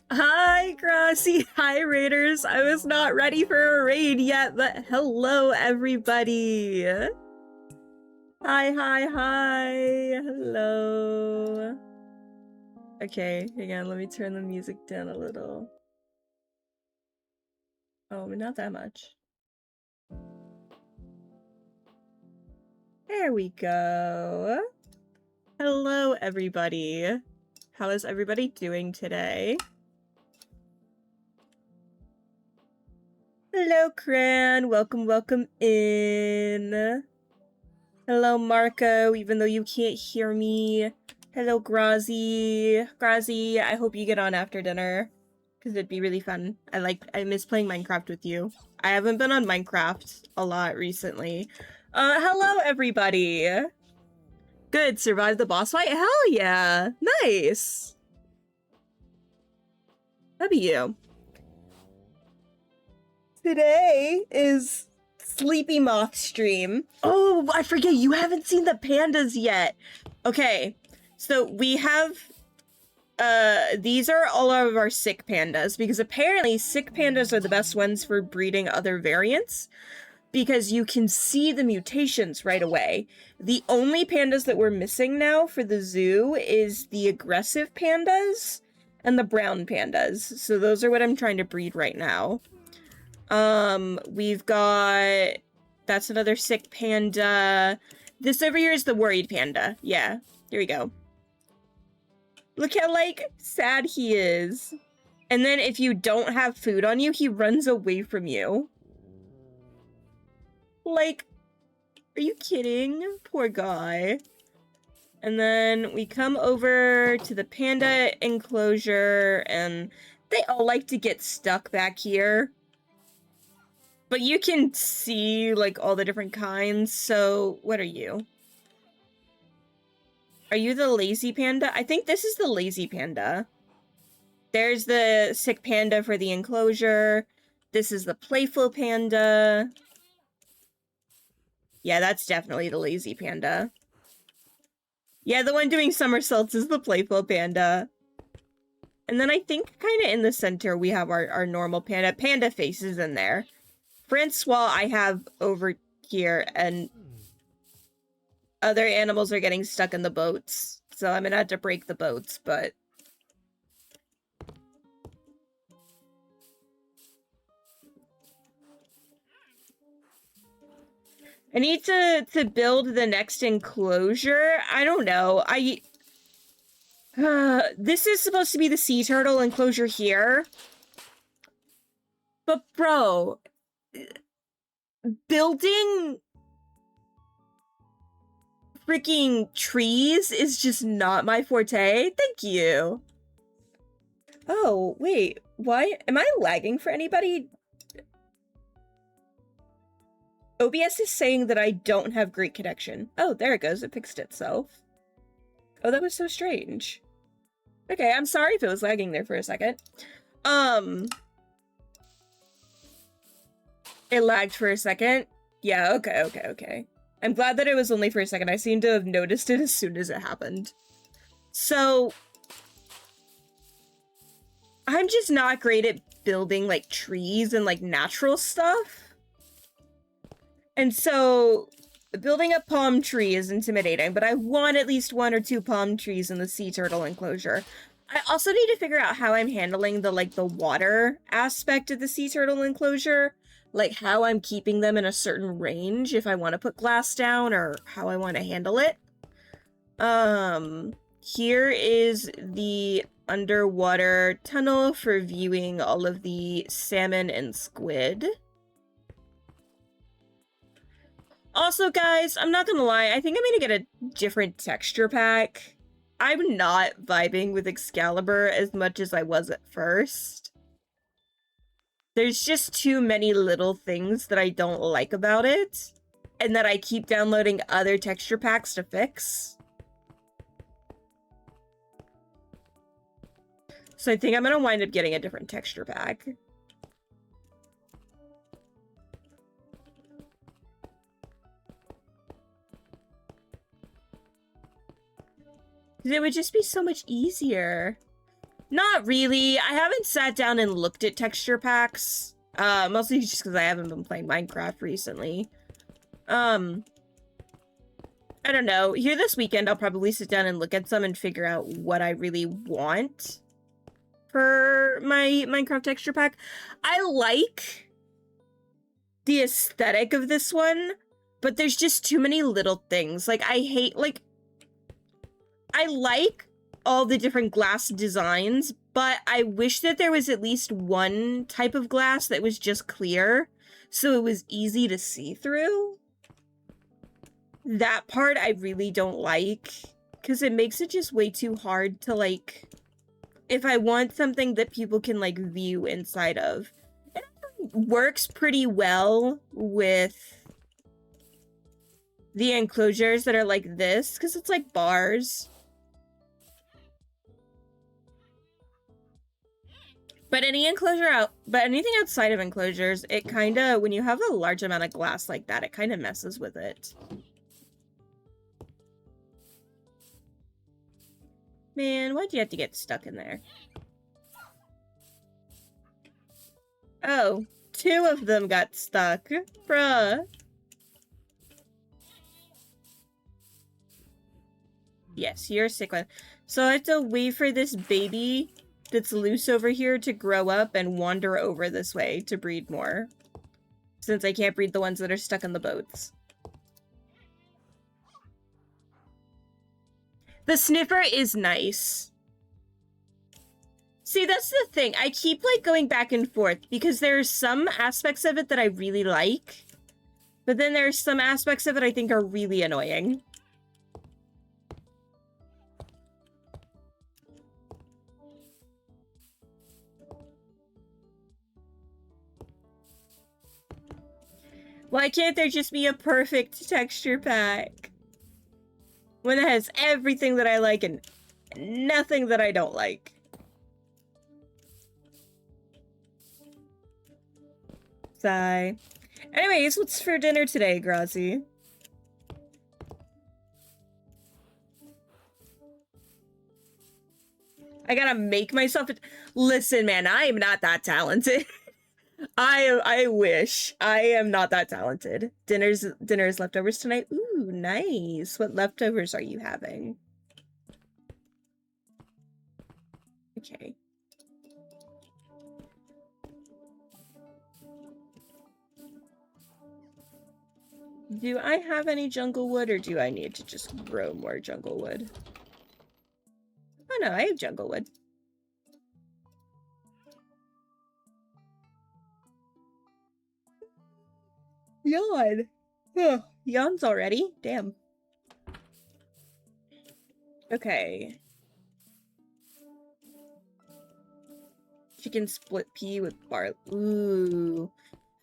Hi, Grassy. Hi, Raiders. I was not ready for a raid yet, but hello, everybody. Hi, hi, hi. Hello. Okay, hang on. Let me turn the music down a little. Oh, but not that much. There we go. Hello, everybody. How is everybody doing today? Hello, Cran. Welcome in. Hello, Marco, even though you can't hear me. Hello, Grazi. Grazi, I hope you get on after dinner, because it'd be really fun. I miss playing Minecraft with you. I haven't been on Minecraft a lot recently. Hello, everybody. Good, survived the boss fight? Hell yeah. Nice. That'd be you. Today is Sleepy Moth stream. Oh, I forget, you haven't seen the pandas yet. Okay, so we have, these are all of our sick pandas, because apparently sick pandas are the best ones for breeding other variants, because you can see the mutations right away. The only pandas that we're missing now for the zoo is the aggressive pandas and the brown pandas, so those are what I'm trying to breed right now. We've got... That's another sick panda. This over here is the worried panda. Yeah, here we go. Look how, like, sad he is. And then if you don't have food on you, he runs away from you. Like, are you kidding? Poor guy. And then we come over to the panda enclosure, and they all like to get stuck back here. But you can see, like, all the different kinds, so what are you? Are you the lazy panda? I think this is the lazy panda. There's the sick panda for the enclosure. This is the playful panda. Yeah, that's definitely the lazy panda. Yeah, the one doing somersaults is the playful panda. And then I think kind of in the center we have our normal panda. Panda faces in there. Francois I have over here, and other animals are getting stuck in the boats. So I'm gonna have to break the boats, but... I need to build the next enclosure. I don't know. This is supposed to be the sea turtle enclosure here. But bro, building freaking trees is just not my forte. Thank you. Oh, wait. Why? Am I lagging for anybody? OBS is saying that I don't have great connection. Oh, there it goes. It fixed itself. Oh, that was so strange. Okay, I'm sorry if it was lagging there for a second. It lagged for a second. Yeah, okay. I'm glad that it was only for a second. I seem to have noticed it as soon as it happened. So... I'm just not great at building, like, trees and, like, natural stuff. And so, building a palm tree is intimidating, but I want at least 1 or 2 palm trees in the sea turtle enclosure. I also need to figure out how I'm handling the, like, the water aspect of the sea turtle enclosure. Like, how I'm keeping them in a certain range if I want to put glass down, or how I want to handle it. Here is the underwater tunnel for viewing all of the salmon and squid. Also, guys, I'm not gonna lie, I think I'm gonna get a different texture pack. I'm not vibing with Excalibur as much as I was at first. There's just too many little things that I don't like about it, and that I keep downloading other texture packs to fix. So I think I'm gonna wind up getting a different texture pack. It would just be so much easier. Not really. I haven't sat down and looked at texture packs. Mostly just because I haven't been playing Minecraft recently. I don't know. Here this weekend, I'll probably sit down and look at some and figure out what I really want for my Minecraft texture pack. I like the aesthetic of this one, but there's just too many little things. Like, I hate, like, I like all the different glass designs, but I wish that there was at least one type of glass that was just clear, so it was easy to see through. That part I really don't like, because it makes it just way too hard to, like, if I want something that people can, like, view inside of. It works pretty well with the enclosures that are like this, because it's like bars. But anything outside of enclosures, it kind of, when you have a large amount of glass like that, it kind of messes with it. Man, why'd you have to get stuck in there? Oh, 2 of them got stuck. Bruh. Yes, you're a sick one. So I have to wait for this baby that's loose over here to grow up and wander over this way to breed more. Since I can't breed the ones that are stuck in the boats. The sniffer is nice. See, that's the thing. I keep, like, going back and forth because there's some aspects of it that I really like, but then there's some aspects of it I think are really annoying. Why can't there just be a perfect texture pack? One that has everything that I like and nothing that I don't like. Sigh. Anyways, what's for dinner today, Grazi? I gotta make myself... Listen, man, I am not that talented. I wish. I am not that talented. Dinner's leftovers tonight. Ooh, nice. What leftovers are you having? Okay. Do I have any jungle wood, or do I need to just grow more jungle wood? Oh no, I have jungle wood. Yawn. Ugh, yawns already? Damn. Okay. Chicken split pea with barley. Ooh.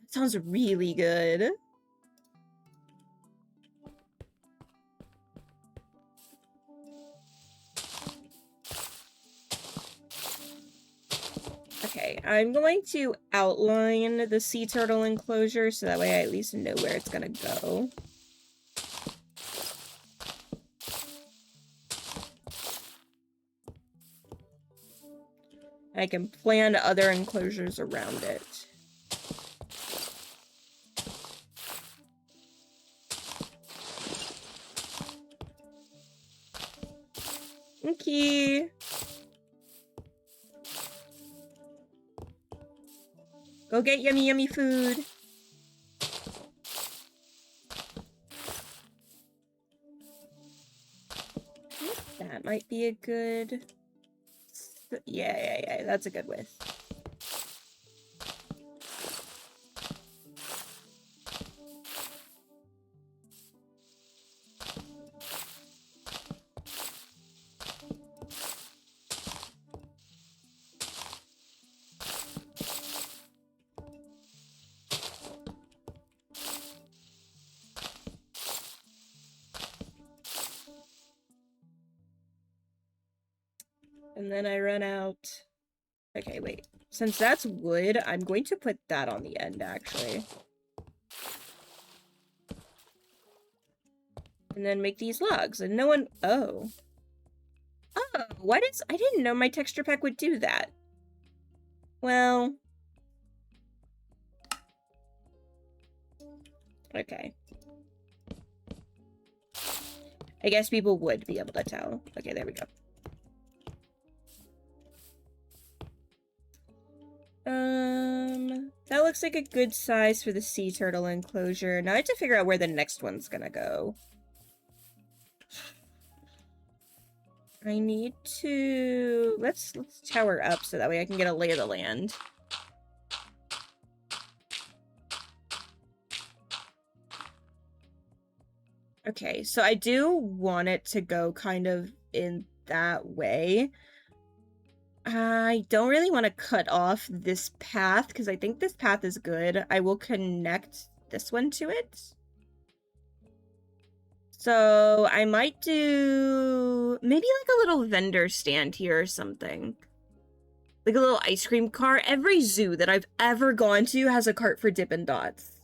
That sounds really good. Okay, I'm going to outline the sea turtle enclosure so that way I at least know where it's gonna go. I can plan other enclosures around it. Okay. Go get yummy, yummy food. That might be a good... Yeah, that's a good width. And then I run out... Okay, wait. Since that's wood, I'm going to put that on the end, actually. And then make these logs, and no one... Oh. I didn't know my texture pack would do that. Well. Okay. I guess people would be able to tell. Okay, there we go. That looks like a good size for the sea turtle enclosure. Now I have to figure out where the next one's gonna go. I need to... Let's tower up so that way I can get a lay of the land. Okay, so I do want it to go kind of in that way. I don't really want to cut off this path because I think this path is good. I will connect this one to it. So I might do maybe like a little vendor stand here or something. Like a little ice cream cart. Every zoo that I've ever gone to has a cart for Dippin' Dots.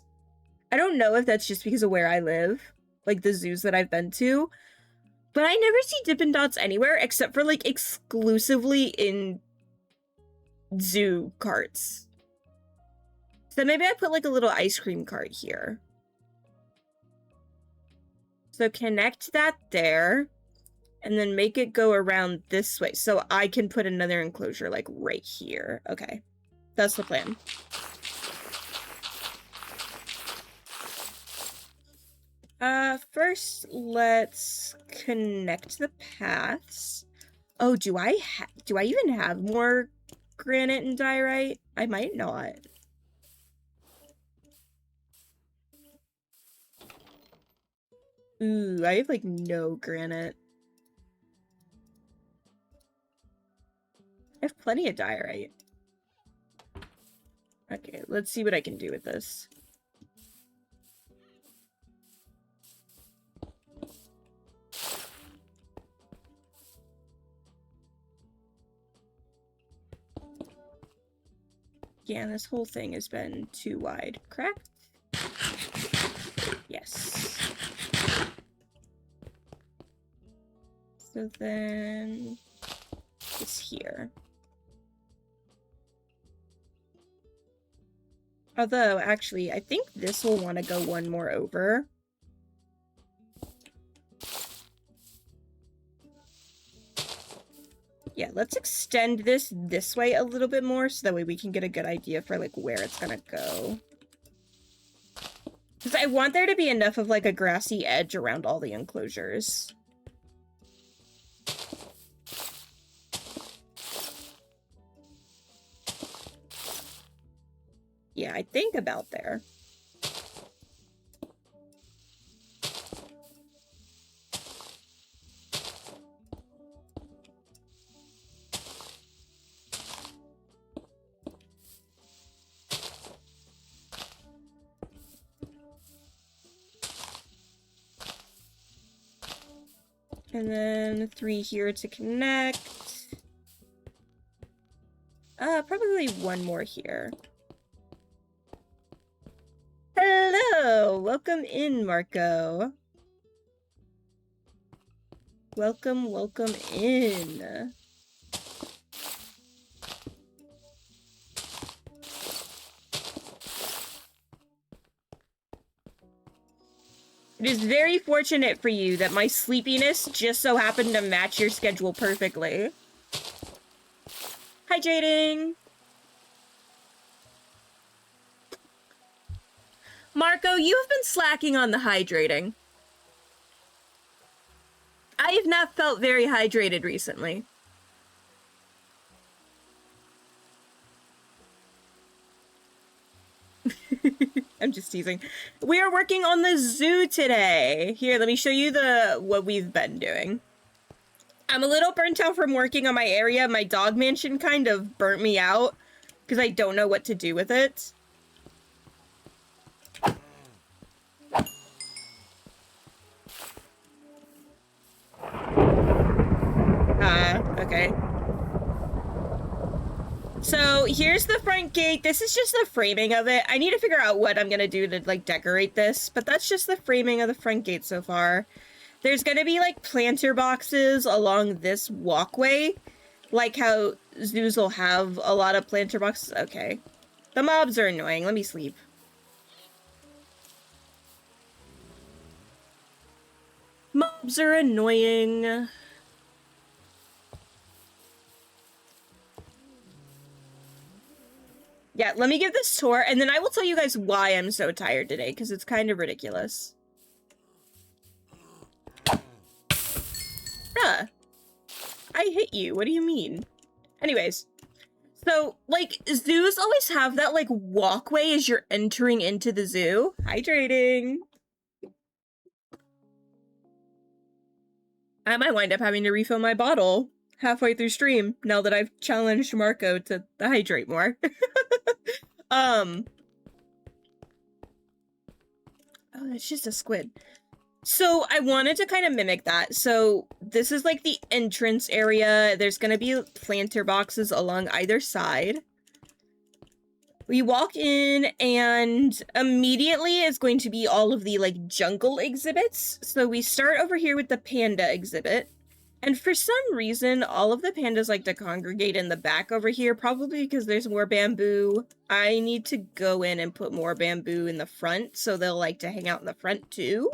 I don't know if that's just because of where I live, like the zoos that I've been to, but I never see Dippin' Dots anywhere except for like exclusively in zoo carts. So maybe I put like a little ice cream cart here. So connect that there, and then make it go around this way. So I can put another enclosure like right here. Okay, that's the plan. First, let's connect the paths. Oh, do I even have more granite and diorite? I might not. Ooh, I have like no granite. I have plenty of diorite. Okay, let's see what I can do with this. Yeah, this whole thing has been too wide. Correct? Yes. So then it's here. Although, actually, I think this will want to go one more over. Yeah, let's extend this way a little bit more so that way we can get a good idea for, like, where it's gonna go. Because I want there to be enough of, like, a grassy edge around all the enclosures. Yeah, I think about there. And then 3 here to connect. Probably one more here. Hello! Welcome in, Marco. Welcome in. It is very fortunate for you that my sleepiness just so happened to match your schedule perfectly. Hydrating! Marco, you have been slacking on the hydrating. I have not felt very hydrated recently. I'm just teasing. We are working on the zoo today. Here, let me show you what we've been doing. I'm a little burnt out from working on my area. My dog mansion kind of burnt me out because I don't know what to do with it. Okay. So here's the front gate. This is just the framing of it. I need to figure out what I'm gonna do to like decorate this, but that's just the framing of the front gate so far. There's gonna be, like, planter boxes along this walkway. Like how zoos will have a lot of planter boxes. Okay. The mobs are annoying. Let me sleep. Mobs are annoying. Yeah, let me give this tour, and then I will tell you guys why I'm so tired today, because it's kind of ridiculous. Bruh. I hit you. What do you mean? Anyways. So, like, zoos always have that, like, walkway as you're entering into the zoo. Hydrating. I might wind up having to refill my bottle halfway through stream, now that I've challenged Marco to hydrate more. Oh, it's just a squid. So I wanted to kind of mimic that. So this is like the entrance area. There's gonna be planter boxes along either side. We walk in and immediately is going to be all of the like jungle exhibits. So we start over here with the panda exhibit. And for some reason, all of the pandas like to congregate in the back over here, probably because there's more bamboo. I need to go in and put more bamboo in the front, so they'll like to hang out in the front too.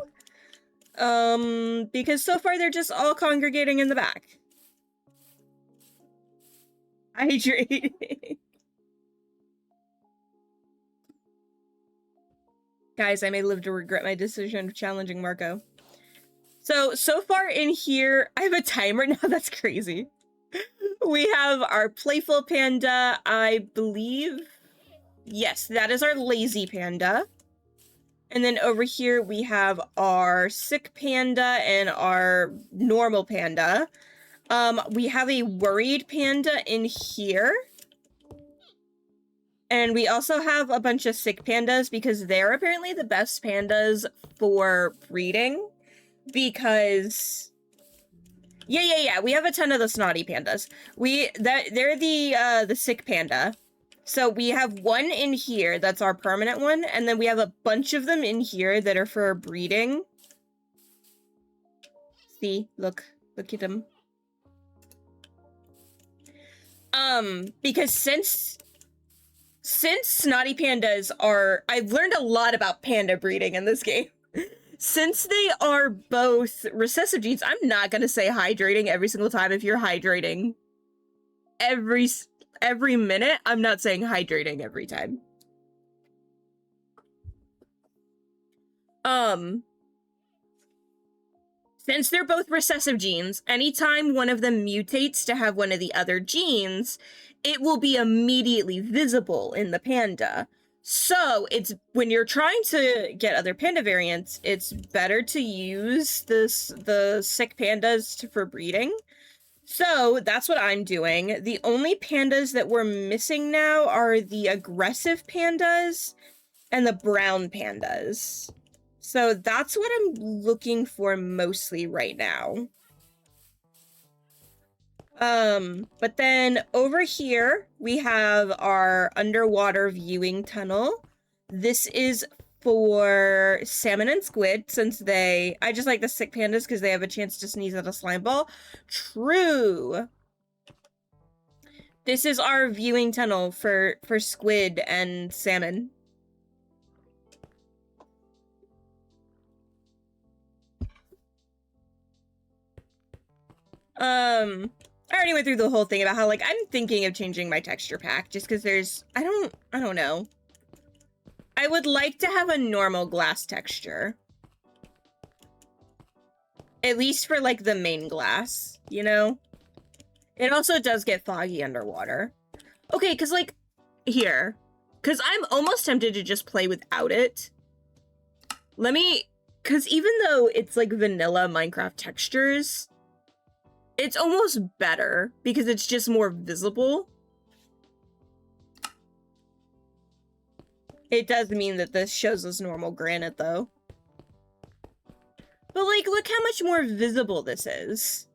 Because so far they're just all congregating in the back. Hydrating. Guys, I may live to regret my decision of challenging Marco. So far in here, I have a timer now. That's crazy. We have our playful panda, I believe. Yes, that is our lazy panda. And then over here, we have our sick panda and our normal panda. We have a worried panda in here. And we also have a bunch of sick pandas because they're apparently the best pandas for breeding. Because yeah, we have a ton of the snotty pandas. They're the sick panda. So we have one in here that's our permanent one, and then we have a bunch of them in here that are for breeding. See, look at them. Because since snotty pandas are, I've learned a lot about panda breeding in this game. Since they are both recessive genes, I'm not gonna say hydrating every single time. If you're hydrating every minute, I'm not saying hydrating every time. Since they're both recessive genes, anytime one of them mutates to have one of the other genes, it will be immediately visible in the panda. So it's when you're trying to get other panda variants, it's better to use the sick pandas for breeding. So that's what I'm doing. The only pandas that we're missing now are the aggressive pandas and the brown pandas. So that's what I'm looking for mostly right now. But then over here, we have our underwater viewing tunnel. This is for salmon and squid, since I just like the sick pandas because they have a chance to sneeze at a slime ball. True. This is our viewing tunnel for squid and salmon. I already went through the whole thing about how, like, I'm thinking of changing my texture pack just because there's, I don't know. I would like to have a normal glass texture. At least for, like, the main glass, you know? It also does get foggy underwater. Okay, because, like, here. Because I'm almost tempted to just play without it. Because even though it's, like, vanilla Minecraft textures, it's almost better because it's just more visible. It does mean that this shows us normal granite, though. But, like, look how much more visible this is.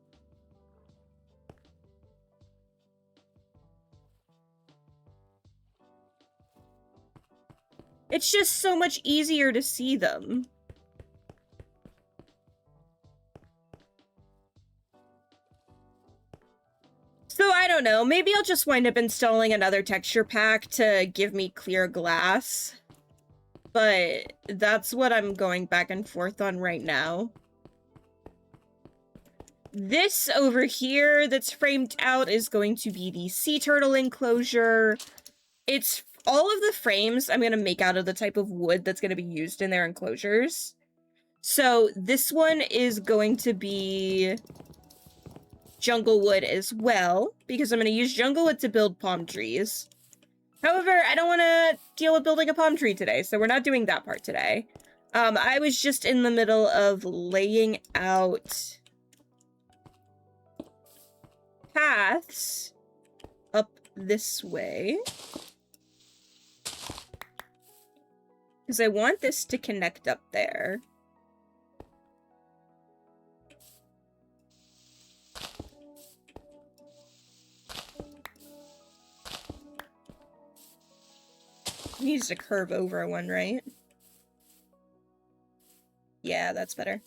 It's just so much easier to see them. So I don't know, maybe I'll just wind up installing another texture pack to give me clear glass. But that's what I'm going back and forth on right now. This over here that's framed out is going to be the sea turtle enclosure. It's all of the frames I'm going to make out of the type of wood that's going to be used in their enclosures. So this one is going to be jungle wood as well, because I'm going to use jungle wood to build palm trees. However, I don't want to deal with building a palm tree today, so we're not doing that part today. I was just in the middle of laying out paths up this way. Because I want this to connect up there. Needs to curve over one, right? Yeah, that's better.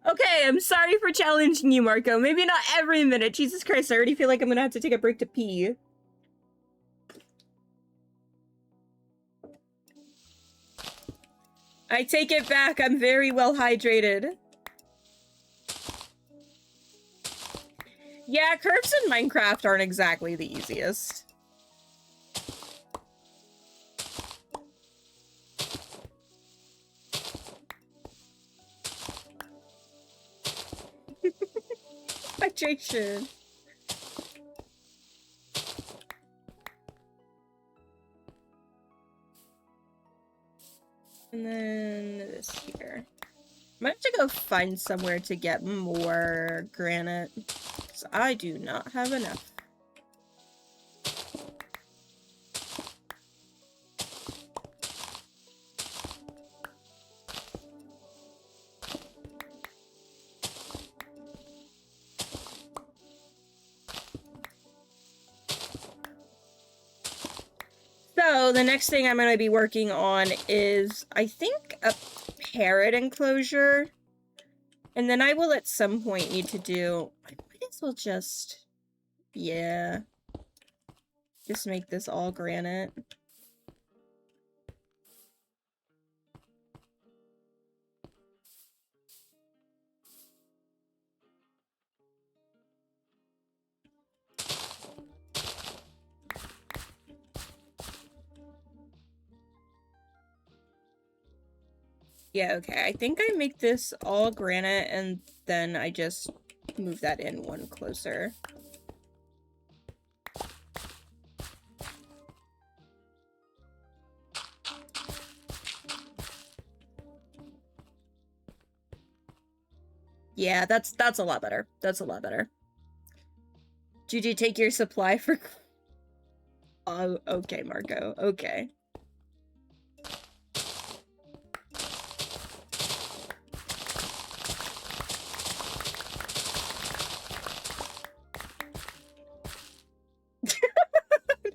Okay, I'm sorry for challenging you, Marco. Maybe not every minute. Jesus Christ, I already feel like I'm gonna have to take a break to pee. I take it back. I'm very well hydrated. Yeah, curves in Minecraft aren't exactly the easiest. Hydration. And then this here. I might have to go find somewhere to get more granite, because I do not have enough. So the next thing I'm going to be working on is, I think, a parrot enclosure. And then I will at some point need to do, I might as well just, yeah, just make this all granite. Yeah, okay. I think I make this all granite and then I just move that in one closer. Yeah, that's a lot better. That's a lot better. Did you take your supply for... Oh, okay, Marco. Okay.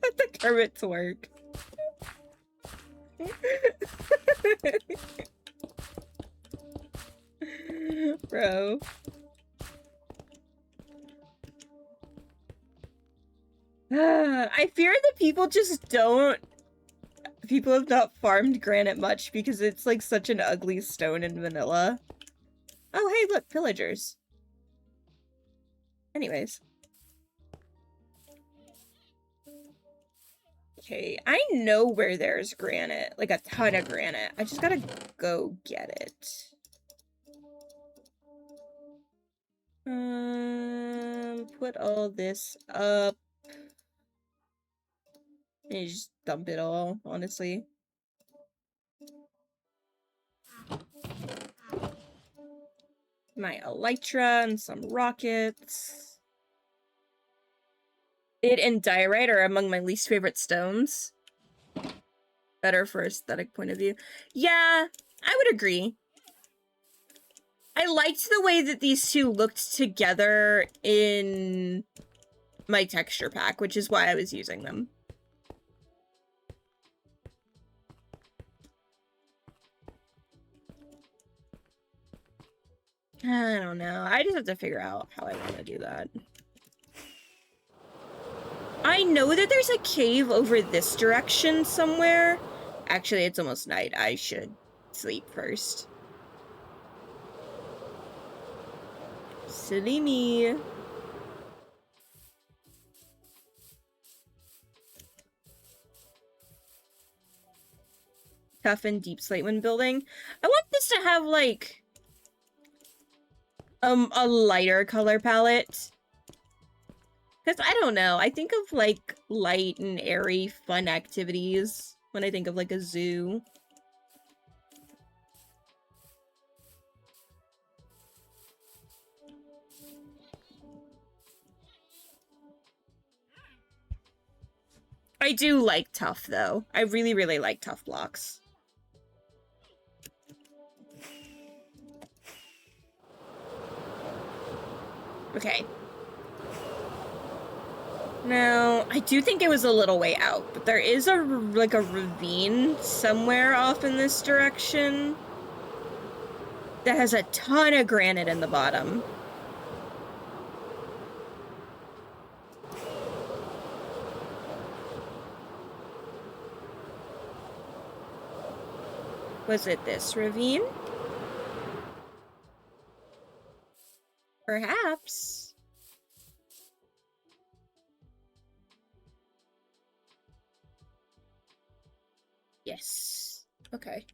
Let the carrots work. Bro. I fear that people just don't... People have not farmed granite much because it's like such an ugly stone in vanilla. Oh, hey, look, pillagers. Anyways. Okay, I know where there's granite. Like a ton of granite. I just gotta go get it. Put all this up. And just dump it all, honestly. My elytra and some rockets. It and diorite are among my least favorite stones. Better for aesthetic point of view. Yeah, I would agree. I liked the way that these two looked together in my texture pack, which is why I was using them. I don't know. I just have to figure out how I want to do that. I know that there's a cave over this direction somewhere. Actually, it's almost night. I should sleep first. Silly me. Tough and deep slate when building. I want this to have, like, a lighter color palette. Because, I don't know, I think of, like, light and airy fun activities when I think of, like, a zoo. I do like tough, though. I really, really like tough blocks. Okay. Now, I do think it was a little way out, but there is a ravine somewhere off in this direction that has a ton of granite in the bottom. Was it this ravine? Perhaps. Yes. Okay.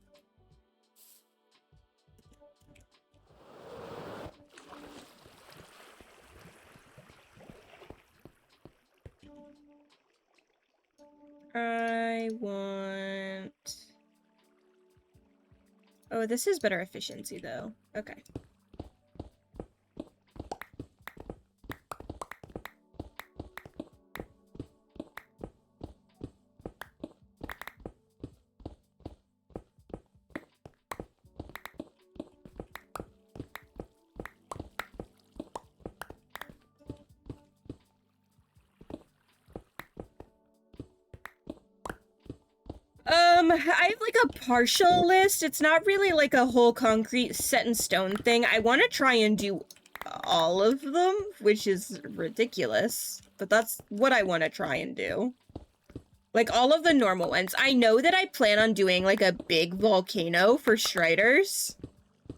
I want... Oh, this is better efficiency, though. Okay. I have like a partial list. It's not really like a whole concrete set in stone thing. I want to try and do all of them, which is ridiculous, but that's what I want to try and do. Like all of the normal ones. I know that I plan on doing like a big volcano for Striders,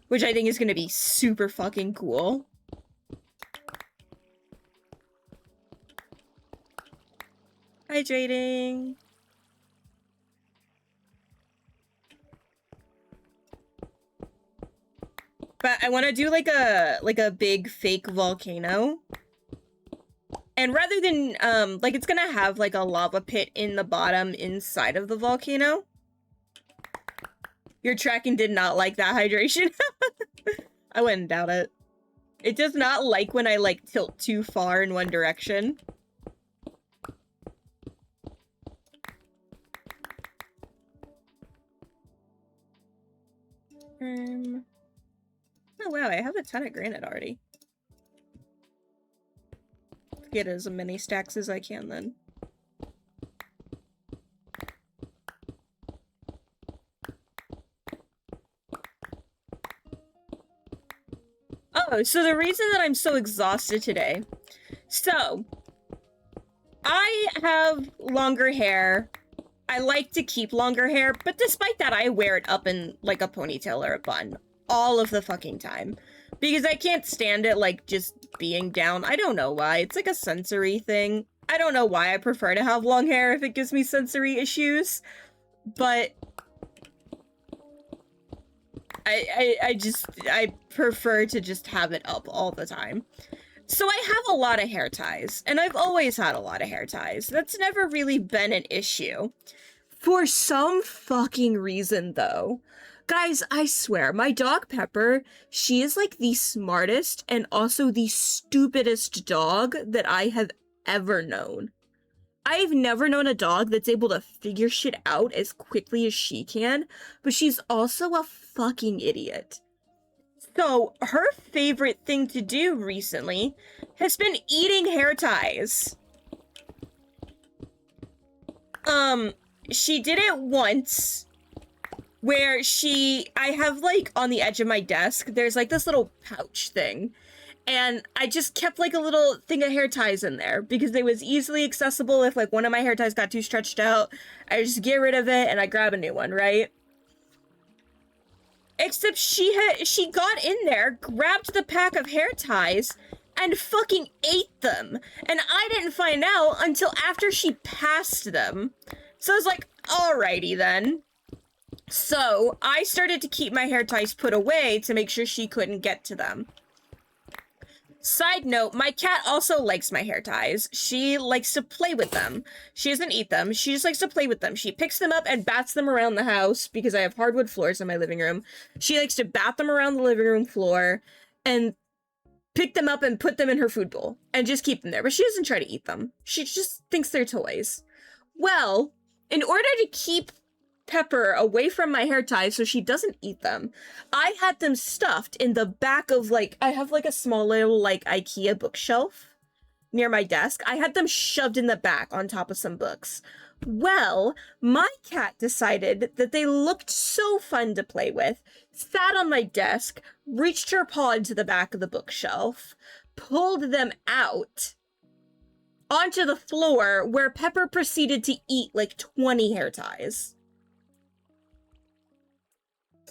which I think is going to be super fucking cool. Hydrating. But I want to do like a big fake volcano. And rather than like it's gonna have like a lava pit in the bottom inside of the volcano. Your tracking did not like that hydration. I wouldn't doubt it. It does not like when I like tilt too far in one direction. Oh wow, I have a ton of granite already. Get as many stacks as I can then. Oh, so the reason that I'm so exhausted today. So, I have longer hair. I like to keep longer hair, but despite that, I wear it up in like a ponytail or a bun all of the fucking time. Because I can't stand it, like, just being down. I don't know why. It's like a sensory thing. I don't know why I prefer to have long hair if it gives me sensory issues. But I prefer to just have it up all the time. So I have a lot of hair ties, and I've always had a lot of hair ties. That's never really been an issue. For some fucking reason, though, guys, I swear, my dog Pepper, she is like the smartest and also the stupidest dog that I have ever known. I've never known a dog that's able to figure shit out as quickly as she can, but she's also a fucking idiot. So, her favorite thing to do recently has been eating hair ties. She did it once where I have like on the edge of my desk, there's like this little pouch thing. And I just kept like a little thing of hair ties in there because it was easily accessible. If like one of my hair ties got too stretched out, I just get rid of it and I grab a new one, right? Except she got in there, grabbed the pack of hair ties, and fucking ate them. And I didn't find out until after she passed them. So I was like, alrighty then. So I started to keep my hair ties put away to make sure she couldn't get to them. Side note, my cat also likes my hair ties. She likes to play with them. She doesn't eat them. She just likes to play with them. She picks them up and bats them around the house because I have hardwood floors in my living room. She likes to bat them around the living room floor and pick them up and put them in her food bowl and just keep them there. But she doesn't try to eat them. She just thinks they're toys. Well, in order to keep Pepper away from my hair ties so she doesn't eat them, I had them stuffed in the back of like, I have like a small little like IKEA bookshelf near my desk. I had them shoved in the back on top of some books. Well, my cat decided that they looked so fun to play with, sat on my desk, reached her paw into the back of the bookshelf, pulled them out onto the floor where Pepper proceeded to eat like 20 hair ties.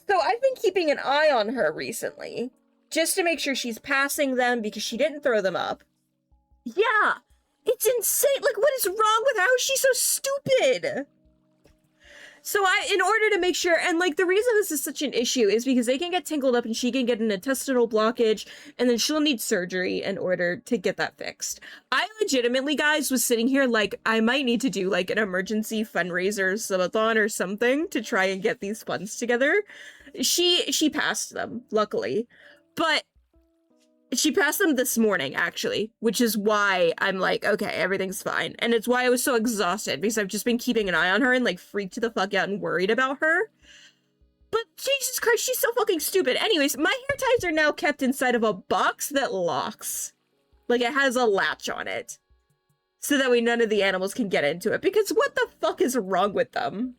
So I've been keeping an eye on her recently, just to make sure she's passing them because she didn't throw them up. Yeah, it's insane. Like, what is wrong with her? How is she so stupid? So in order to make sure, and like the reason this is such an issue is because they can get tangled up and she can get an intestinal blockage and then she'll need surgery in order to get that fixed. I legitimately, guys, was sitting here like, I might need to do like an emergency fundraiser subathon or something to try and get these funds together. She passed them, luckily, but she passed them this morning, actually, which is why I'm like, okay, everything's fine. And it's why I was so exhausted, because I've just been keeping an eye on her and, like, freaked the fuck out and worried about her. But Jesus Christ, she's so fucking stupid. Anyways, my hair ties are now kept inside of a box that locks. Like, it has a latch on it. So that way none of the animals can get into it. Because what the fuck is wrong with them?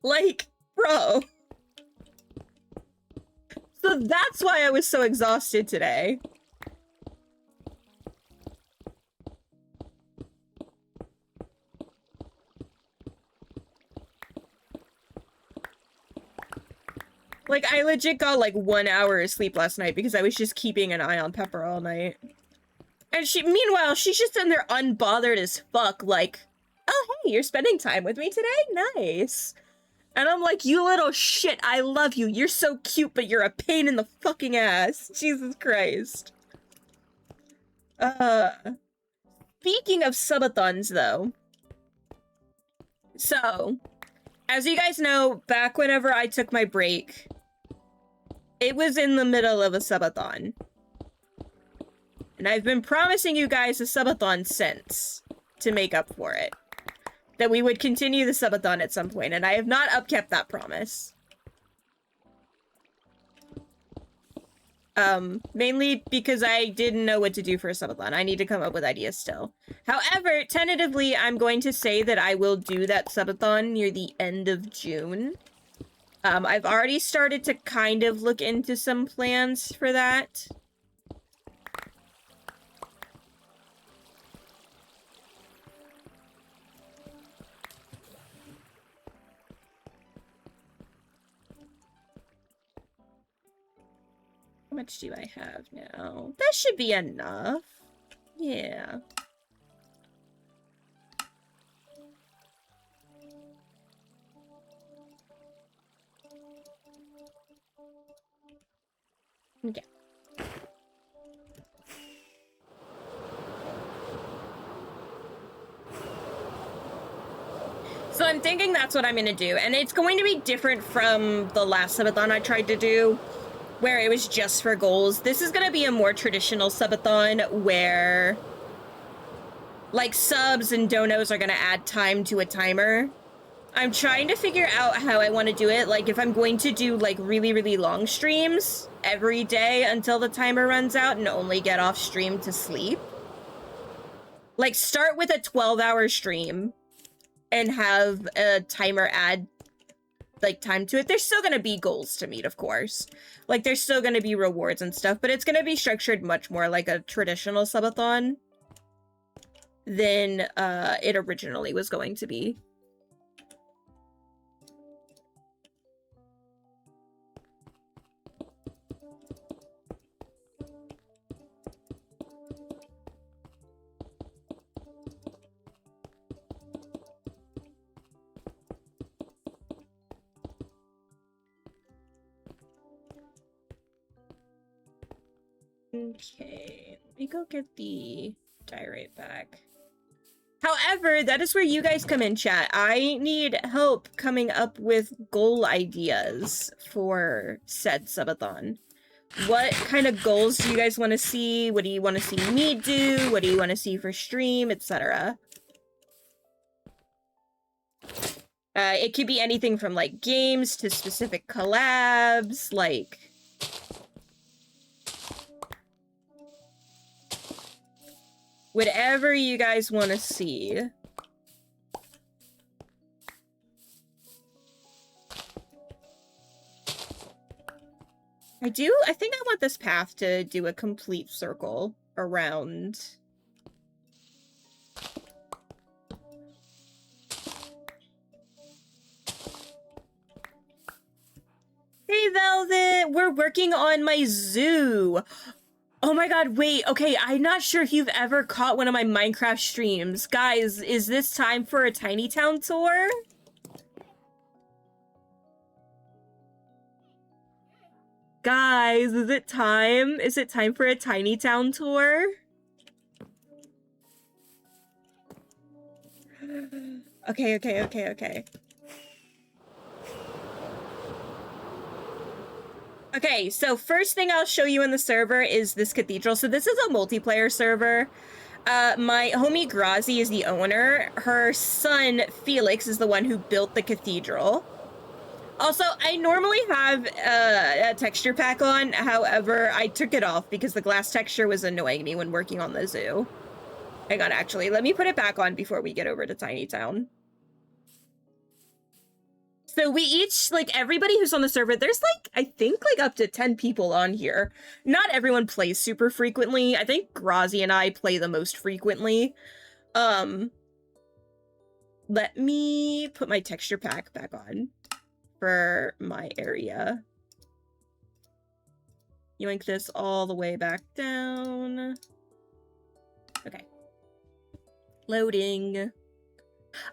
Like, bro. So that's why I was so exhausted today. Like, I legit got like 1 hour of sleep last night because I was just keeping an eye on Pepper all night. And meanwhile, she's just in there unbothered as fuck, like, oh, hey, you're spending time with me today? Nice. And I'm like, you little shit, I love you. You're so cute, but you're a pain in the fucking ass. Jesus Christ. Speaking of subathons, though. So, as you guys know, back whenever I took my break, it was in the middle of a subathon. And I've been promising you guys a subathon since, to make up for it. That we would continue the subathon at some point, and I have not upkept that promise. Mainly because I didn't know what to do for a subathon. I need to come up with ideas still. However, tentatively, I'm going to say that I will do that subathon near the end of June. I've already started to kind of look into some plans for that. How much do I have now? That should be enough. Yeah. Okay. So I'm thinking that's what I'm gonna do, and it's going to be different from the last subathon I tried to do, where it was just for goals. This is gonna be a more traditional subathon where, like, subs and donos are gonna add time to a timer. I'm trying to figure out how I want to do it, like, if I'm going to do, like, really, really long streams every day until the timer runs out and only get off stream to sleep. Like, start with a 12-hour stream and have a timer add like time to it. There's still gonna be goals to meet, of course. Like, there's still gonna be rewards and stuff, but it's gonna be structured much more like a traditional subathon than it originally was going to be. Okay, let me go get the diorite back. However, that is where you guys come in, chat. I need help coming up with goal ideas for said subathon. What kind of goals do you guys want to see? What do you want to see me do? What do you want to see for stream, etc.? It could be anything from, like, games to specific collabs, like... whatever you guys want to see. I think I want this path to do a complete circle around. Hey, Velvet! We're working on my zoo! Oh my god, wait, okay, I'm not sure if you've ever caught one of my Minecraft streams. Guys, is this time for a Tiny Town tour? Guys, is it time? Is it time for a Tiny Town tour? Okay. Okay, so first thing I'll show you in the server is this cathedral. So this is a multiplayer server. My homie Grazi is the owner. Her son, Felix, is the one who built the cathedral. Also, I normally have a texture pack on. However, I took it off because the glass texture was annoying me when working on the zoo. Hang on, actually. Let me put it back on before we get over to Tiny Town. So we each, like, everybody who's on the server, there's, like, I think, like, up to 10 people on here. Not everyone plays super frequently. I think Grazi and I play the most frequently. Let me put my texture pack back on for my area. Yoink this all the way back down. Okay. Loading.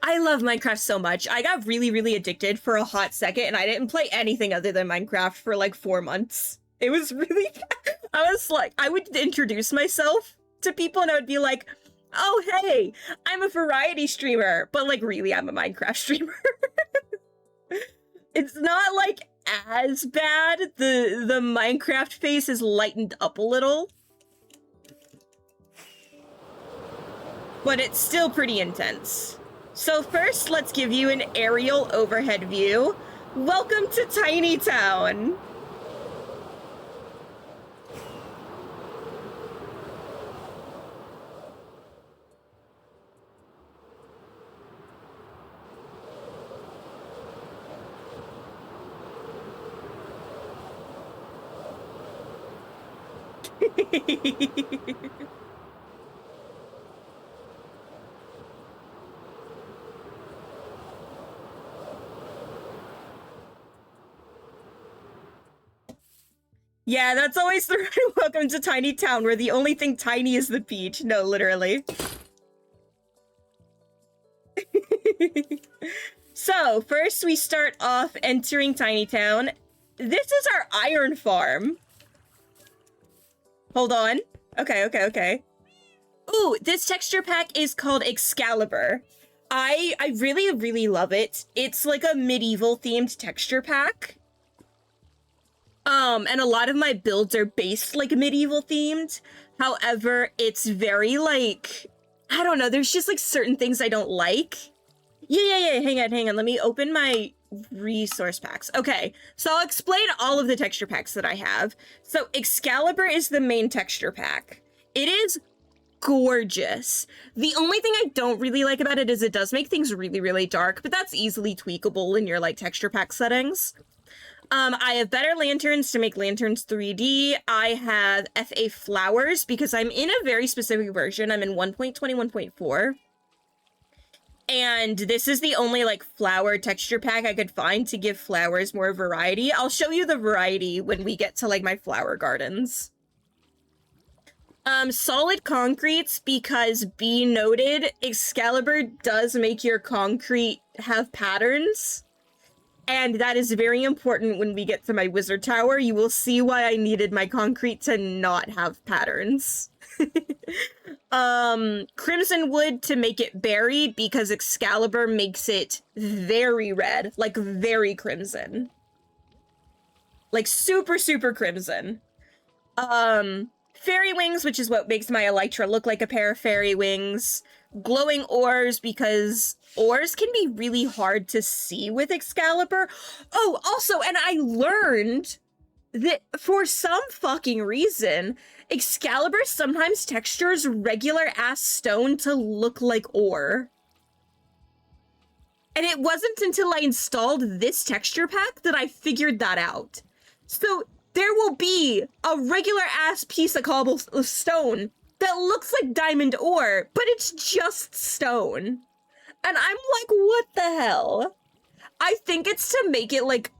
I love Minecraft so much. I got really addicted for a hot second, and I didn't play anything other than Minecraft for like 4 months. It was really... I was like, I would introduce myself to people, and I would be like, oh, hey, I'm a variety streamer. But like, really, I'm a Minecraft streamer. It's not like as bad. The Minecraft face is lightened up a little. But it's still pretty intense. So first, let's give you an aerial overhead view. Welcome to Tiny Town. Yeah, that's always the right welcome to Tiny Town, where the only thing tiny is the beach. No, literally. So, first we start off entering Tiny Town. This is our iron farm. Hold on. Okay. Ooh, this texture pack is called Excalibur. I really love it. It's like a medieval themed texture pack. And a lot of my builds are based like medieval themed. However, it's very like, I don't know, there's just like certain things I don't like. Yeah, hang on. Let me open my resource packs. Okay, so I'll explain all of the texture packs that I have. So Excalibur is the main texture pack. It is gorgeous. The only thing I don't really like about it is it does make things really, really dark, but that's easily tweakable in your, like, texture pack settings. I have better lanterns to make lanterns 3D. I have FA flowers because I'm in a very specific version. I'm in 1.21.4. And this is the only, like, flower texture pack I could find to give flowers more variety. I'll show you the variety when we get to, like, my flower gardens. Solid concretes because be noted, Excalibur does make your concrete have patterns. And that is very important when we get to my wizard tower. You will see why I needed my concrete to not have patterns. Crimson wood to make it berry because Excalibur makes it very red, like very crimson. Like super, super crimson. Fairy wings, which is what makes my Elytra look like a pair of fairy wings. Glowing ores because ores can be really hard to see with Excalibur. Oh, also, and I learned that for some fucking reason, Excalibur sometimes textures regular-ass stone to look like ore. And it wasn't until I installed this texture pack that I figured that out. So there will be a regular-ass piece of cobblestone that looks like diamond ore, but it's just stone. And I'm like, what the hell? I think it's to make it, like,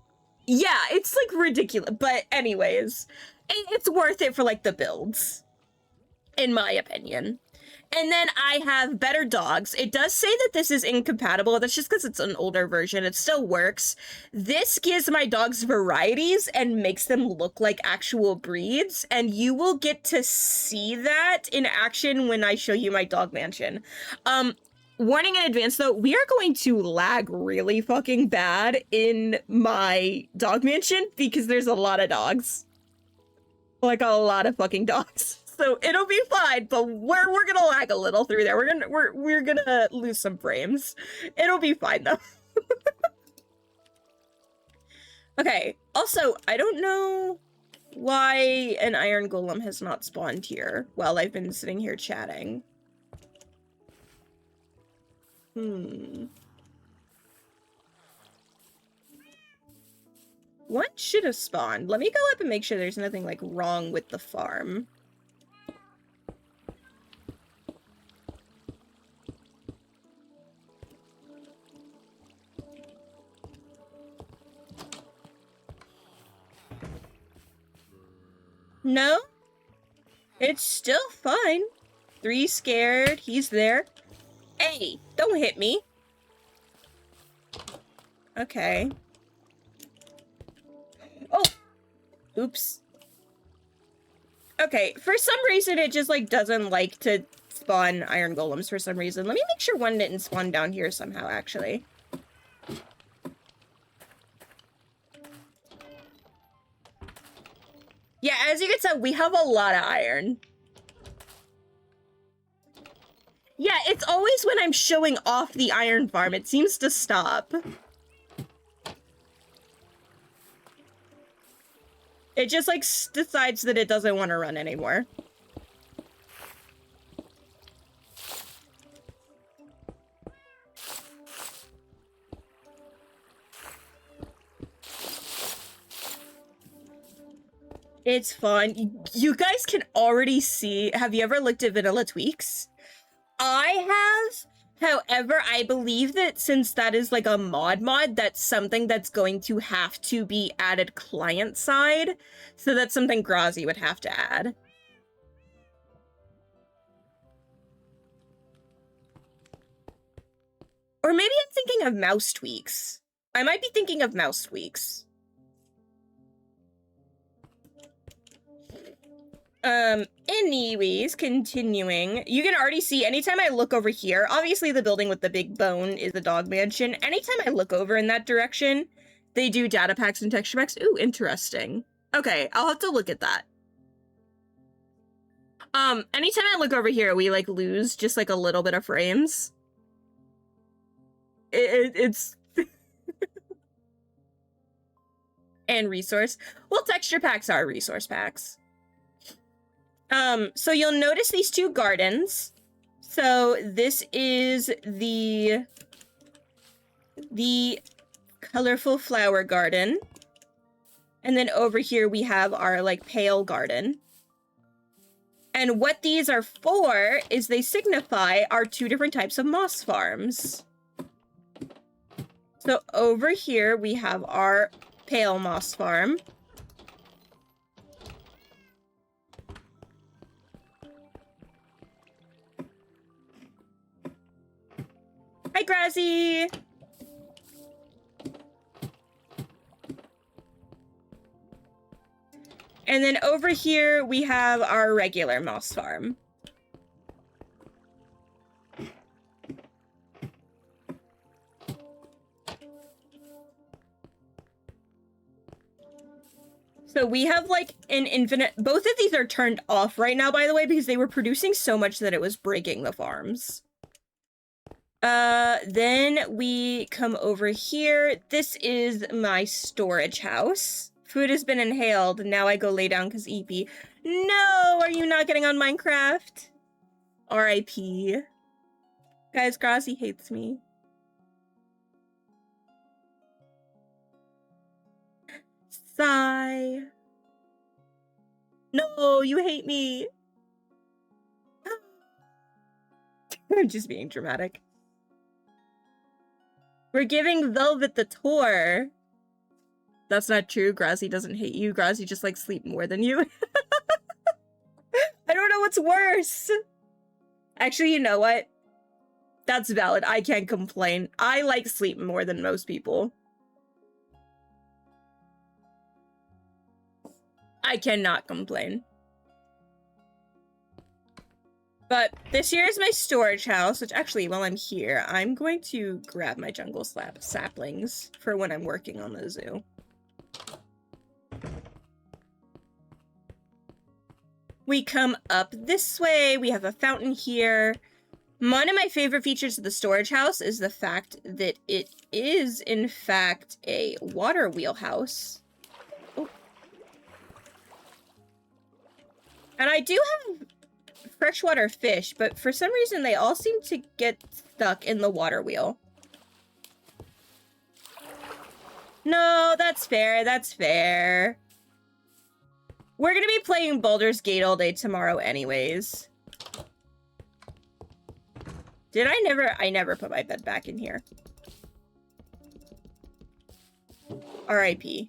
yeah, it's, like, ridiculous. But anyways, it's worth it for, like, the builds, in my opinion. And then I have better dogs. It does say that this is incompatible. That's just because it's an older version. It still works. This gives my dogs varieties and makes them look like actual breeds. And you will get to see that in action when I show you my dog mansion. Warning in advance, though, we are going to lag really fucking bad in my dog mansion because there's a lot of dogs. Like, a lot of fucking dogs. So it'll be fine, but we're gonna lag a little through there. We're gonna lose some frames. It'll be fine though. Okay. Also, I don't know why an iron golem has not spawned here while I've been sitting here chatting. One should have spawned. Let me go up and make sure there's nothing, like, wrong with the farm. No? It's still fine. 3 scared. He's there. Hey, don't hit me. Okay. Oh! Oops. Okay, for some reason it just, like, doesn't like to spawn iron golems for some reason. Let me make sure one didn't spawn down here somehow, actually. Yeah, as you can tell, we have a lot of iron. Yeah, it's always when I'm showing off the iron farm, it seems to stop. It just, like, decides that it doesn't want to run anymore. It's fun. You guys can already see... Have you ever looked at vanilla tweaks? I have. However, I believe that since that is like a mod, that's something that's going to have to be added client side. So that's something Grazi would have to add. Or maybe I'm thinking of mouse tweaks. I might be thinking of mouse tweaks. Anyways, continuing. You can already see anytime I look over here, obviously the building with the big bone is the dog mansion. Anytime I look over in that direction, they do data packs and texture packs. Ooh, interesting. Okay, I'll have to look at that. Anytime I look over here, we, like, lose just, like, a little bit of frames. It's... And resource. Well, texture packs are resource packs. So you'll notice these two gardens. So this is the colorful flower garden. And then over here we have our, like, pale garden. And what these are for is they signify our two different types of moss farms. So over here we have our pale moss farm. Hi, Grassy! And then over here, we have our regular moss farm. So we have, like, an infinite... Both of these are turned off right now, by the way, because they were producing so much that it was breaking the farms. Then we come over here. This is my storage house. Food has been inhaled. Now I go lay down because EP. No! Are you not getting on Minecraft? R.I.P. Guys, Grassy hates me. Sigh. No, you hate me. I'm just being dramatic. We're giving Velvet the tour. That's not true. Grassy doesn't hate you. Grassy just likes sleep more than you. I don't know what's worse. Actually, you know what? That's valid. I can't complain. I like sleep more than most people. I cannot complain. But this here is my storage house, which actually, while I'm here, I'm going to grab my jungle saplings for when I'm working on the zoo. We come up this way. We have a fountain here. One of my favorite features of the storage house is the fact that it is, in fact, a water wheelhouse. Oh. And I do have freshwater fish, but for some reason they all seem to get stuck in the water wheel. No, that's fair, that's fair. We're gonna be playing Baldur's Gate all day tomorrow anyways. Did I never put my bed back in here. R.I.P.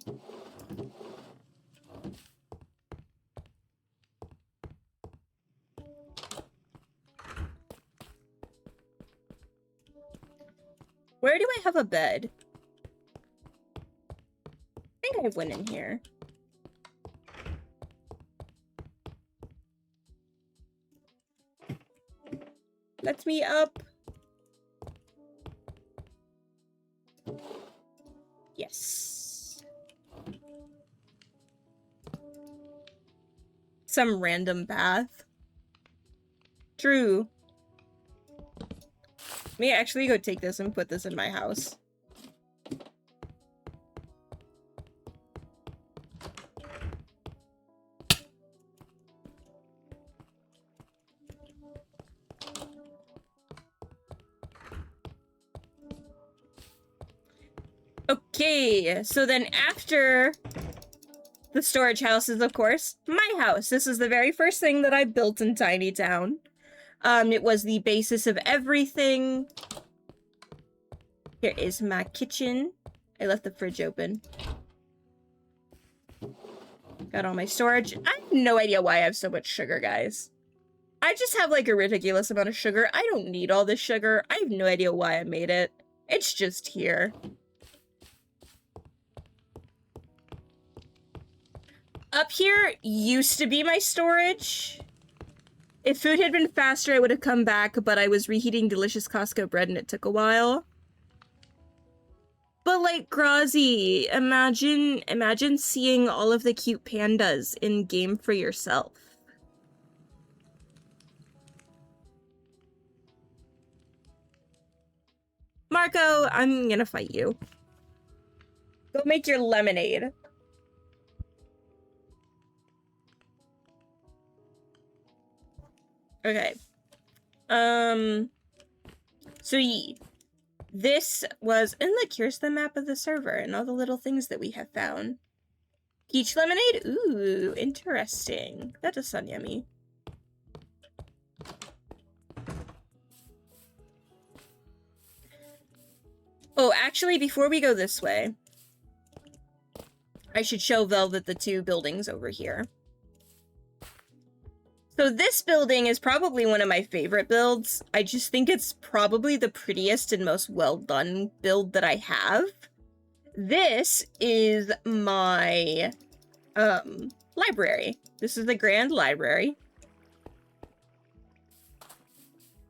Where do I have a bed? I think I have one in here. Let me up. Yes. Some random bath. True. May I actually go take this and put this in my house? Okay, so then after the storage house is, of course, my house. This is the very first thing that I built in Tiny Town. It was the basis of everything. Here is my kitchen. I left the fridge open. Got all my storage. I have no idea why I have so much sugar, guys. I just have, like, a ridiculous amount of sugar. I don't need all this sugar. I have no idea why I made it. It's just here. Up here used to be my storage. If food had been faster, I would have come back, but I was reheating delicious Costco bread and it took a while. But, like, Grazi, imagine seeing all of the cute pandas in-game for yourself. Marco, I'm gonna fight you. Go make your lemonade. Okay. So this was, and look, here's the map of the server and all the little things that we have found. Peach lemonade? Ooh, interesting. That does sound yummy. Oh, actually, before we go this way, I should show Velvet the two buildings over here. So this building is probably one of my favorite builds. I just think it's probably the prettiest and most well done build that I have. This is my library. This is the Grand Library.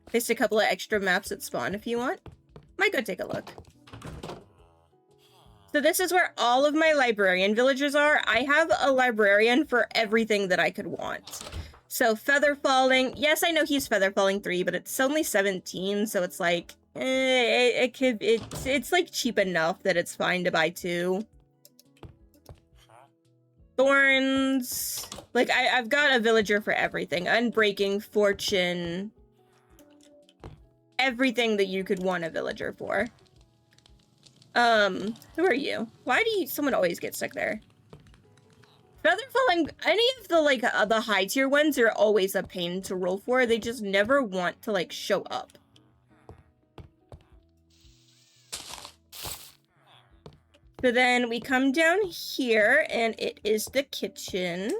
Placed a couple of extra maps at spawn if you want. Might go take a look. So this is where all of my librarian villagers are. I have a librarian for everything that I could want. So feather falling. Yes, I know he's feather falling 3, but it's only 17, so it's like it's like cheap enough that it's fine to buy 2. Thorns. Like I've got a villager for everything. Unbreaking, fortune. Everything that you could want a villager for. Who are you? Why do someone always get stuck there? Featherfalling, any of the, like, the high tier ones are always a pain to roll for. They just never want to, like, show up. So then we come down here, and it is the kitchen.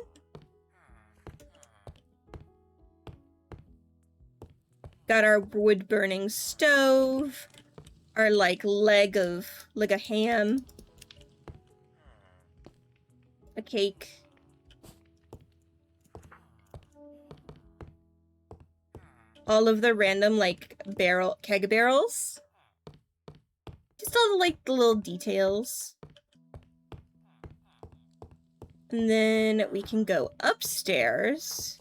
Got our wood-burning stove. Our, like, leg of ham. A cake. All of the random, like, keg barrels. Just all the, like, the little details. And then we can go upstairs.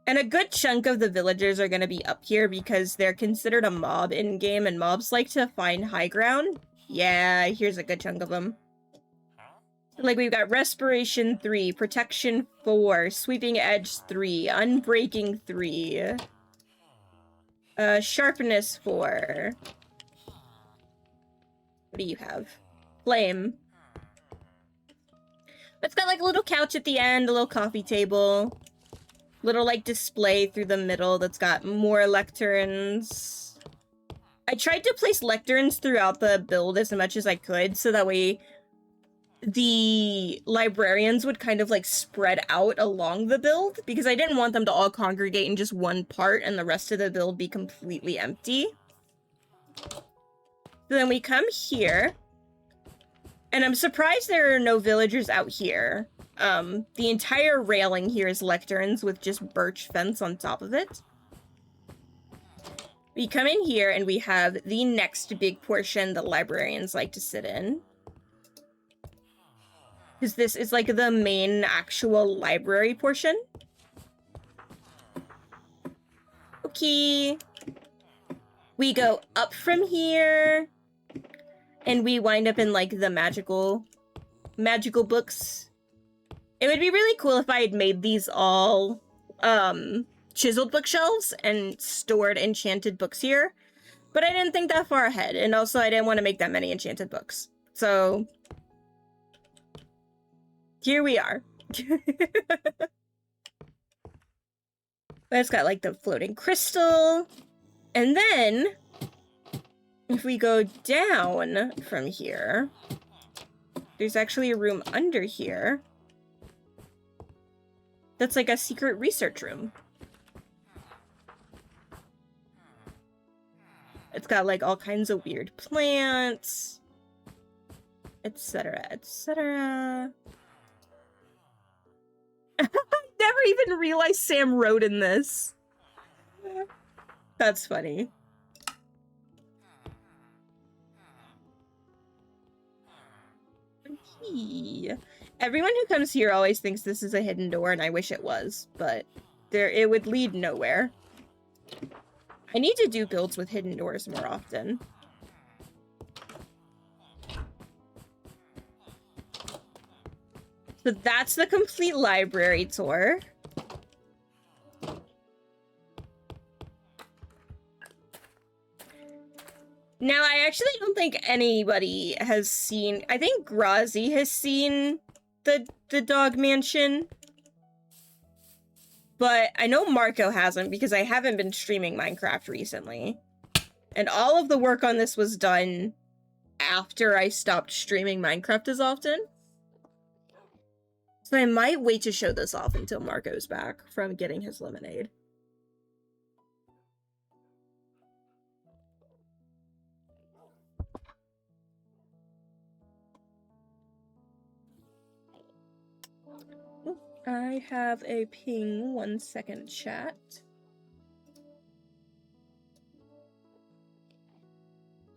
And a good chunk of the villagers are going to be up here because they're considered a mob in-game, and mobs like to find high ground. Yeah, here's a good chunk of them. Like, we've got Respiration 3, Protection 4, Sweeping Edge 3, Unbreaking 3, Sharpness 4. What do you have? Flame. It's got, like, a little couch at the end, a little coffee table. Little, like, display through the middle that's got more lecterns. I tried to place lecterns throughout the build as much as I could, so that way the librarians would kind of, like, spread out along the build, because I didn't want them to all congregate in just one part and the rest of the build be completely empty. So then we come here, and I'm surprised there are no villagers out here. The entire railing here is lecterns with just birch fence on top of it. We come in here and we have the next big portion that librarians like to sit in. Because this is like the main actual library portion. Okay. We go up from here. And we wind up in like the magical books. It would be really cool if I had made these all chiseled bookshelves and stored enchanted books here. But I didn't think that far ahead. And also I didn't want to make that many enchanted books. So here we are. But it's got like the floating crystal. And then if we go down from here, there's actually a room under here. That's like a secret research room. It's got like all kinds of weird plants, etc., etc. I never even realized Sam wrote in this. That's funny. Everyone who comes here always thinks this is a hidden door, and I wish it was, but it would lead nowhere. I need to do builds with hidden doors more often. So that's the complete library tour. Now, I actually don't think anybody has seen... I think Grazi has seen the dog mansion. But I know Marco hasn't because I haven't been streaming Minecraft recently. And all of the work on this was done after I stopped streaming Minecraft as often. So I might wait to show this off until Marco's back from getting his lemonade. I have a ping, 1 second chat.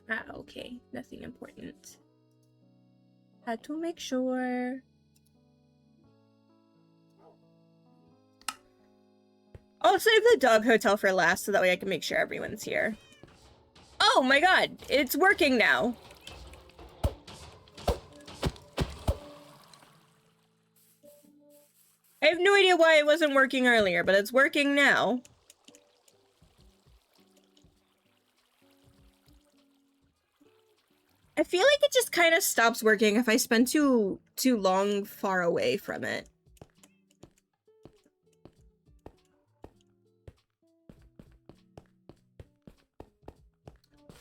Ah, okay, nothing important. Had to make sure. I'll save the dog hotel for last so that way I can make sure everyone's here. Oh my god, it's working now. I have no idea why it wasn't working earlier, but it's working now. I feel like it just kind of stops working if I spend too long far away from it.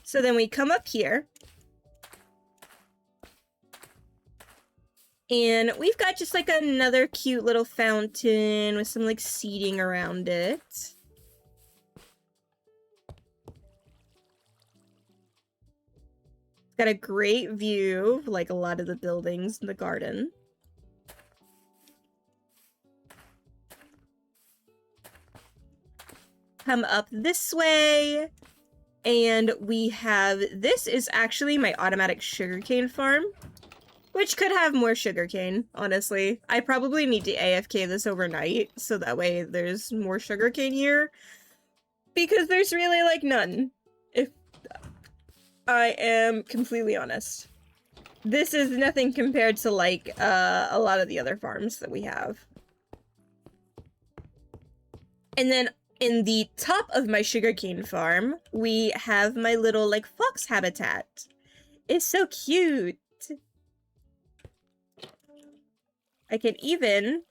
So then we come up here. And we've got just like another cute little fountain with some like seating around it. It's got a great view of like a lot of the buildings in the garden. Come up this way. And we have, this is actually my automatic sugarcane farm. Which could have more sugarcane, honestly. I probably need to AFK this overnight, so that way there's more sugarcane here. Because there's really, like, none. If I am completely honest. This is nothing compared to, like, a lot of the other farms that we have. And then in the top of my sugarcane farm, we have my little, like, fox habitat. It's so cute. I can even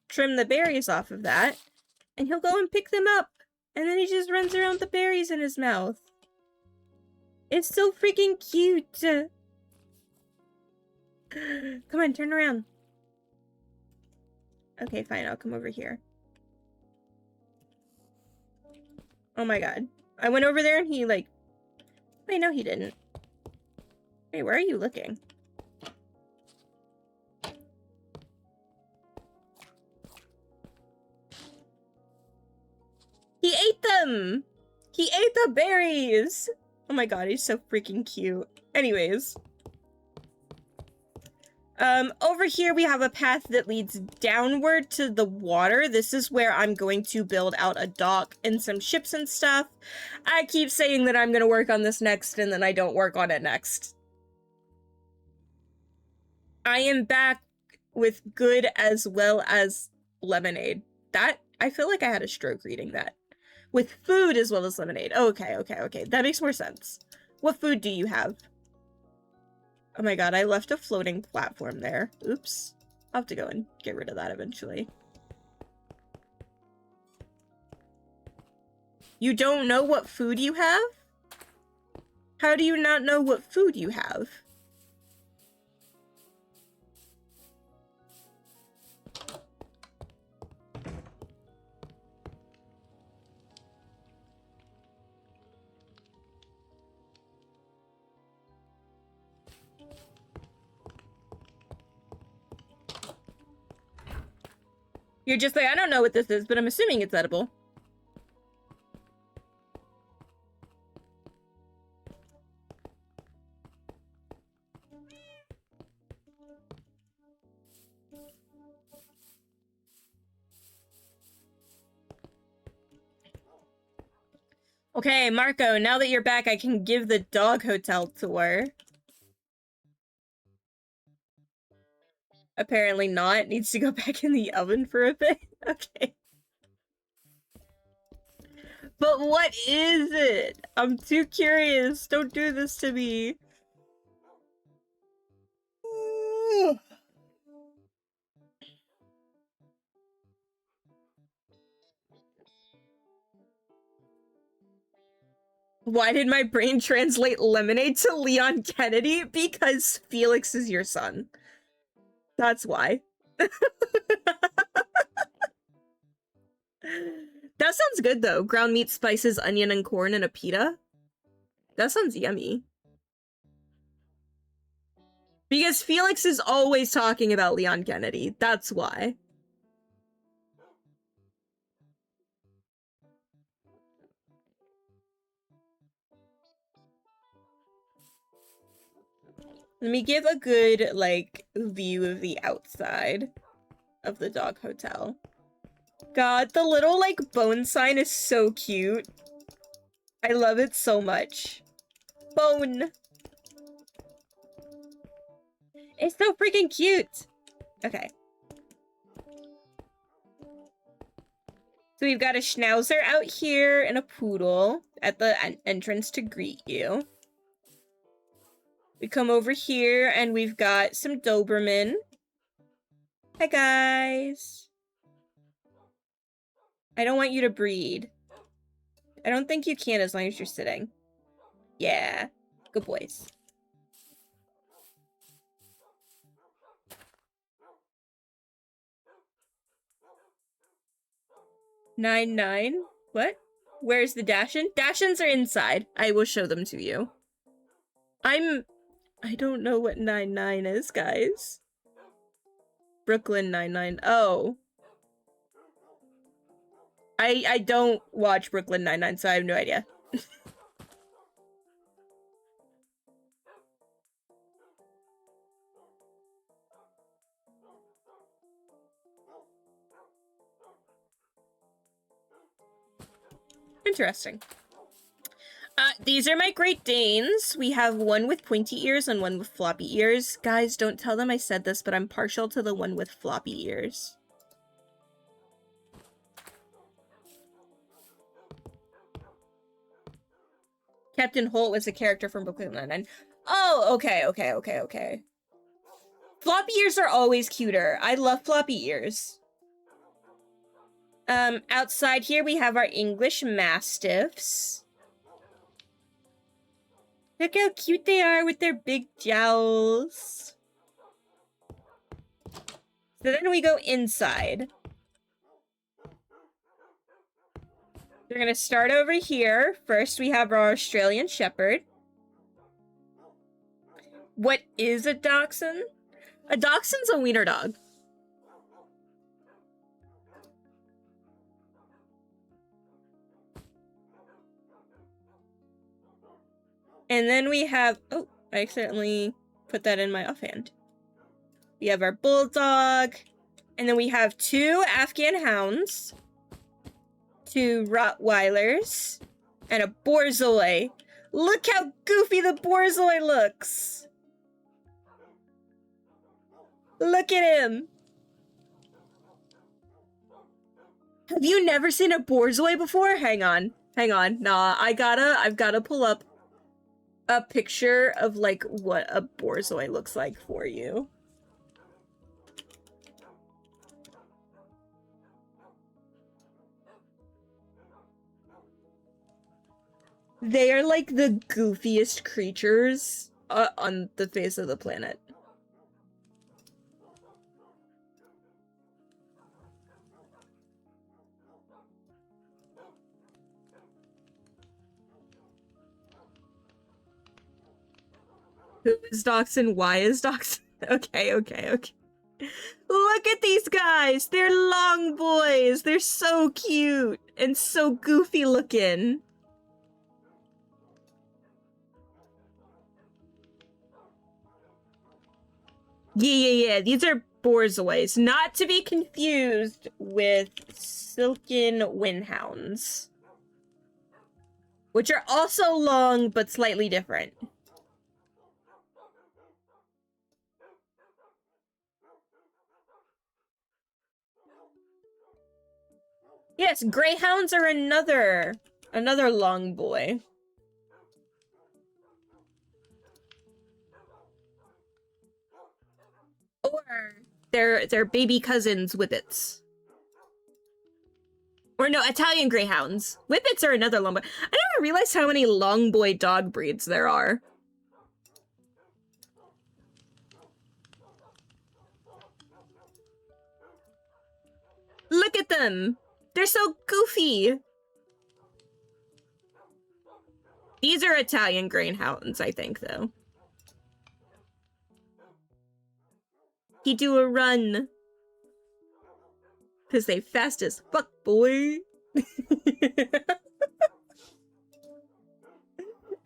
trim the berries off of that, and he'll go and pick them up, and then he just runs around with the berries in his mouth. It's so freaking cute! Come on, turn around. Okay, fine, I'll come over here. Oh my god. I went over there and he, like... Wait, no he didn't. Wait, where are you looking? He ate them! He ate the berries! Oh my god, he's so freaking cute. Anyways. Over here we have a path that leads downward to the water. This is where I'm going to build out a dock and some ships and stuff. I keep saying that I'm gonna work on this next, and then I don't work on it next. I am back with good as well as lemonade. That, I feel like I had a stroke reading that. With food as well as lemonade. Okay, okay, okay. That makes more sense. What food do you have? Oh my god, I left a floating platform there. Oops. I'll have to go and get rid of that eventually. You don't know what food you have? How do you not know what food you have? You're just like, I don't know what this is, but I'm assuming it's edible. Okay, Marco, now that you're back, I can give the dog hotel tour. Apparently not. It needs to go back in the oven for a bit. Okay. But what is it? I'm too curious. Don't do this to me. Why did my brain translate lemonade to Leon Kennedy? Because Felix is your son. That's why. That sounds good, though. Ground meat, spices, onion, and corn in a pita. That sounds yummy. Because Felix is always talking about Leon Kennedy. That's why. Let me give a good, like, view of the outside of the dog hotel. God, the little, like, bone sign is so cute. I love it so much. Bone. It's so freaking cute. Okay. So we've got a schnauzer out here and a poodle at the entrance to greet you. We come over here and we've got some Doberman. Hi, guys. I don't want you to breed. I don't think you can as long as you're sitting. Yeah. Good boys. Nine. What? Where's the Dashin? Dashins are inside. I will show them to you. I don't know what 99 is, guys. Brooklyn 99. Oh. I don't watch Brooklyn 99, so I have no idea. Interesting. These are my Great Danes. We have one with pointy ears and one with floppy ears. Guys, don't tell them I said this, but I'm partial to the one with floppy ears. Captain Holt was a character from Brooklyn Nine-Nine. Oh, okay. Floppy ears are always cuter. I love floppy ears. Outside here we have our English Mastiffs. Look how cute they are with their big jowls. So then we go inside. We're gonna start over here. First, we have our Australian Shepherd. What is a Dachshund? A Dachshund's a wiener dog. And then we have... Oh, I accidentally put that in my offhand. We have our Bulldog. And then we have 2 Afghan Hounds. 2 Rottweilers. And a Borzoi. Look how goofy the Borzoi looks! Look at him! Have you never seen a Borzoi before? Hang on. Nah, I've gotta pull up a picture of, like, what a Borzoi looks like for you. They are, like, the goofiest creatures on the face of the planet. Who is Dachshund? Why is Dachshund? Okay. Look at these guys! They're long boys! They're so cute! And so goofy looking! Yeah. These are Borzois. Not to be confused with Silken Windhounds. Which are also long, but slightly different. Yes, Greyhounds are another Another long boy. Or they're baby cousins, Whippets. Or no, Italian Greyhounds. Whippets are another long boy. I never realized how many long boy dog breeds there are. Look at them! They're so goofy! These are Italian Greyhounds, I think, though. He do a run. Cause they fast as fuck, boy.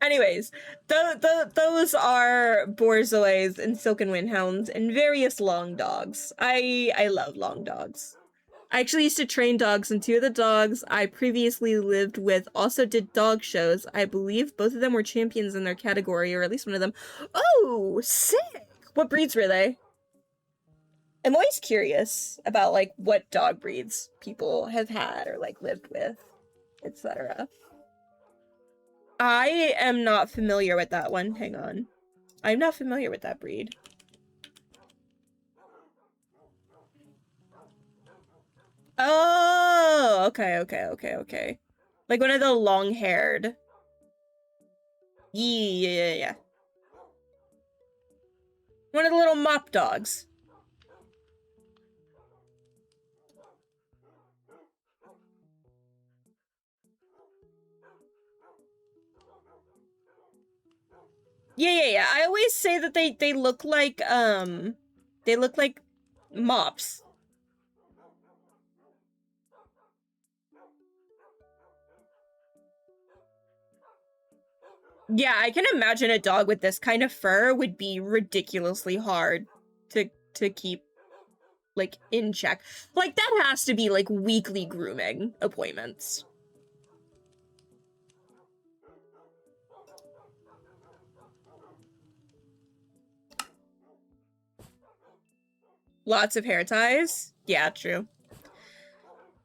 Anyways, those are Borzois and Silken Windhounds and various long dogs. I love long dogs. I actually used to train dogs, and two of the dogs I previously lived with also did dog shows. I believe both of them were champions in their category, or at least one of them. Oh, sick! What breeds were they? I'm always curious about, like, what dog breeds people have had or, like, lived with, etc. I am not familiar with that one. Hang on. I'm not familiar with that breed. Oh, okay. Like one of the long-haired. Yeah. One of the little mop dogs. Yeah. I always say that they look like mops. Yeah, I can imagine a dog with this kind of fur would be ridiculously hard to keep, like, in check. Like, that has to be, like, weekly grooming appointments. Lots of hair ties. Yeah, true.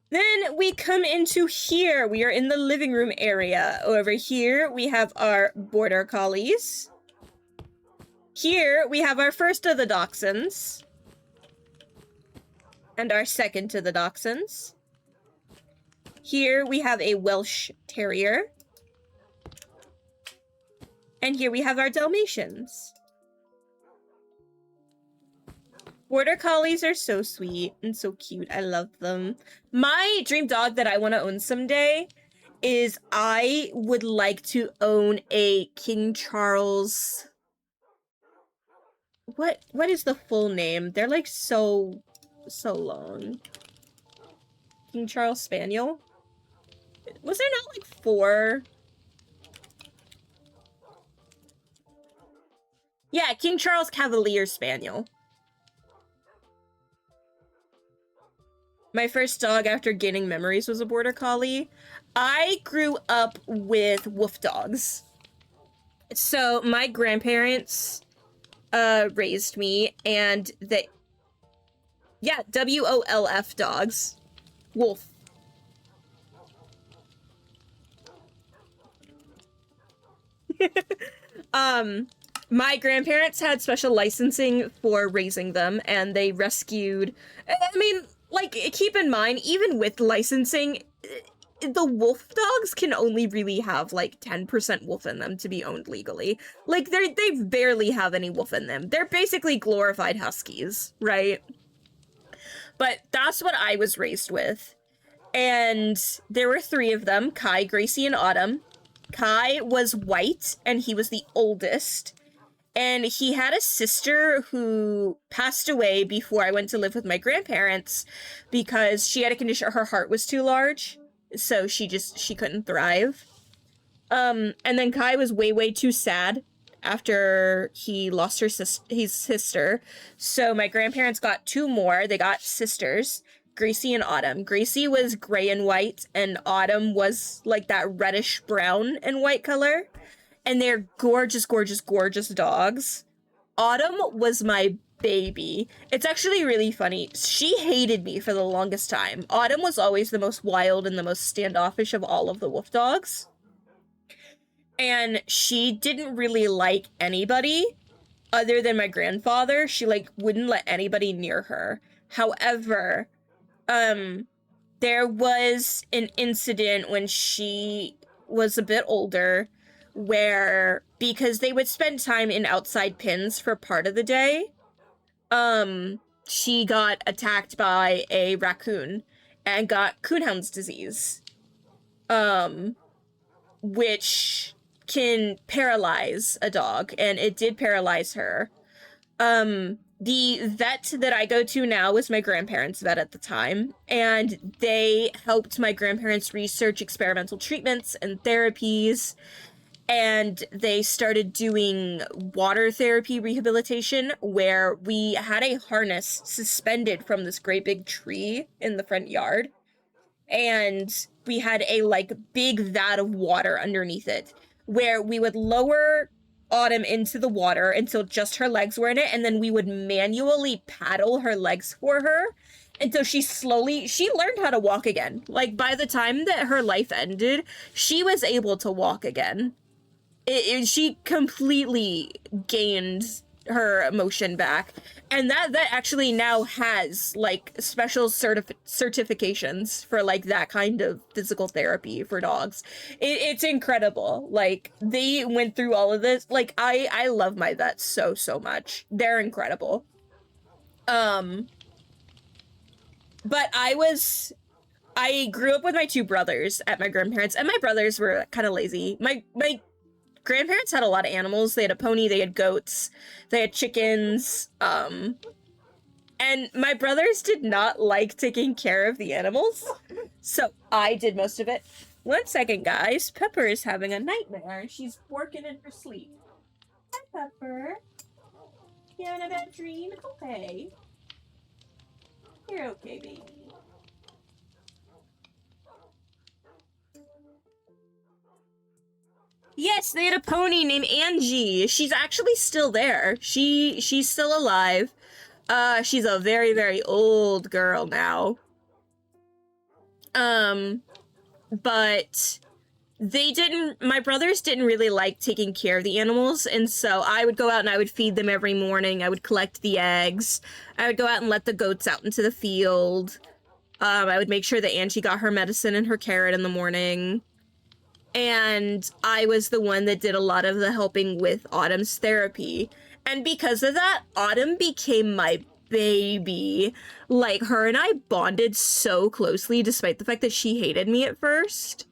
Then we come into here. We are in the living room area. Over here, we have our border collies. Here, we have our first of the dachshunds. And our second to the dachshunds. Here, we have a Welsh Terrier. And here we have our Dalmatians. Border collies are so sweet and so cute. I love them. My dream dog that I want to own someday is I would like to own a King Charles... What is the full name? They're like so long. King Charles Spaniel? Was there not like 4? Yeah, King Charles Cavalier Spaniel. My first dog after gaining memories was a border collie. I grew up with wolf dogs. So my grandparents raised me, and they... Yeah, WOLF dogs. Wolf. My grandparents had special licensing for raising them, and they rescued... I mean, like, keep in mind, even with licensing, the wolf dogs can only really have, like, 10% wolf in them to be owned legally. Like, they barely have any wolf in them. They're basically glorified huskies, right? But that's what I was raised with. And there were 3 of them, Kai, Gracie, and Autumn. Kai was white, and he was the oldest. And he had a sister who passed away before I went to live with my grandparents because she had a condition, her heart was too large, so she couldn't thrive. And then Kai was way too sad after he lost his sister. So my grandparents got 2 more. They got sisters, Gracie and Autumn. Gracie was gray and white, and Autumn was like that reddish brown and white color. And they're gorgeous dogs. Autumn was my baby. It's actually really funny. She hated me for the longest time. Autumn was always the most wild and the most standoffish of all of the wolf dogs. And she didn't really like anybody other than my grandfather. She, like, wouldn't let anybody near her. However, there was an incident when she was a bit older where, because they would spend time in outside pens for part of the day, she got attacked by a raccoon and got coonhound's disease, which can paralyze a dog, and it did paralyze her. The vet that I go to now was my grandparents' vet at the time, and they helped my grandparents research experimental treatments and therapies, and they started doing water therapy rehabilitation, where we had a harness suspended from this great big tree in the front yard, and we had a, like, big vat of water underneath it, where we would lower Autumn into the water until just her legs were in it, and then we would manually paddle her legs for her until she learned how to walk again. Like, by the time that her life ended, she was able to walk again. She completely gained her motion back, and that actually now has, like, special certifications for, like, that kind of physical therapy for dogs. It's incredible. Like, they went through all of this. Like, I love my vets so much. They're incredible. But I grew up with my two brothers at my grandparents', and my brothers were kind of lazy. My grandparents had a lot of animals. They had a pony, they had goats, they had chickens, and my brothers did not like taking care of the animals, so I did most of it. 1 second, guys. Pepper is having a nightmare. She's working in her sleep. Hi, Pepper. You having a bad dream? It's okay. You're okay, baby. Yes, they had a pony named Angie. She's actually still there. She's still alive. She's a very, very old girl now. But my brothers didn't really like taking care of the animals, and so I would go out and I would feed them every morning. I would collect the eggs. I would go out and let the goats out into the field. I would make sure that Angie got her medicine and her carrot in the morning. And I was the one that did a lot of the helping with Autumn's therapy. And because of that, Autumn became my baby. Like, her and I bonded so closely, despite the fact that she hated me at first,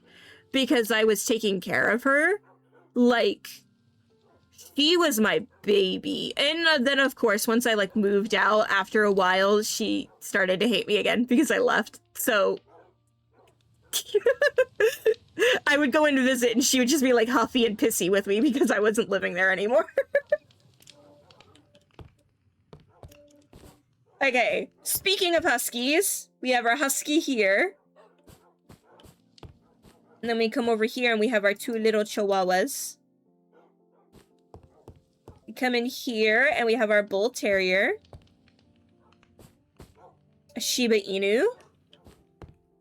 because I was taking care of her. Like, she was my baby. And then, of course, once I, like, moved out, after a while, she started to hate me again because I left. So I would go in to visit and she would just be, like, huffy and pissy with me because I wasn't living there anymore. Okay, speaking of huskies, we have our husky here. And then we come over here and we have our two little chihuahuas. We come in here and we have our bull terrier, a Shiba Inu,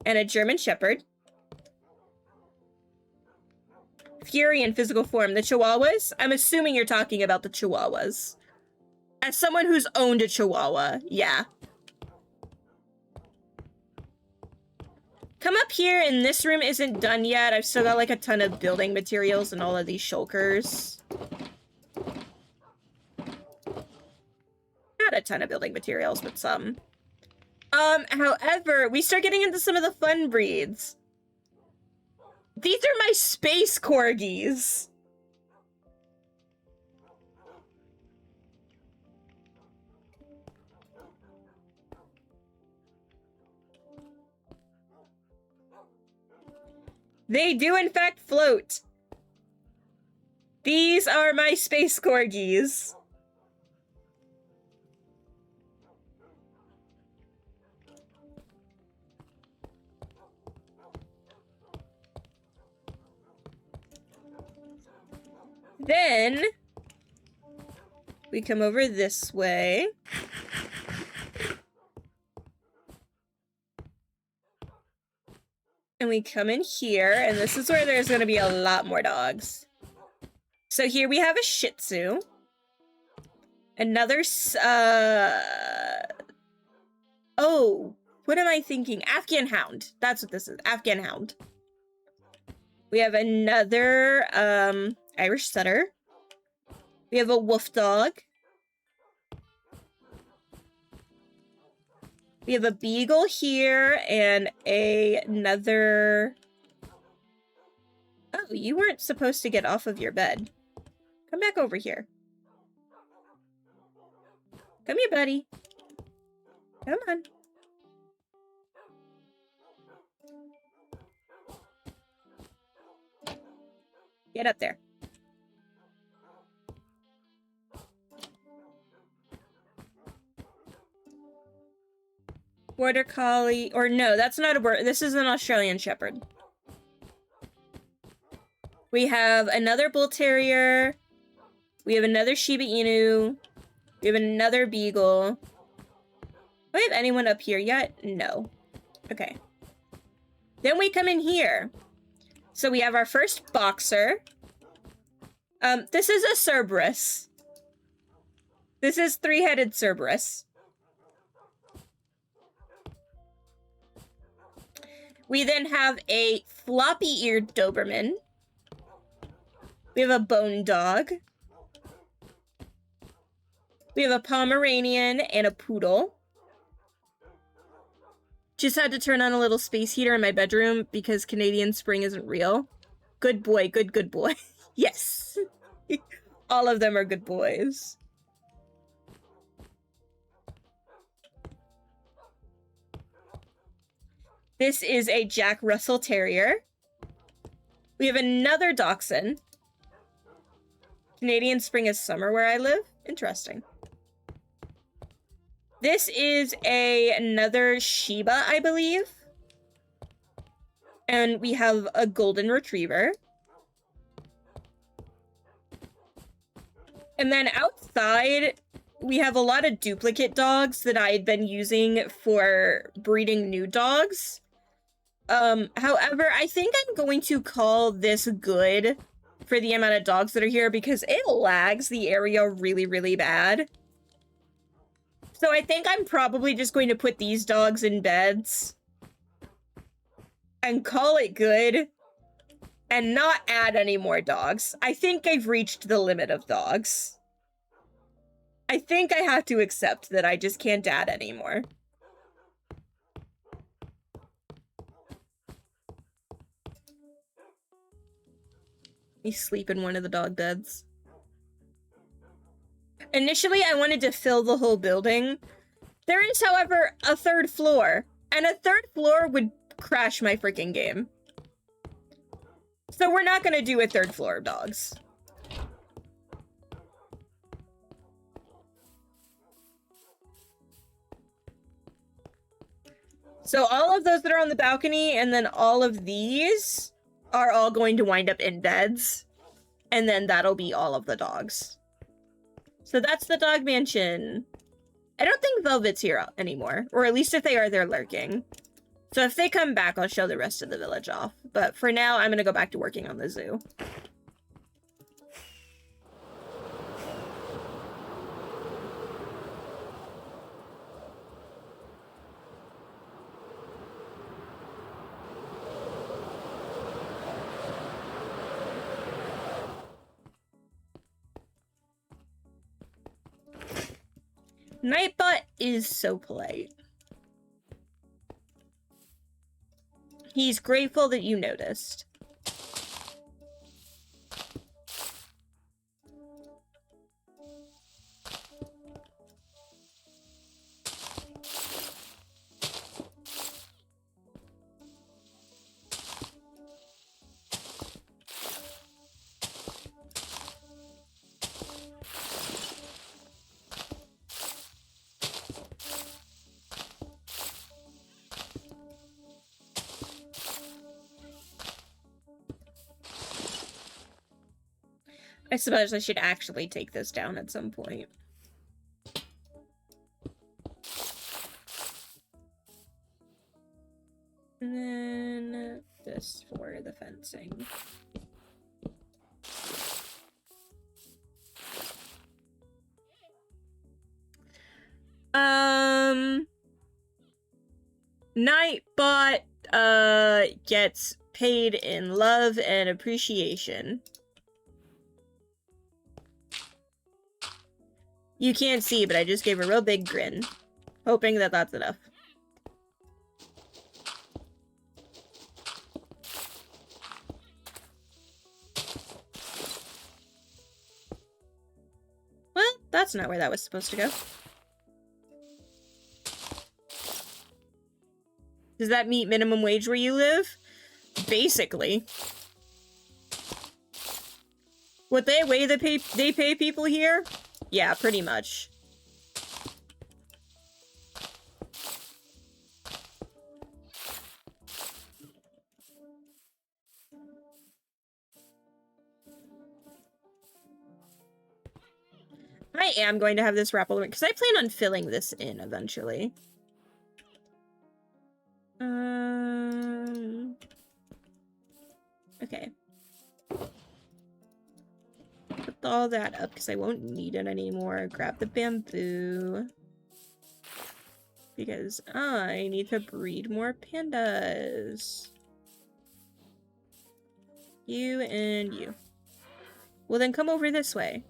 and a German Shepherd. Fury in physical form. The Chihuahuas? I'm assuming you're talking about the Chihuahuas. As someone who's owned a Chihuahua, yeah. Come up here, and this room isn't done yet. I've still got, like, a ton of building materials and all of these shulkers. Not a ton of building materials, but some. However, we start getting into some of the fun breeds. These are my space corgis. They do, in fact, float. These are my space corgis. Then We come over this way. And we come in here, and this is where there's gonna be a lot more dogs. So here we have a Shih Tzu. Another, oh, what am I thinking? Afghan Hound. That's what this is, Afghan Hound. We have another, Irish Setter. We have a Wolf Dog. We have a Beagle here, and another... Oh, you weren't supposed to get off of your bed. Come back over here. Come here, buddy. Come on. Get up there. Border Collie, or no, that's not a border, this is an Australian Shepherd. We have another Bull Terrier. We have another Shiba Inu. We have another Beagle. Do I have anyone up here yet? No. Okay. Then we come in here. So we have our first Boxer. This is a Cerberus. This is three-headed Cerberus. We then have a floppy-eared Doberman. We have a Bone Dog. We have a Pomeranian and a Poodle. Just had to turn on a little space heater in my bedroom because Canadian spring isn't real. Good boy, good boy. Yes. All of them are good boys. This is a Jack Russell Terrier. We have another Dachshund. Canadian spring is summer where I live. Interesting. This is another Shiba, I believe. And we have a Golden Retriever. And then outside, we have a lot of duplicate dogs that I had been using for breeding new dogs. However, I think I'm going to call this good for the amount of dogs that are here because it lags the area really, really bad. So I think I'm probably just going to put these dogs in beds and call it good and not add any more dogs. I think I've reached the limit of dogs. I think I have to accept that I just can't add anymore. You sleep in one of the dog beds. Initially, I wanted to fill the whole building. There is, however, a third floor, and a third floor would crash my freaking game. So we're not gonna do a third floor of dogs. So all of those that are on the balcony, and then all of these are all going to wind up in beds. And then that'll be all of the dogs. So that's the dog mansion. I don't think Velvet's here anymore. Or at least if they are, they're lurking. So if they come back, I'll show the rest of the village off. But for now, I'm gonna go back to working on the zoo. Nightbot is so polite. He's grateful that you noticed. I suppose I should actually take this down at some point. this for the fencing. Nightbot gets paid in love and appreciation. You can't see, but I just gave a real big grin, hoping that that's enough. Well, that's not where that was supposed to go. Does that meet minimum wage where you live? Basically. What they pay people here? Yeah, pretty much. I am going to have this wrap because I plan on filling this in eventually. Okay. Put all that up because I won't need it anymore. Grab the bamboo. Because I need to breed more pandas. You and you. Well, then come over this way.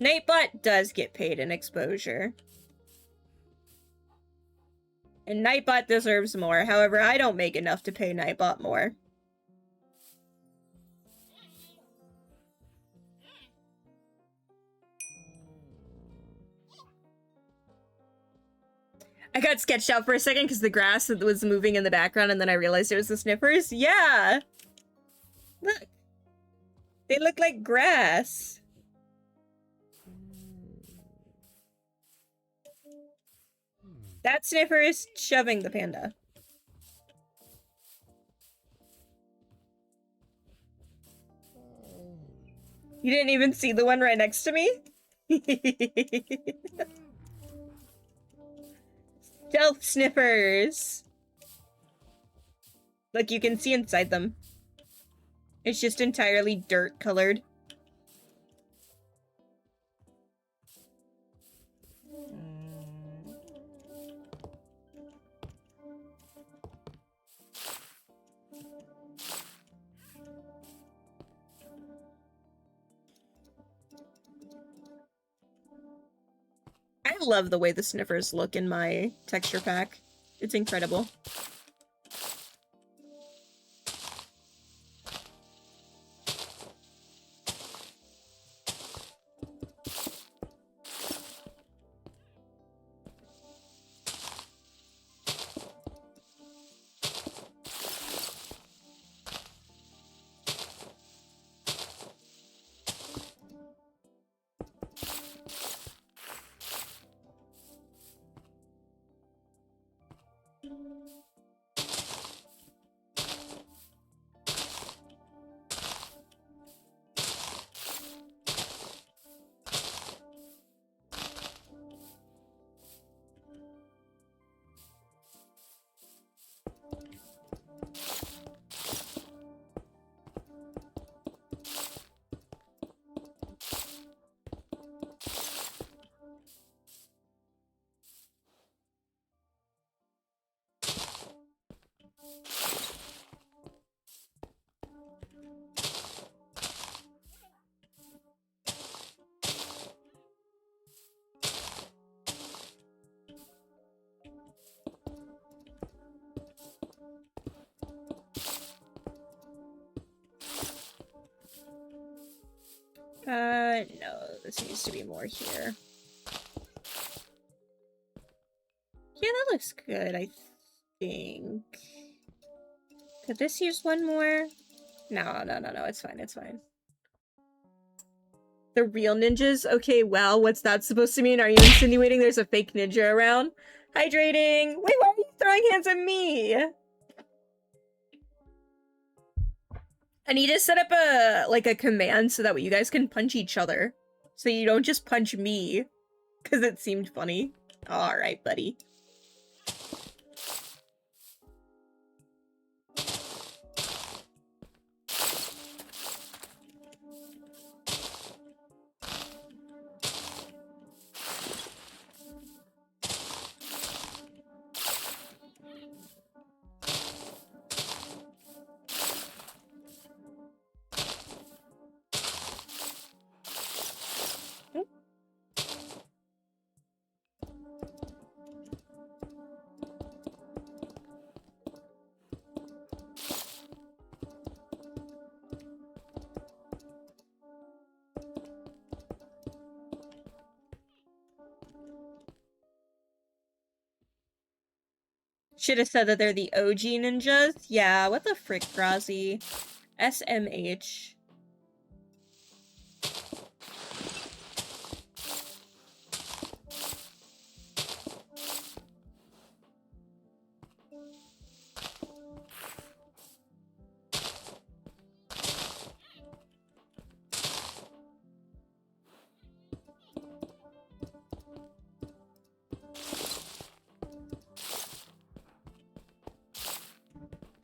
Nightbot does get paid in exposure. And Nightbot deserves more. However, I don't make enough to pay Nightbot more. I got sketched out for a second because the grass was moving in the background and then I realized it was the sniffers. Yeah! Look. They look like grass. That sniffer is shoving the panda. You didn't even see the one right next to me? Stealth sniffers! Look, you can see inside them. It's just entirely dirt colored. I love the way the sniffers look in my texture pack. It's incredible. No, this needs to be more here. Yeah, that looks good, I think. Could this use one more? No, it's fine, it's fine. The real ninjas? Okay, well, what's that supposed to mean? Are you insinuating there's a fake ninja around? Hydrating! Wait, why are you throwing hands at me? I need to set up a, like, a command so that way you guys can punch each other. So you don't just punch me. Because it seemed funny. Alright, buddy. Should have said that they're the OG ninjas. Yeah, what the frick, Grazi? SMH.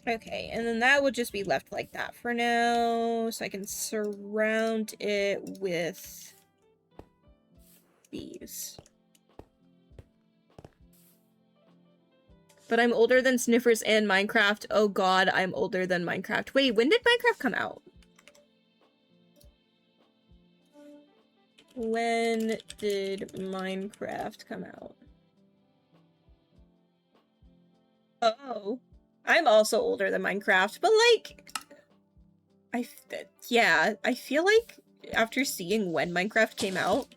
Okay, and then that will just be left like that for now, so I can surround it with these. But I'm older than Sniffers and Minecraft. Oh god, I'm older than Minecraft. Wait, when did Minecraft come out? When did Minecraft come out? Oh. I'm also older than Minecraft, but like... yeah, I feel like after seeing when Minecraft came out,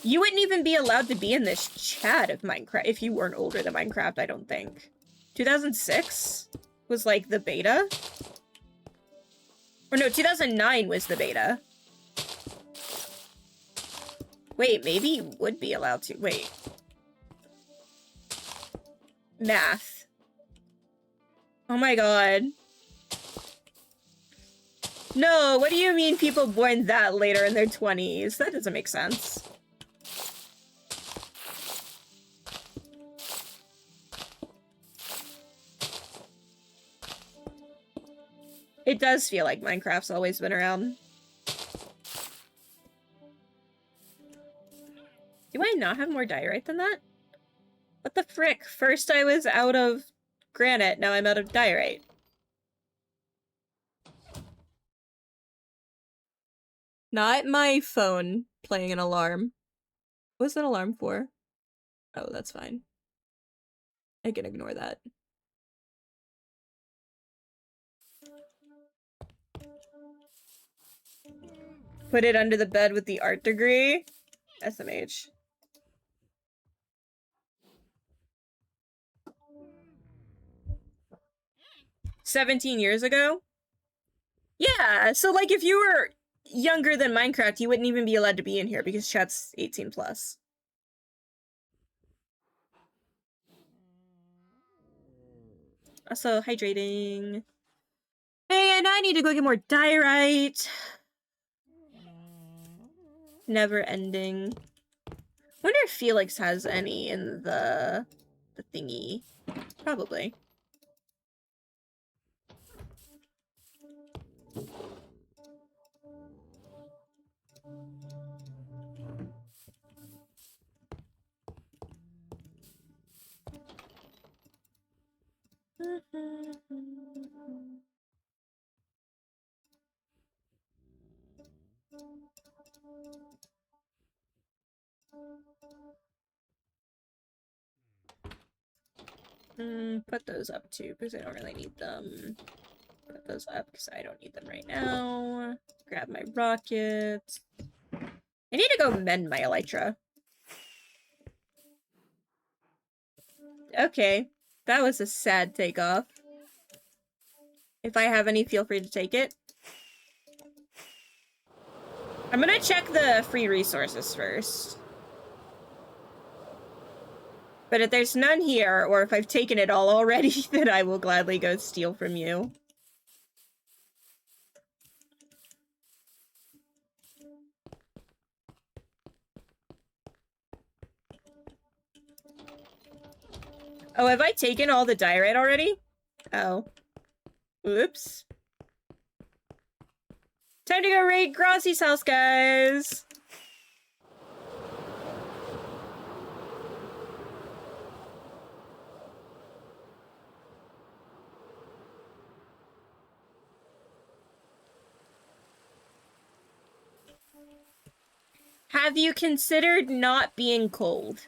you wouldn't even be allowed to be in this chat of Minecraft if you weren't older than Minecraft, I don't think. 2006 was like the beta? Or no, 2009 was the beta. Wait, maybe you would be allowed to. Wait. Math. Oh my god. No, what do you mean people born that later in their 20s? That doesn't make sense. It does feel like Minecraft's always been around. Do I not have more diorite than that? What the frick? First I was out of granite, now I'm out of diorite. Not my phone playing an alarm. What's that alarm for? Oh, that's fine. I can ignore that. Put it under the bed with the art degree? SMH. "17 years ago?" Yeah, so like if you were younger than Minecraft, you wouldn't even be allowed to be in here because chat's 18 plus. Also, hydrating. Hey, and I need to go get more diorite. Never ending. Wonder if Felix has any in the thingy. Probably. Put those up too, because I don't really need them. Put those up because I don't need them right now. Grab my rockets. I need to go mend my elytra. Okay, that was a sad takeoff. If I have any, feel free to take it. I'm gonna check the free resources first. But if there's none here, or if I've taken it all already, then I will gladly go steal from you. Oh, have I taken all the diorite already? Oh. Oops. Time to go raid Grossy's house, guys! Have you considered not being cold?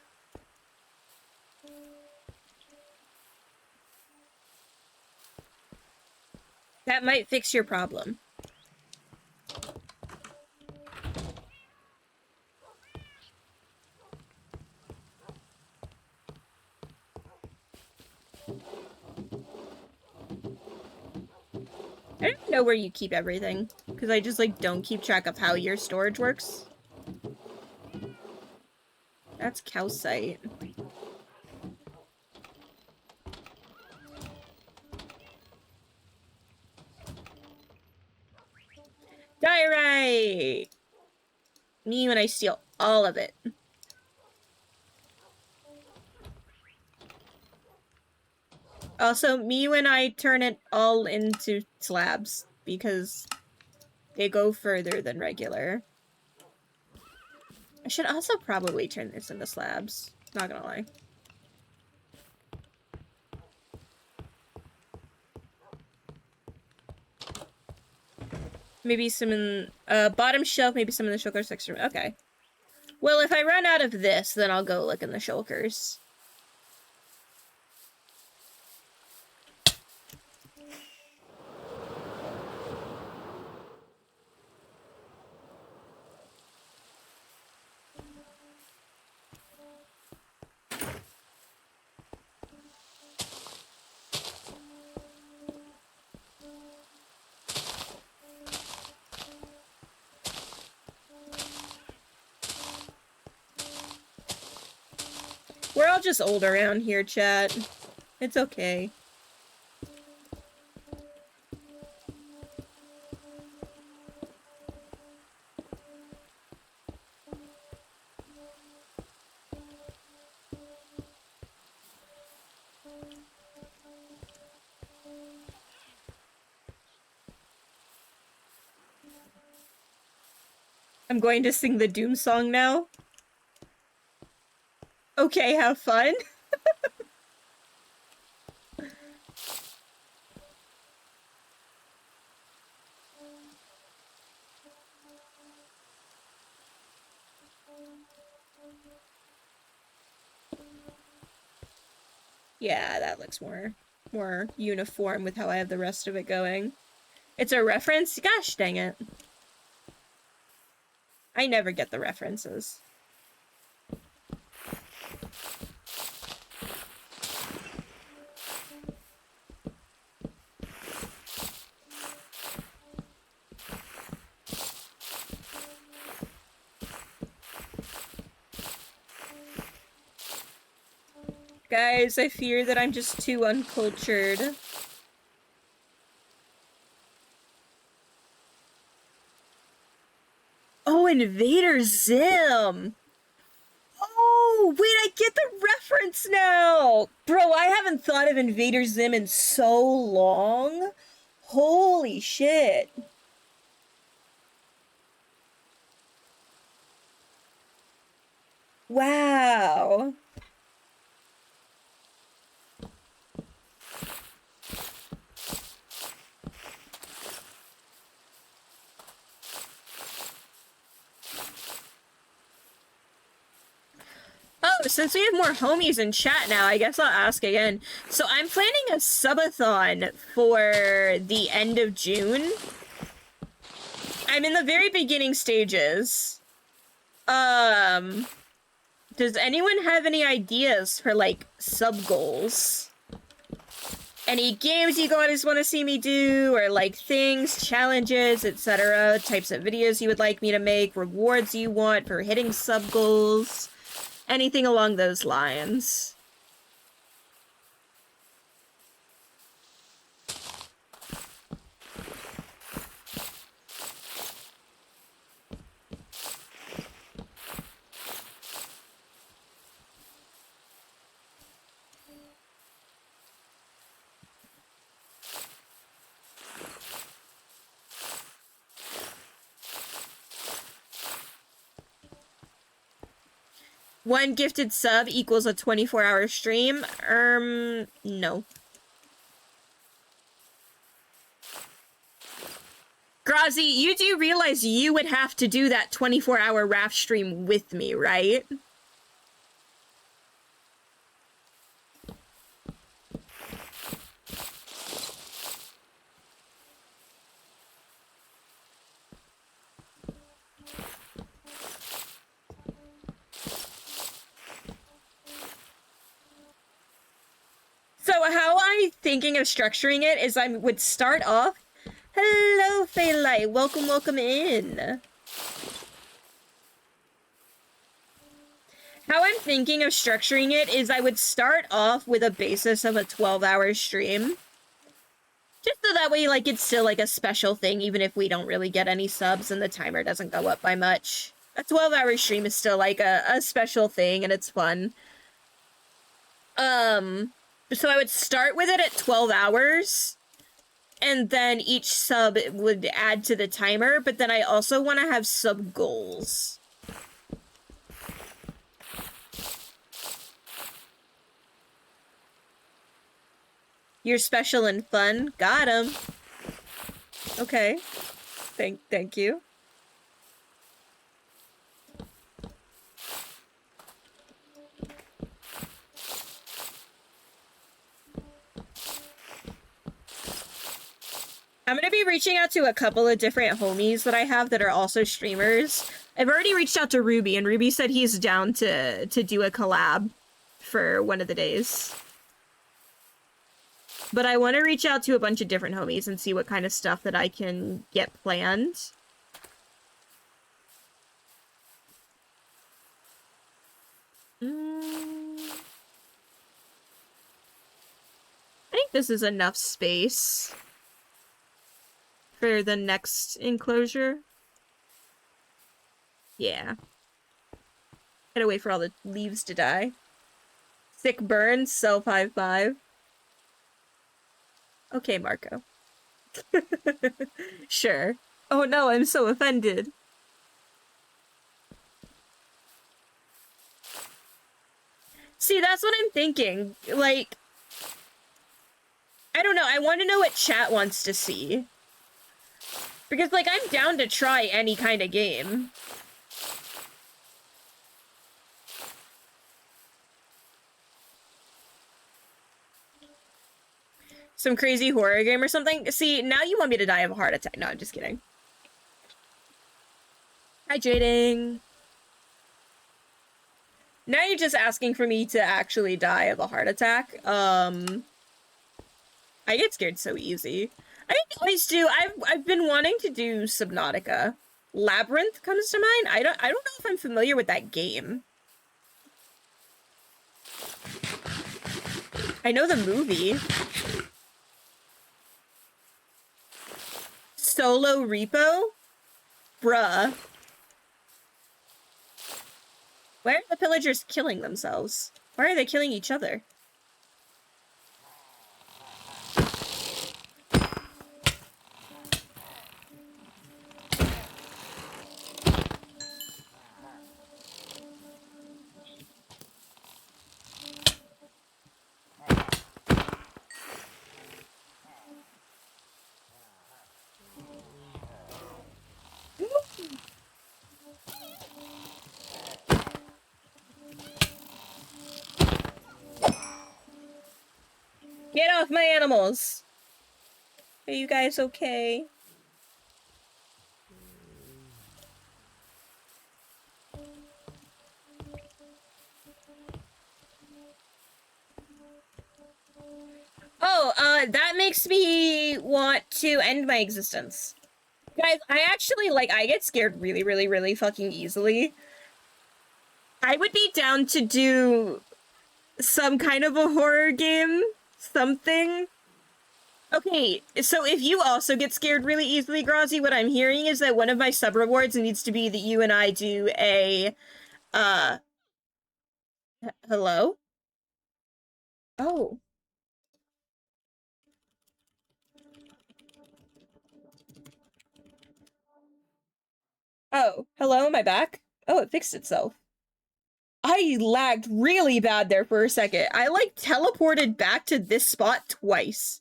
That might fix your problem. I don't know where you keep everything, because I just, like, don't keep track of how your storage works. That's calcite. Diorite! Me when I steal all of it. Also, me when I turn it all into slabs, because they go further than regular. I should also probably turn this into slabs. Not gonna lie. Maybe some in, bottom shelf, maybe some in the shulker section. Okay. Well, if I run out of this, then I'll go look in the shulkers. We're all just old around here, chat. It's okay. I'm going to sing the Doom song now. Okay, have fun. Yeah, that looks more uniform with how I have the rest of it going. It's a reference? Gosh dang it. I never get the references. Guys, I fear that I'm just too uncultured. Oh, Invader Zim! Oh, wait, I get the reference now! Bro, I haven't thought of Invader Zim in so long. Holy shit. Wow. Oh, since we have more homies in chat now, I guess I'll ask again. So I'm planning a subathon for the end of June. I'm in the very beginning stages. Does anyone have any ideas for, like, sub-goals? Any games you guys want to see me do, or, like, things, challenges, etc., types of videos you would like me to make, rewards you want for hitting sub-goals? Anything along those lines. 1 gifted sub equals a 24-hour stream? No. Grazi, you do realize you would have to do that 24-hour raft stream with me, right? So how I'm thinking of structuring it is I would start off... Hello, Faylite. Welcome, welcome in. How I'm thinking of structuring it is I would start off with a basis of a 12-hour stream. Just so that way, like, it's still, like, a special thing, even if we don't really get any subs and the timer doesn't go up by much. A 12-hour stream is still, like, a special thing, and it's fun. So I would start with it at 12 hours, and then each sub would add to the timer, but then I also want to have sub goals. You're special and fun. Got him. Okay. Thank you. I'm gonna be reaching out to a couple of different homies that I have that are also streamers. I've already reached out to Ruby, and Ruby said he's down to do a collab for one of the days. But I want to reach out to a bunch of different homies and see what kind of stuff that I can get planned. I think this is enough space for the next enclosure. Yeah. Gotta wait for all the leaves to die. Sick burns, sell 5-5. Okay, Marco. Sure. Oh no, I'm so offended. See, that's what I'm thinking. Like, I don't know, I want to know what chat wants to see. Because, like, I'm down to try any kind of game. Some crazy horror game or something? See, now you want me to die of a heart attack. No, I'm just kidding. Hi, Jading. Now you're just asking for me to actually die of a heart attack. I get scared so easy. I always do. I've been wanting to do Subnautica. Labyrinth comes to mind. I don't know if I'm familiar with that game. I know the movie. Solo Repo? Bruh. Why are the pillagers killing themselves? Why are they killing each other? Get off my animals! Are you guys okay? Oh, that makes me want to end my existence. Guys, I actually, like, I get scared really, really, really fucking easily. I would be down to do some kind of a horror game. Something. Okay, so if you also get scared really easily, Grazi, what I'm hearing is that one of my sub-rewards needs to be that you and I do a, hello? Oh. Oh, hello, am I back? Oh, it fixed itself. I lagged really bad there for a second. I, like, teleported back to this spot twice.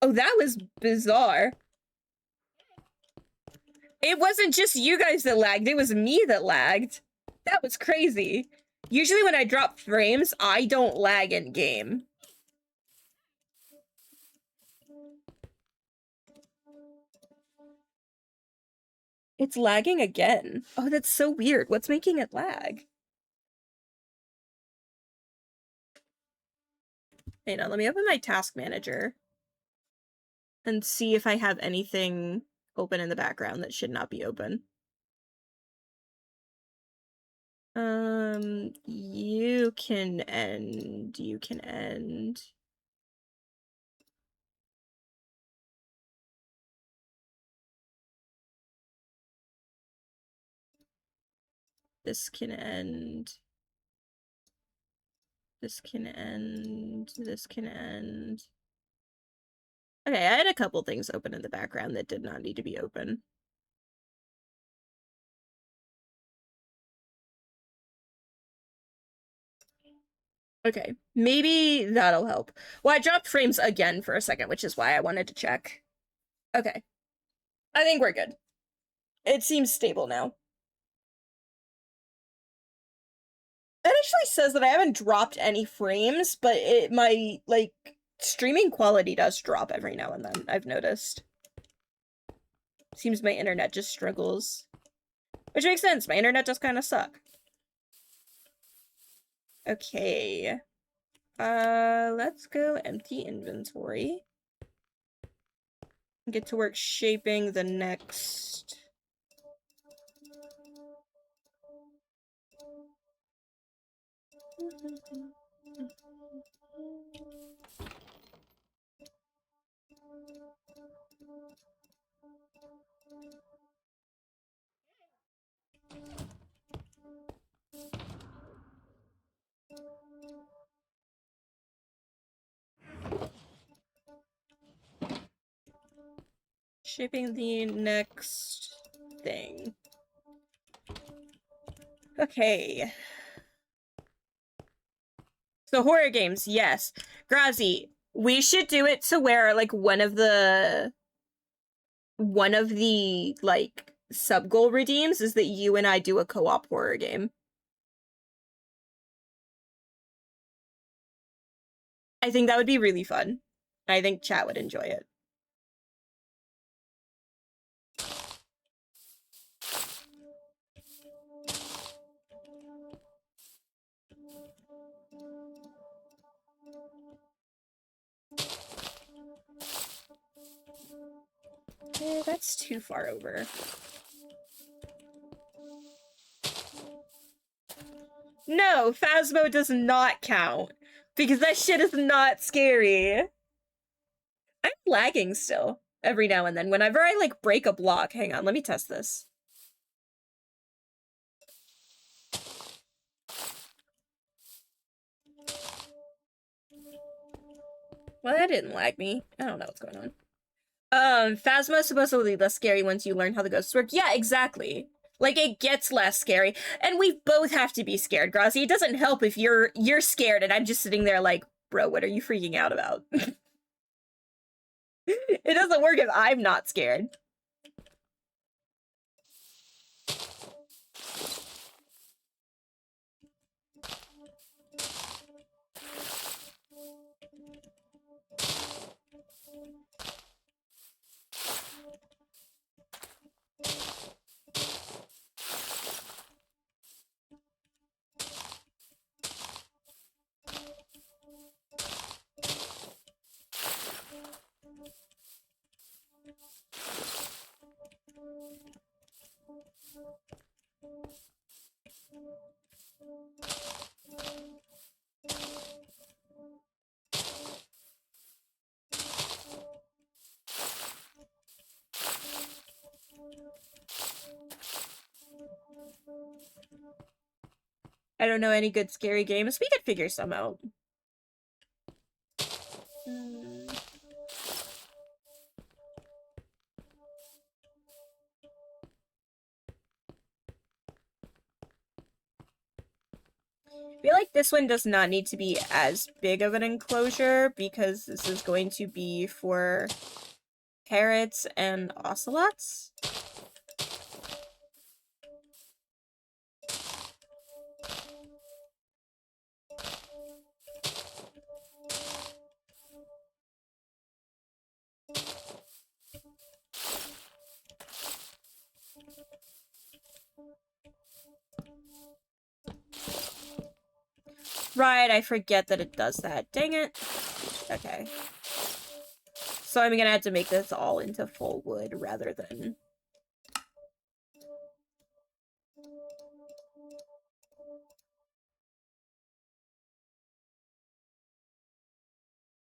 Oh, that was bizarre. It wasn't just you guys that lagged, it was me that lagged. That was crazy. Usually when I drop frames, I don't lag in game. It's lagging again. Oh, that's so weird. What's making it lag? Hang on, let me open my task manager and see if I have anything open in the background that should not be open. You can end. You can end. This can end. This can end. This can end. Okay, I had a couple things open in the background that did not need to be open. Okay, maybe that'll help. Well, I dropped frames again for a second, which is why I wanted to check. Okay. I think we're good. It seems stable now. It actually says that I haven't dropped any frames, but my, like, streaming quality does drop every now and then, I've noticed. Seems my internet just struggles. Which makes sense, my internet does kind of suck. Okay. Let's go empty inventory. Get to work shaping the next... Shaping the next thing. Okay. So horror games, yes. Grazi, we should do it to where, like, one of the like sub goal redeems is that you and I do a co-op horror game. I think that would be really fun. I think chat would enjoy it. That's too far over. No, Phasmo does not count. Because that shit is not scary. I'm lagging still, every now and then. Whenever I, like, break a block. Hang on, let me test this. Well, that didn't lag me. I don't know what's going on. Phasma is supposedly less scary once you learn how the ghosts work. Yeah, exactly. Like, it gets less scary. And we both have to be scared, Grazi. It doesn't help if you're scared and I'm just sitting there like, bro, what are you freaking out about? It doesn't work if I'm not scared. I don't know any good scary games. We could figure some out. I feel like this one does not need to be as big of an enclosure because this is going to be for parrots and ocelots. Right, I forget that it does that. Dang it. Okay. So I'm gonna have to make this all into full wood rather than...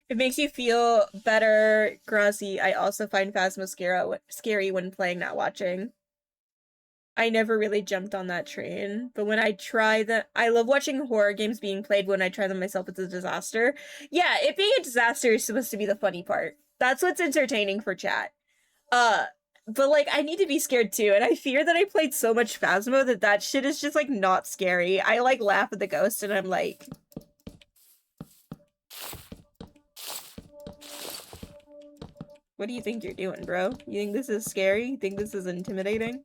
It makes you feel better, Grazi. I also find Phasma scary when playing, not watching. I never really jumped on that train, but when I try I love watching horror games being played. When I try them myself, it's a disaster. Yeah, it being a disaster is supposed to be the funny part. That's what's entertaining for chat. But like, I need to be scared too, and I fear that I played so much Phasmo that that shit is just like not scary. I like laugh at the ghost and I'm like... What do you think you're doing, bro? You think this is scary? You think this is intimidating?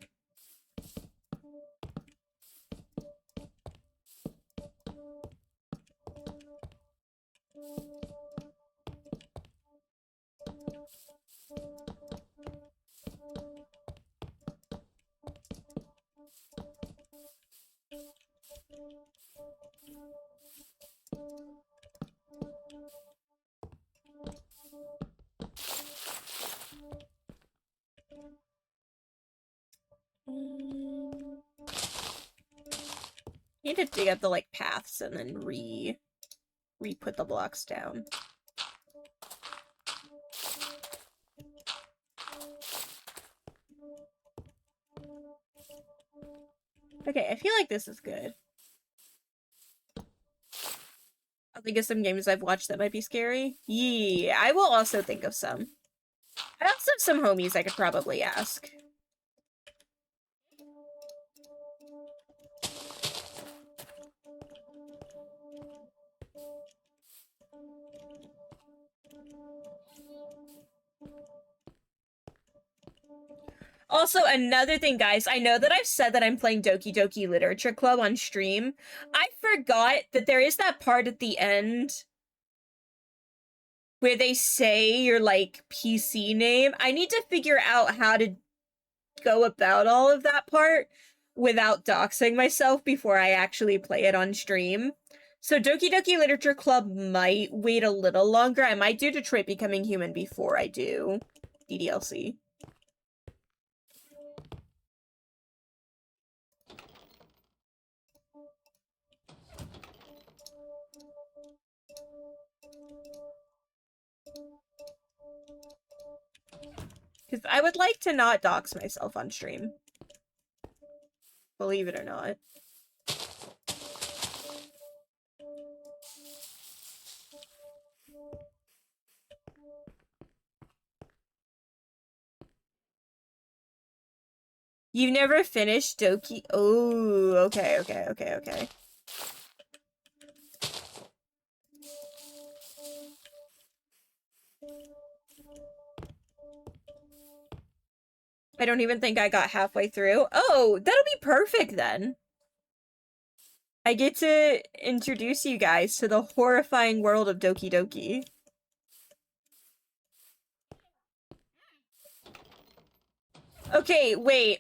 Need to dig up the like paths and then re-put the blocks down. Okay, I feel like this is good. I'll think of some games I've watched that might be scary. Yeah, I will also think of some. I also have some homies I could probably ask. Also, another thing, guys, I know that I've said that I'm playing Doki Doki Literature Club on stream. I forgot that there is that part at the end where they say your, like, PC name. I need to figure out how to go about all of that part without doxing myself before I actually play it on stream. So Doki Doki Literature Club might wait a little longer. I might do Detroit Becoming Human before I do DDLC. Because I would like to not dox myself on stream. Believe it or not. You've never finished Doki? Oh, okay. I don't even think I got halfway through. Oh, that'll be perfect then. I get to introduce you guys to the horrifying world of Doki Doki. Okay, wait.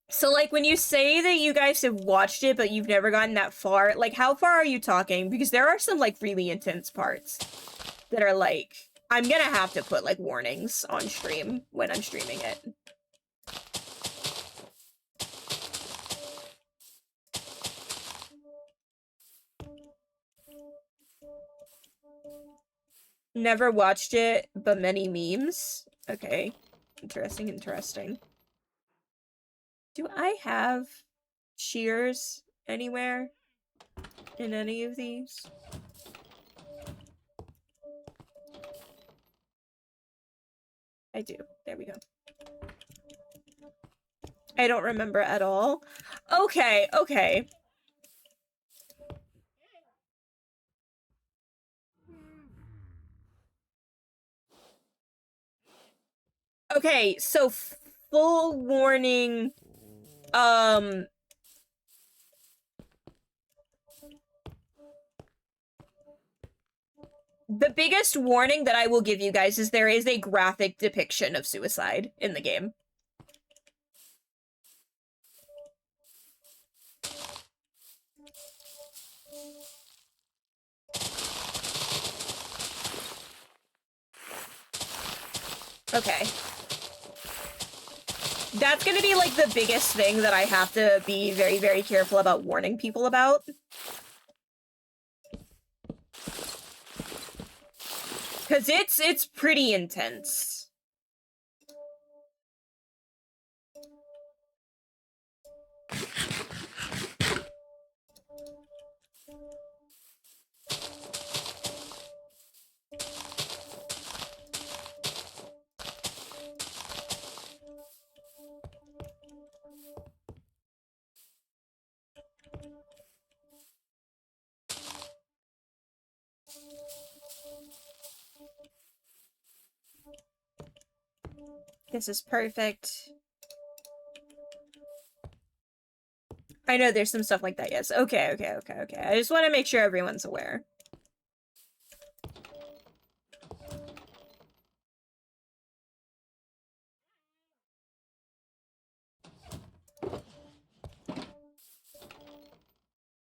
So, like, when you say that you guys have watched it, but you've never gotten that far, like, how far are you talking? Because there are some, like, really intense parts that are, like... I'm gonna have to put, like, warnings on stream when I'm streaming it. Never watched it, but many memes. Okay. Interesting. Do I have shears anywhere in any of these? I do. There we go. I don't remember at all. Okay. Okay, so full warning, the biggest warning that I will give you guys is there is a graphic depiction of suicide in the game. Okay. That's gonna be, like, the biggest thing that I have to be very, very careful about warning people about. Because it's pretty intense. This is perfect. I know there's some stuff like that, yes. Okay. I just want to make sure everyone's aware.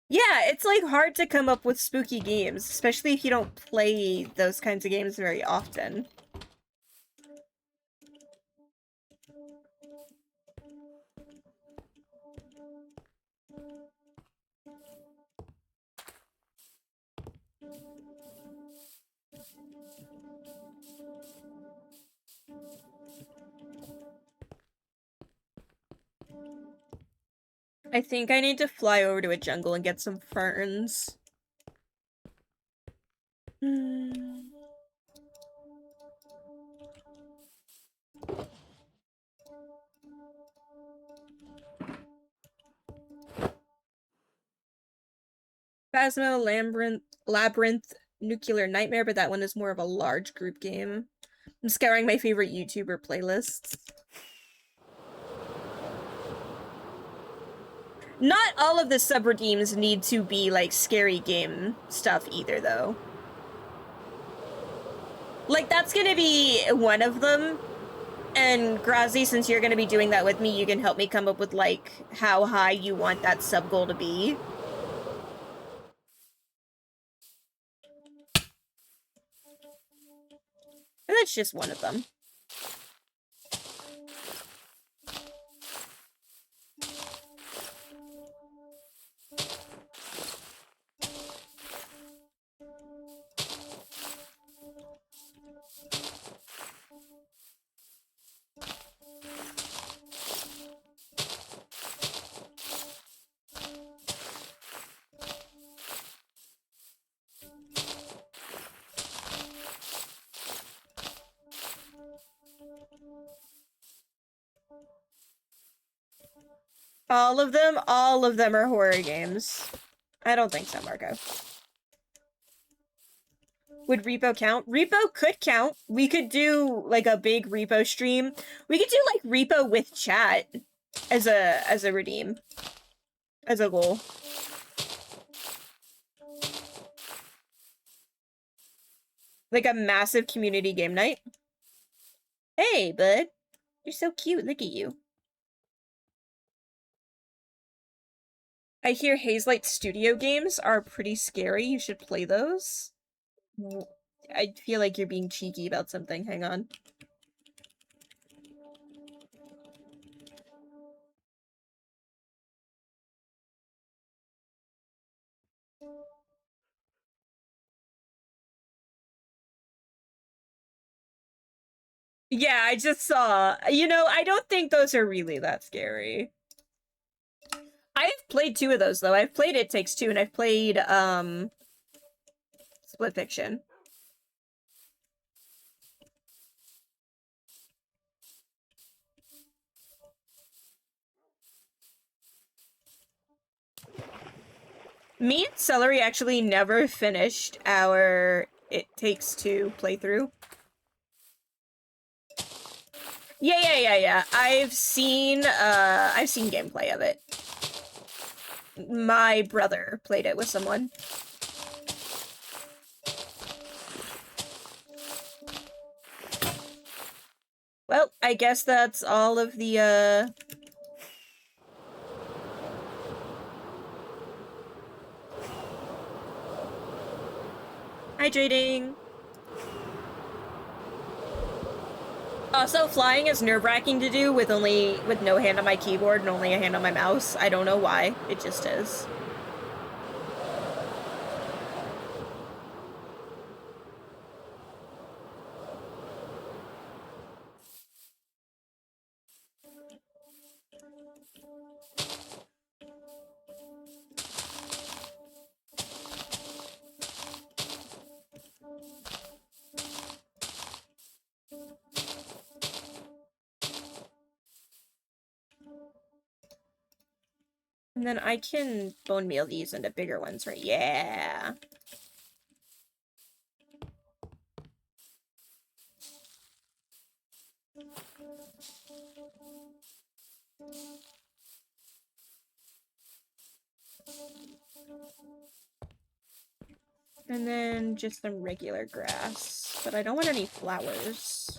Yeah, it's, like, hard to come up with spooky games, especially if you don't play those kinds of games very often. I think I need to fly over to a jungle and get some ferns. Phasmo, Labyrinth, Nuclear Nightmare, but that one is more of a large group game. I'm scouring my favorite YouTuber playlists. Not all of the subredeems need to be, like, scary game stuff either, though. Like, that's gonna be one of them. And Grazi, since you're gonna be doing that with me, you can help me come up with, like, how high you want that sub goal to be. And that's just one of them. All of them are horror games. I don't think so, Marco. Would Repo count? Repo could count. We could do, like, a big Repo stream. We could do, like, Repo with chat as a redeem. As a goal. Like a massive community game night. Hey, bud. You're so cute. Look at you. I hear Hazelight Studio games are pretty scary. You should play those. I feel like you're being cheeky about something. Hang on. Yeah, I just saw. You know, I don't think those are really that scary. I've played 2 of those, though. I've played It Takes Two, and I've played, Split Fiction. Me and Celery actually never finished our It Takes Two playthrough. Yeah. I've seen gameplay of it. My brother played it with someone. Well, I guess that's all of the, hydrating. Also, flying is nerve-wracking to do with no hand on my keyboard and only a hand on my mouse. I don't know why. It just is. And then I can bone meal these into bigger ones, right? Yeah. And then just some regular grass. But I don't want any flowers.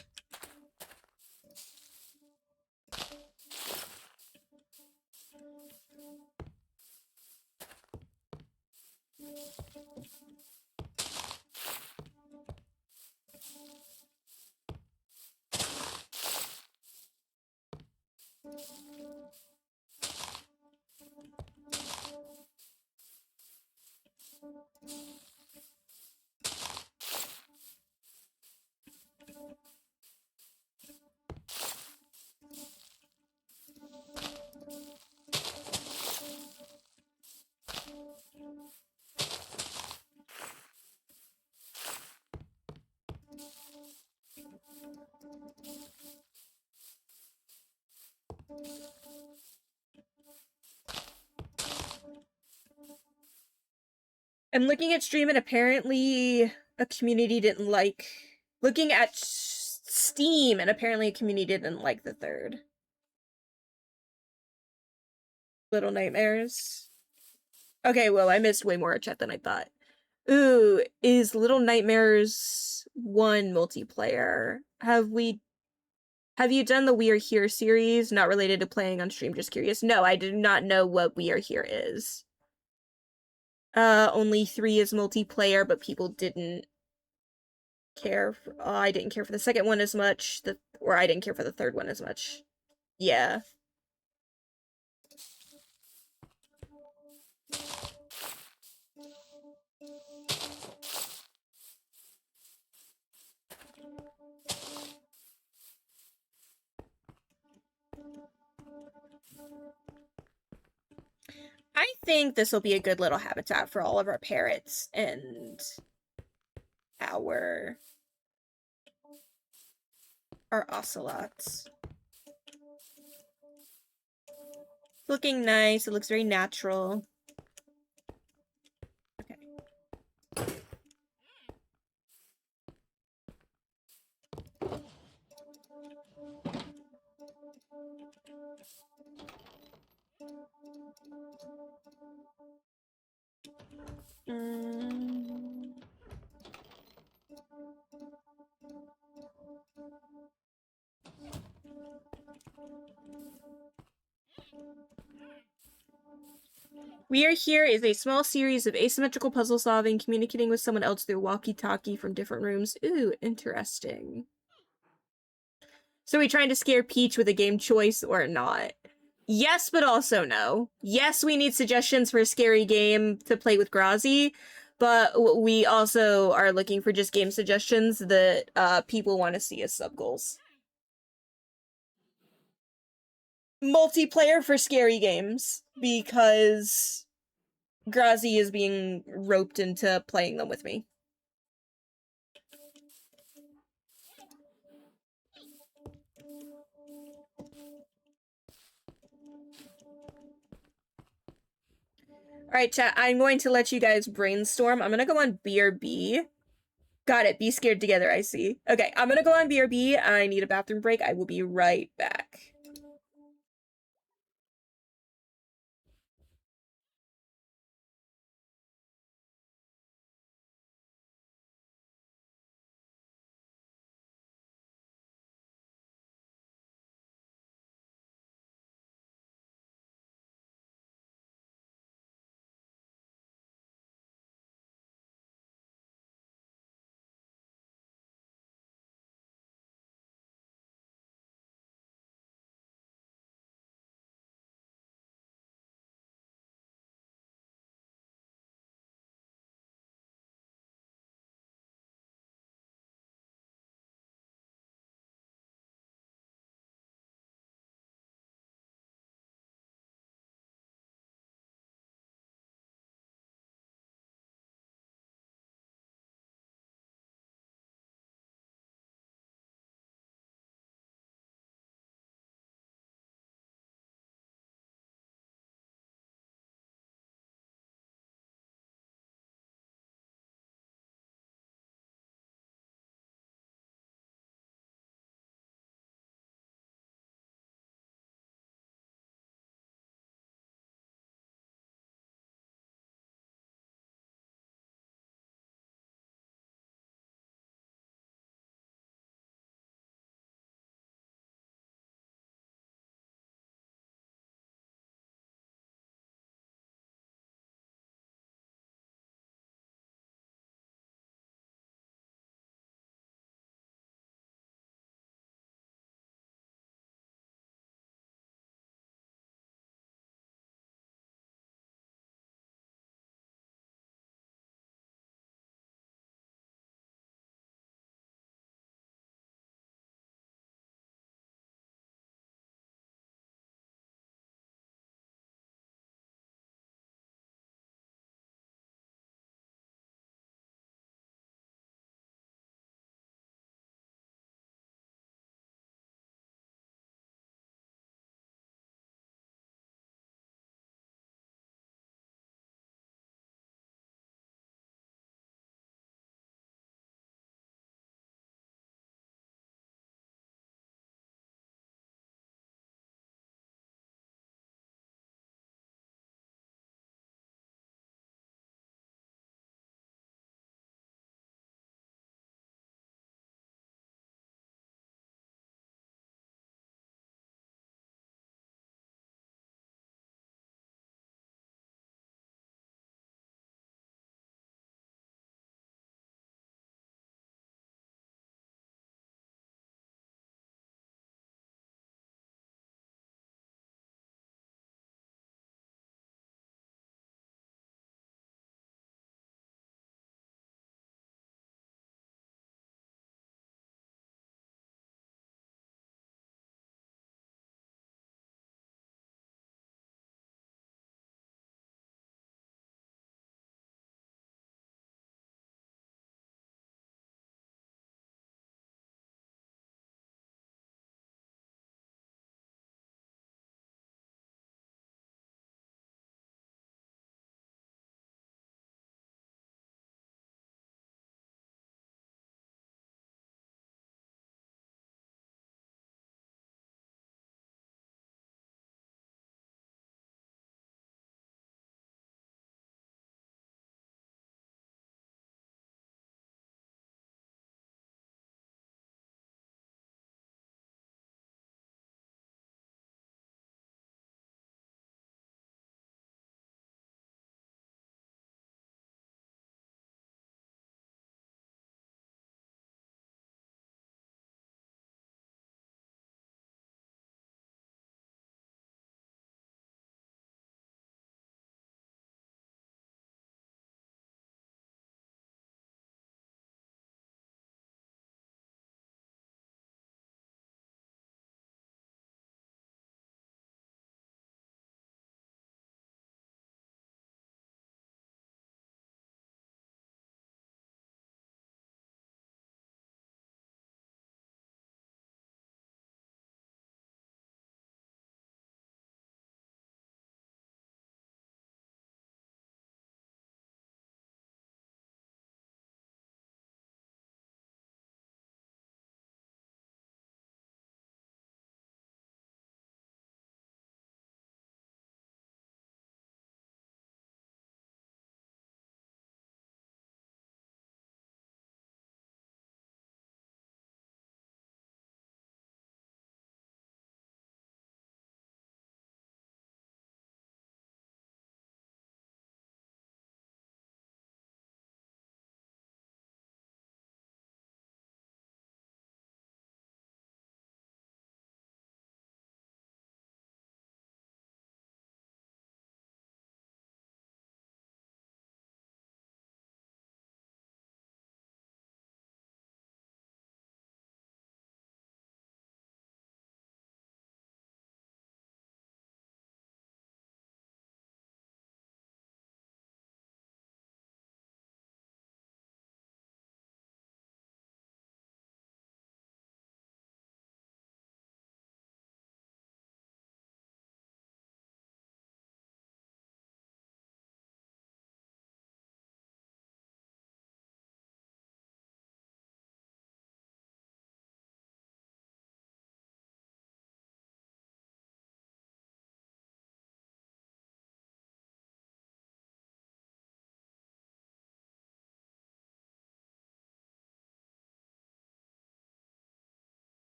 I'm looking at stream and apparently a community didn't like... Looking at Steam and apparently a community didn't like the third. Little Nightmares. Okay, well, I missed way more chat than I thought. Ooh, is Little Nightmares 1 multiplayer? Have you done the We Are Here series? Not related to playing on stream, just curious. No, I did not know what We Are Here is. Only 3 is multiplayer, but people didn't care for, I didn't care for the second one as much, or I didn't care for the third one as much. Yeah. I think this will be a good little habitat for all of our parrots and our ocelots. Looking nice. It looks very natural. Okay. We Are Here is a small series of asymmetrical puzzle solving, communicating with someone else through walkie-talkie from different rooms. Ooh, interesting. So are we trying to scare Peach with a game choice or not? Yes, but also no. Yes, we need suggestions for a scary game to play with Grazi, but we also are looking for just game suggestions that people want to see as sub-goals. Multiplayer for scary games, because Grazi is being roped into playing them with me. Alright, chat, I'm going to let you guys brainstorm. I'm gonna go on BRB. Got it. Be scared together, I see. Okay, I'm gonna go on BRB. I need a bathroom break. I will be right back.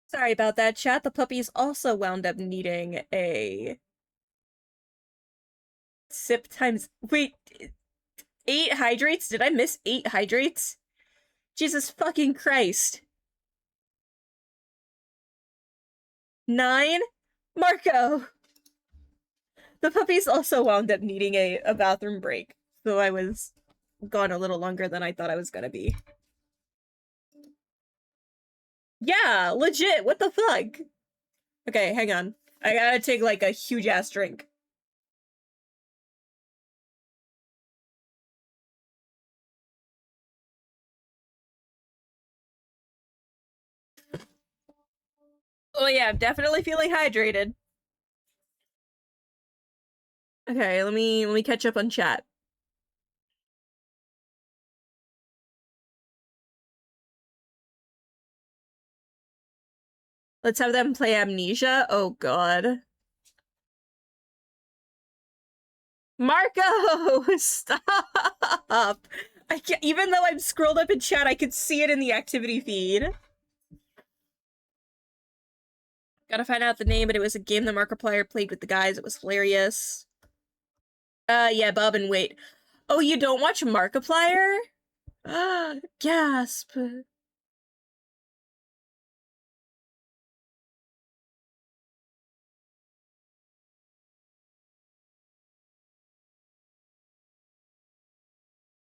Sorry about that, chat. The puppies also wound up needing a sip times. Wait, 8 hydrates? Did I miss 8 hydrates? Jesus fucking Christ. 9? Marco! The puppies also wound up needing a bathroom break, so I was gone a little longer than I thought I was gonna be. Yeah, legit, what the fuck? Okay, hang on. I gotta take like a huge ass drink. Oh yeah, I'm definitely feeling hydrated. Okay, let me catch up on chat. Let's have them play Amnesia. Oh god. Marco! Stop! I can't, even though I'm scrolled up in chat, I could see it in the activity feed. Gotta find out the name, but it was a game that Markiplier played with the guys. It was hilarious. Yeah, Bob and Wait. Oh, you don't watch Markiplier? Gasp.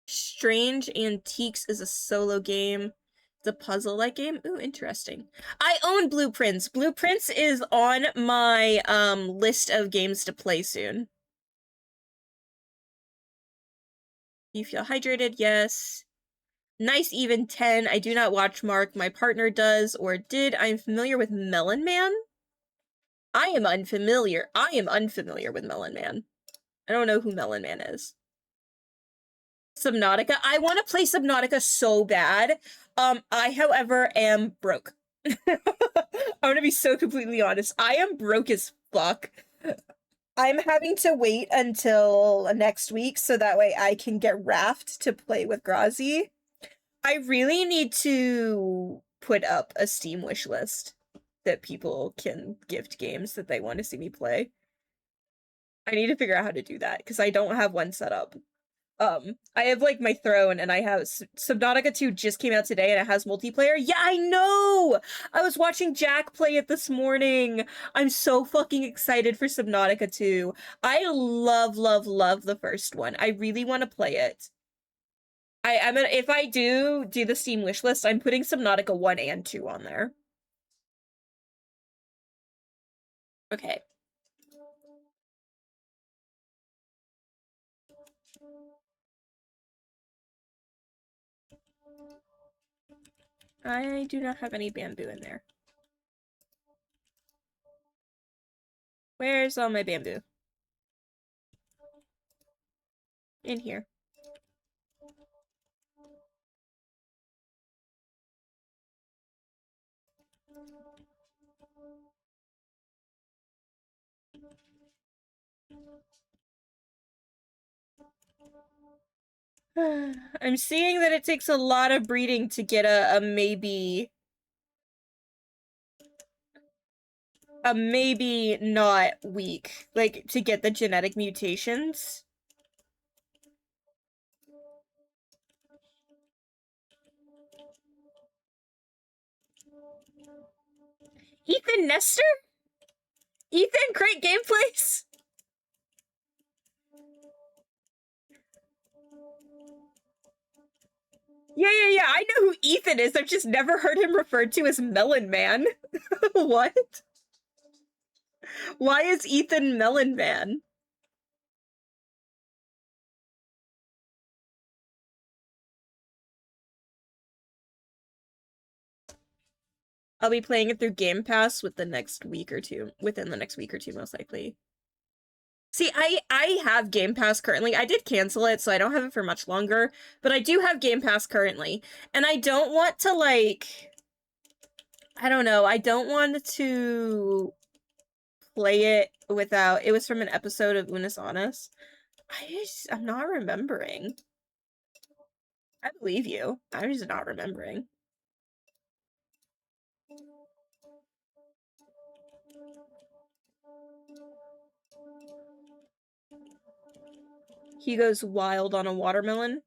Strange Antiques is a solo game. It's a puzzle-like game. Ooh, interesting. I own Blueprints. Blueprints is on my list of games to play soon. You feel hydrated? Yes. Nice even 10. I do not watch Mark. My partner does or did. I am familiar with Melon Man. I am unfamiliar. I am unfamiliar with Melon Man. I don't know who Melon Man is. Subnautica. I want to play Subnautica so bad. I, however, am broke. I'm gonna be so completely honest. I am broke as fuck. I'm having to wait until next week so that way I can get Raft to play with Grazi. I really need to put up a Steam wish list that people can gift games that they want to see me play. I need to figure out how to do that because I don't have one set up. I have like my throne and I have Subnautica 2 just came out today and it has multiplayer. Yeah, I know! I was watching Jack play it this morning. I'm so fucking excited for Subnautica 2. I love, love, love the first one. I really want to play it. I'm gonna, if I do the Steam wish list, I'm putting Subnautica 1 and 2 on there. Okay. I do not have any bamboo in there. Where's all my bamboo? In here. I'm seeing that it takes a lot of breeding to get a maybe not weak, like to get the genetic mutations. Ethan Nestor? Ethan, great gameplays! Yeah, I know who Ethan is, I've just never heard him referred to as Melon Man. What? Why is Ethan Melon Man? I'll be playing it through Game Pass with the next week or two, within the next week or two, most likely. See, I have Game Pass currently. I did cancel it, so I don't have it for much longer, but I do have Game Pass currently. And I don't want to, like... I don't know, I don't want to play it without... It was from an episode of Unis Honest. I'm not remembering. I believe you. I'm just not remembering. He goes wild on a watermelon.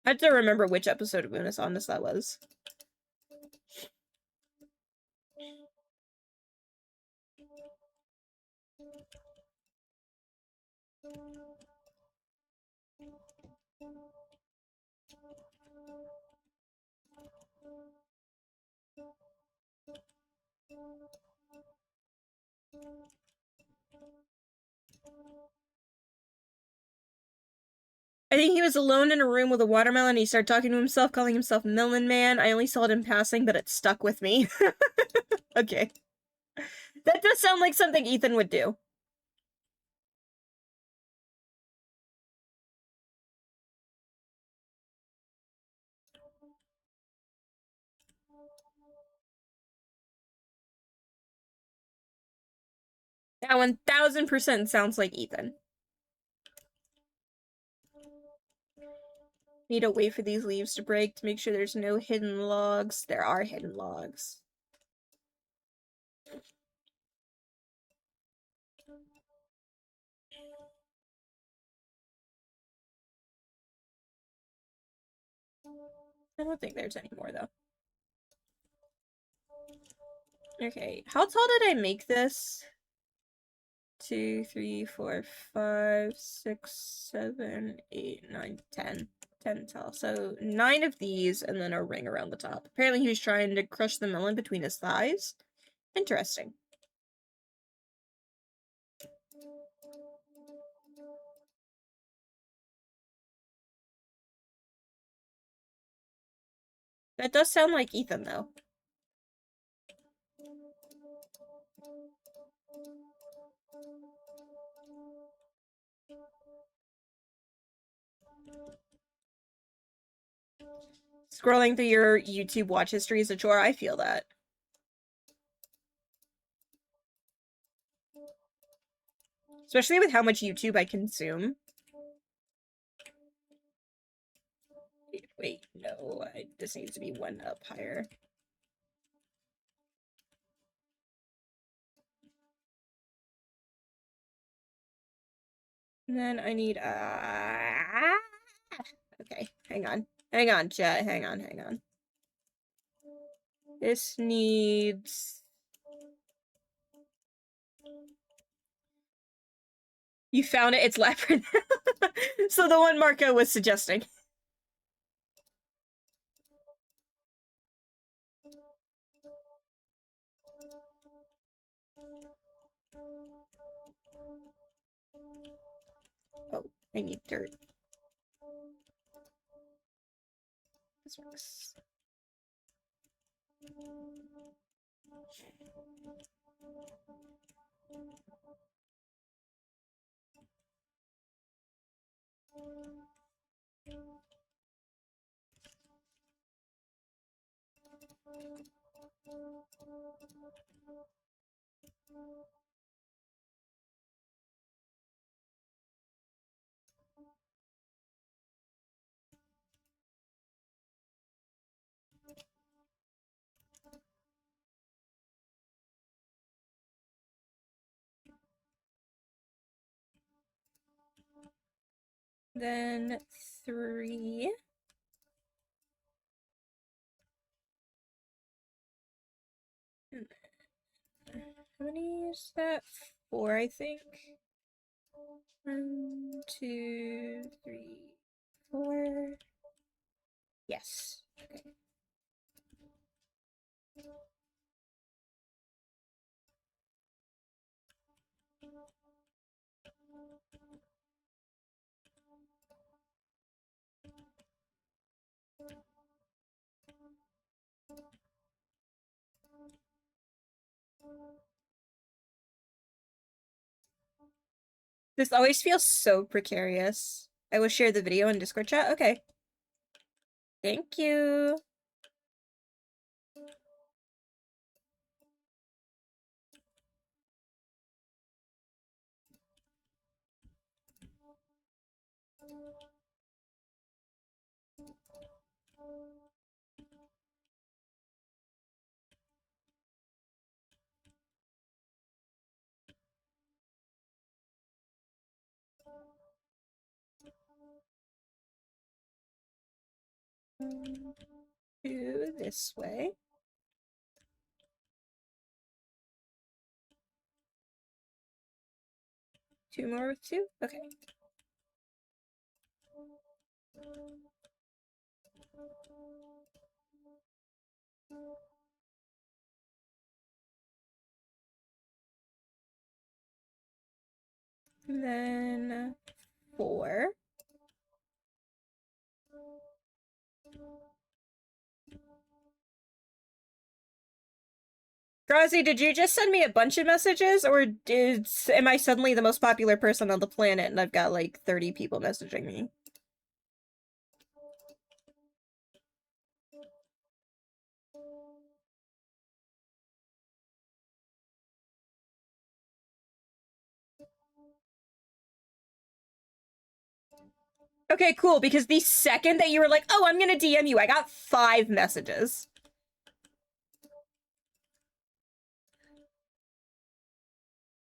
I have to remember which episode of Bonus Honest that was. I think he was alone in a room with a watermelon. He started talking to himself, calling himself Melon Man. I only saw it in passing, but it stuck with me. Okay. That does sound like something Ethan would do. That 1000% sounds like Ethan. Need to wait for these leaves to break to make sure there's no hidden logs. There are hidden logs. I don't think there's any more, though. Okay, how tall did I make this? 2, 3, 4, 5, 6, 7, 8, 9, 10. 10 tall. So 9 of these, and then a ring around the top. Apparently he was trying to crush the melon between his thighs. Interesting. That does sound like Ethan, though. Scrolling through your YouTube watch history is a chore. I feel that. Especially with how much YouTube I consume. Wait, no. This needs to be one up higher. And then I need, okay, hang on. Hang on, chat. Hang on, hang on. This needs... You found it? It's Labyrinth. So the one Marco was suggesting. Oh, I need dirt. This works. Then 3. How many is that? 4, I think. 1, 2, 3, 4. Yes. Okay. This always feels so precarious. I will share the video in Discord chat. Okay. Thank you. Two this way. Two more with two? Okay. And then four. Grazi, did you just send me a bunch of messages, or am I suddenly the most popular person on the planet and I've got like 30 people messaging me? Okay, cool, because the second that you were like, oh, I'm gonna DM you, I got 5 messages.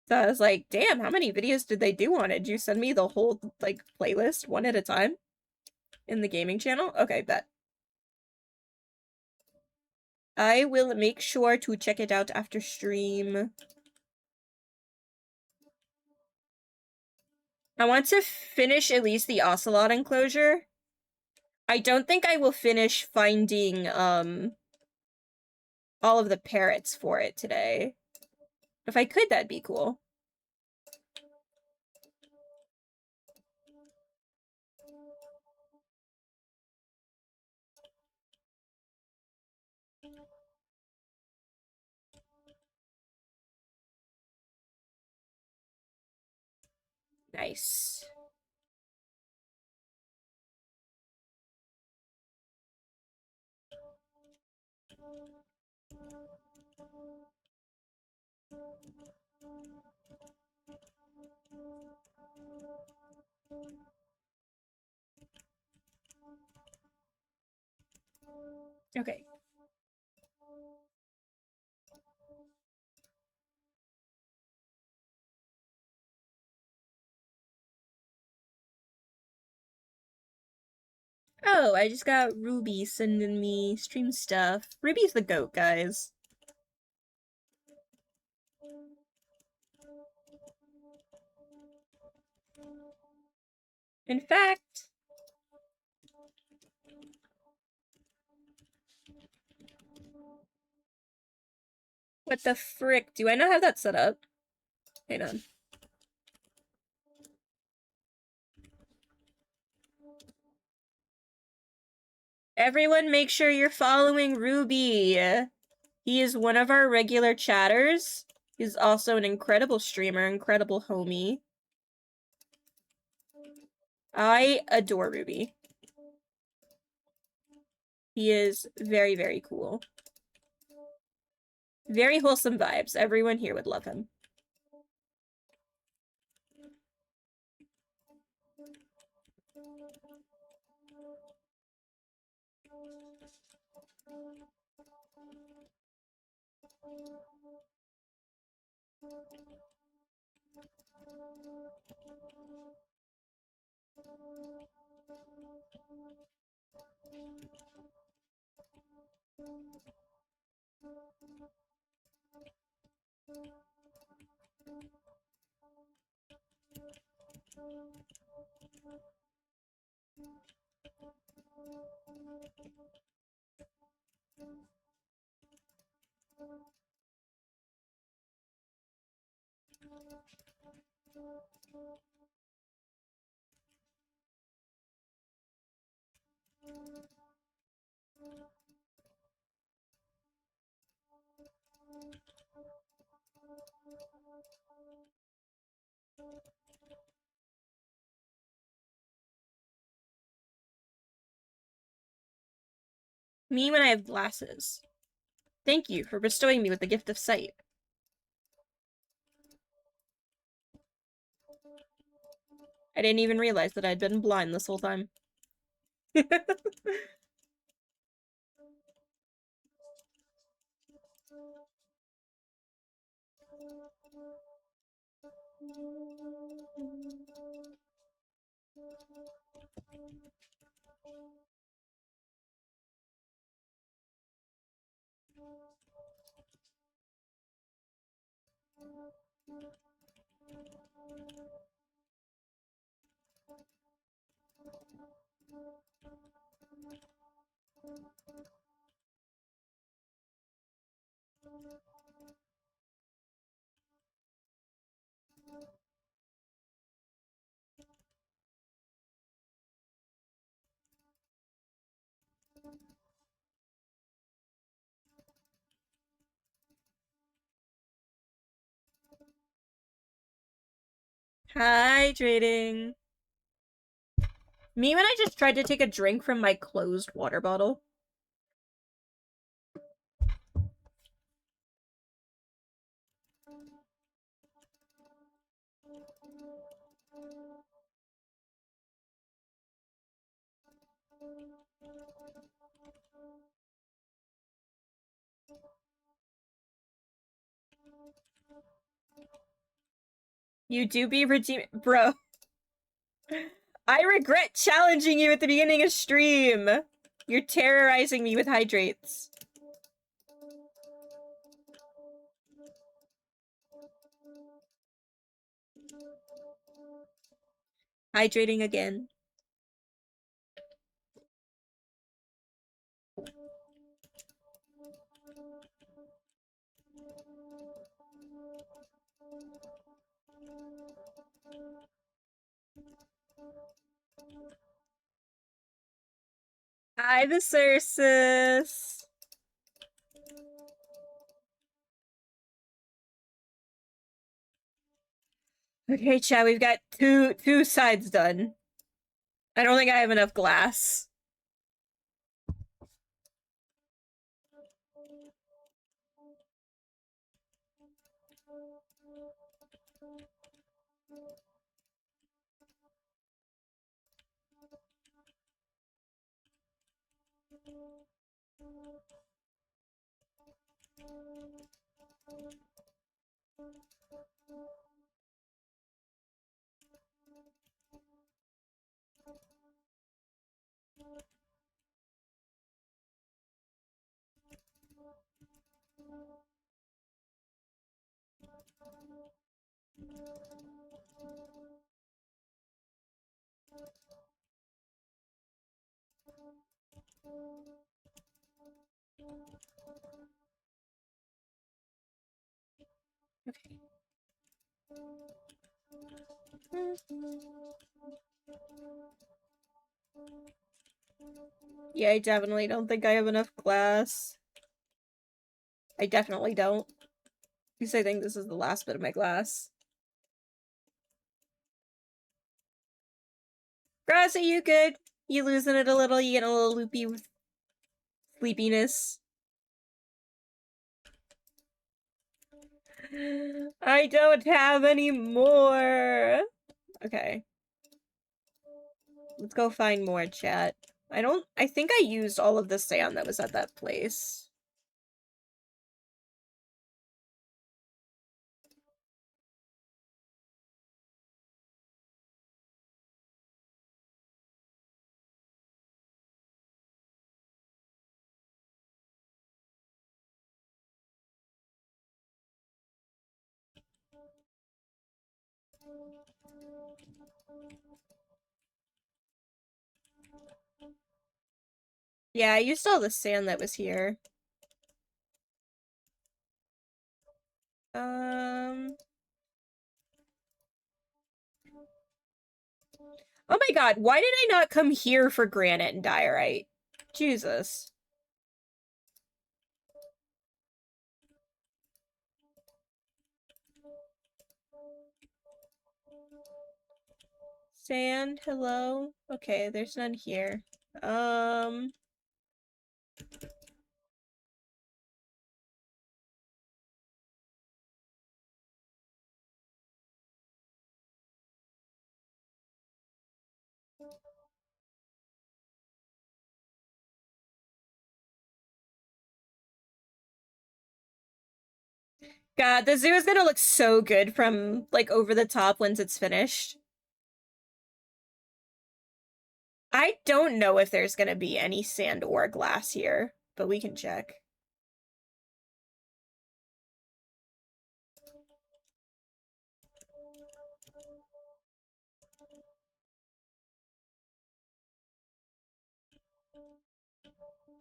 So I was like, damn, how many videos did they do on it? Did you send me the whole, like, playlist one at a time? In the gaming channel? Okay, bet. I will make sure to check it out after stream. I want to finish at least the ocelot enclosure. I don't think I will finish finding, all of the parrots for it today. If I could, that'd be cool. Nice. Okay. Oh, I just got Ruby sending me stream stuff. Ruby's the goat, guys. In fact... What the frick? Do I not have that set up? Hang on. Everyone make sure you're following Ruby. He is one of our regular chatters. He's also an incredible streamer, incredible homie. I adore Ruby. He is very, very cool. Very wholesome vibes. Everyone here would love him. Me when I have glasses. Thank you for bestowing me with the gift of sight. I didn't even realize that I'd been blind this whole time. Hydrating. Me when I just tried to take a drink from my closed water bottle. You do be redeem- Bro. I regret challenging you at the beginning of stream. You're terrorizing me with hydrates. Hydrating again. Hi, the Cersus. Okay, chat, we've got two sides done. I don't think I have enough glass. Okay. Yeah, I definitely don't think I have enough glass. I definitely don't. Because I think this is the last bit of my glass. Grass, are you good? You losing it a little? You getting a little loopy with sleepiness? I don't have any more. Okay. Let's go find more, chat. I think I used all of the sand that was at that place. Yeah, I used all the sand that was here. Oh my god, why did I not come here for granite and diorite? Jesus. Sand, hello? Okay, there's none here. God, the zoo is gonna look so good from, like, over the top once it's finished. I don't know if there's gonna be any sand or glass here, but we can check.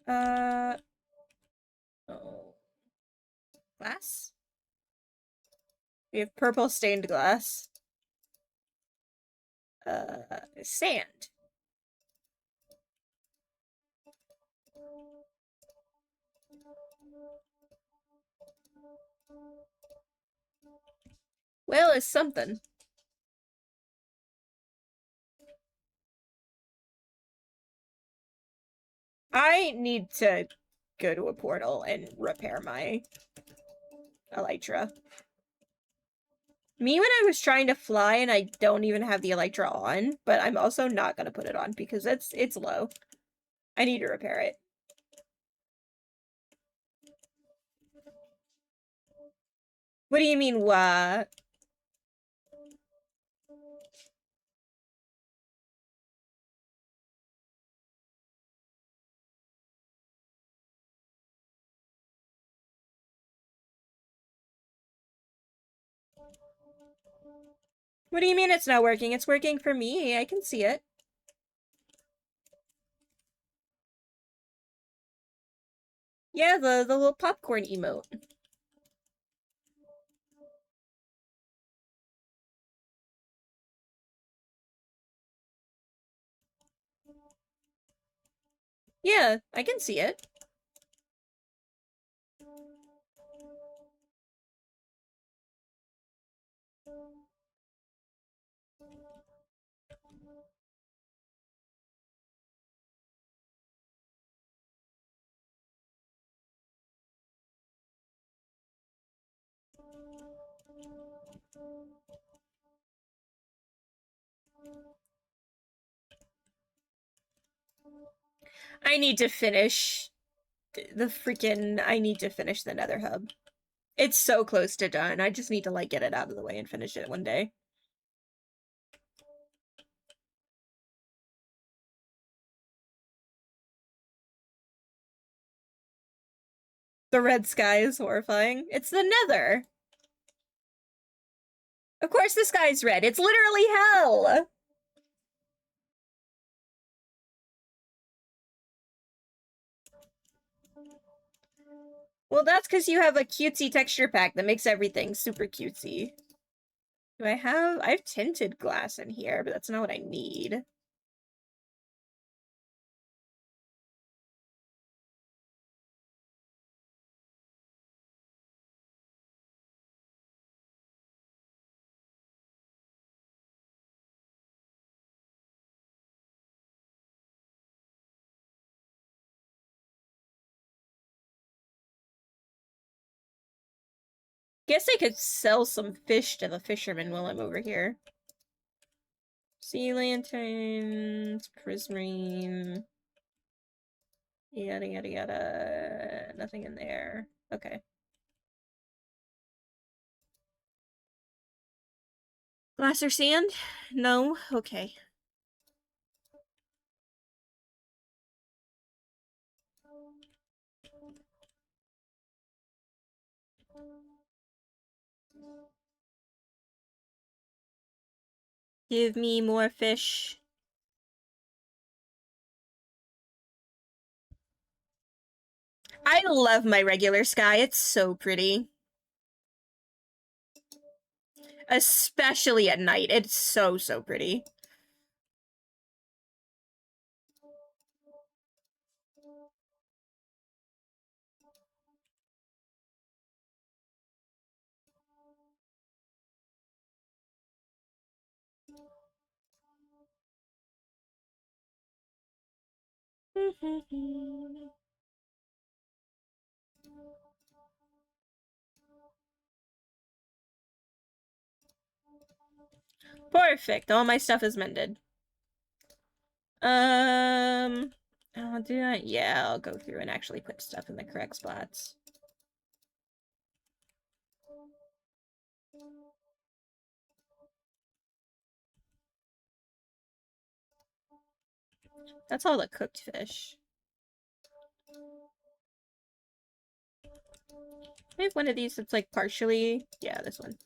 Oh. Glass? We have purple stained glass. Sand. Well, it's something. I need to go to a portal and repair my elytra. Me when I was trying to fly and I don't even have the elytra on, but I'm also not gonna put it on because it's low. I need to repair it. What do you mean, what? What do you mean it's not working? It's working for me. I can see it. Yeah, the little popcorn emote. Yeah, I can see it. I need to finish I need to finish the Nether Hub. It's so close to done. I just need to, like, get it out of the way and finish it one day. The red sky is horrifying. It's the Nether! Of course the sky's red. It's literally hell! Well, that's because you have a cutesy texture pack that makes everything super cutesy. I have tinted glass in here, but that's not what I need. Guess I could sell some fish to the fishermen while I'm over here. Sea lanterns, prismarine, yada yada yada. Nothing in there. Okay. Glass or sand? No? Okay. Give me more fish. I love my regular sky. It's so pretty. Especially at night. It's so, so pretty. Perfect. All my stuff is mended. I'll do that. Yeah, I'll go through and actually put stuff in the correct spots. That's all the cooked fish. I have one of these that's like partially... Yeah, this one.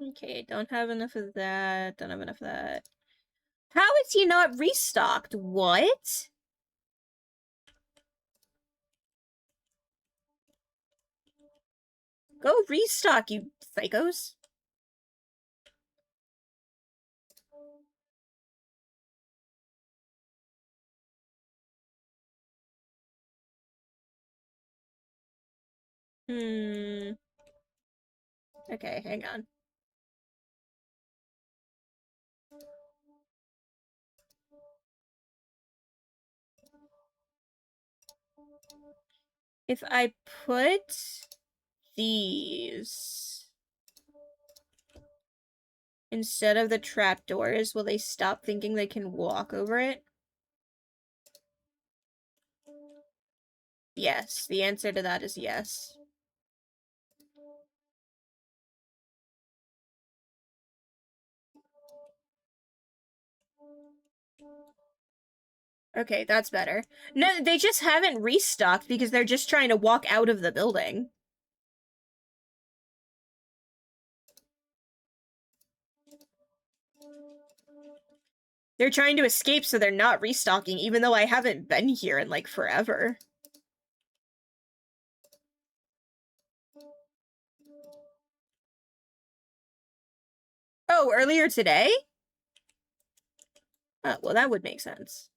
Okay, don't have enough of that. Don't have enough of that. How is he not restocked? What? Go restock, you psychos. Okay, hang on. If I put these instead of the trapdoors, will they stop thinking they can walk over it? Yes, the answer to that is yes. Okay, that's better. No, they just haven't restocked because they're just trying to walk out of the building. They're trying to escape, so they're not restocking, even though I haven't been here in, like, forever. Oh, earlier today? Oh, well, that would make sense.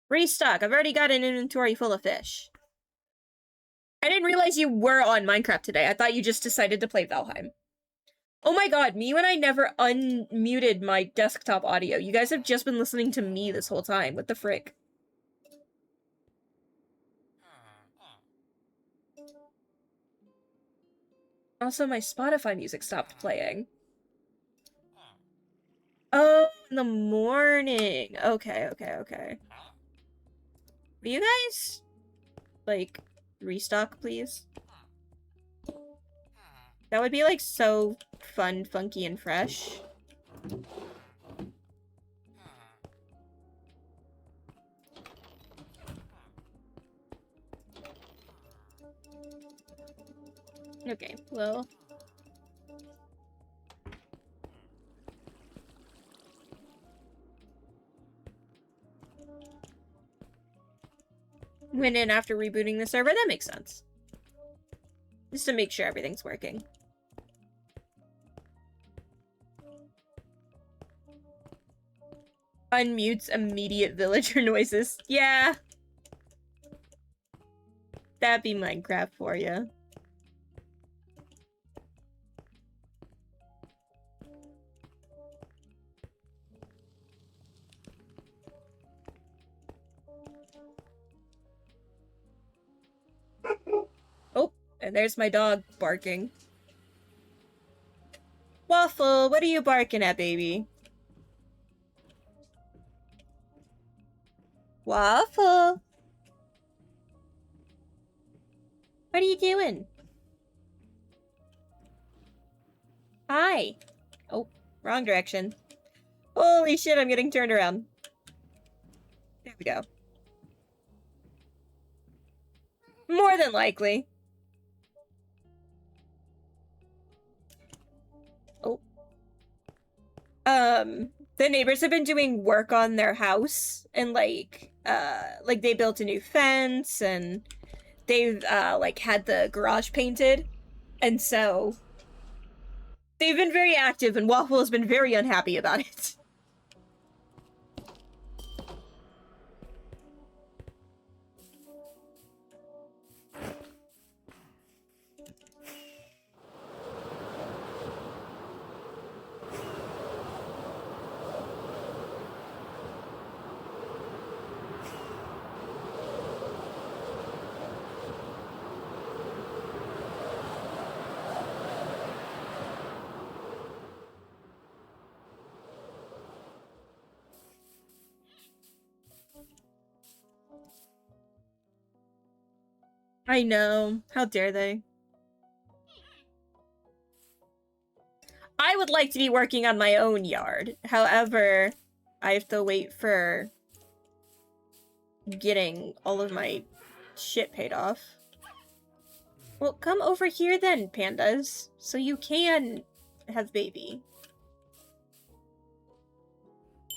Restock. I've already got an inventory full of fish. I didn't realize you were on Minecraft today. I thought you just decided to play Valheim. Oh my god, me when I never unmuted my desktop audio. You guys have just been listening to me this whole time. What the frick? Also, my Spotify music stopped playing. Oh, in the morning. Okay. Will you guys, like, restock, please? That would be, like, so fun, funky, and fresh. Okay, well... went in after rebooting the server, that makes sense. Just to make sure everything's working. Unmutes immediate villager noises. Yeah. That'd be Minecraft for you. Oh, and there's my dog barking. Waffle, what are you barking at, baby? Waffle! What are you doing? Hi. Oh, wrong direction. Holy shit, I'm getting turned around. There we go. More than likely. Oh. The neighbors have been doing work on their house, and, like, they built a new fence, and they've, like, had the garage painted, and so they've been very active, and Waffle has been very unhappy about it. I know. How dare they? I would like to be working on my own yard. However, I have to wait for getting all of my shit paid off. Well, come over here then, pandas. So you can have baby.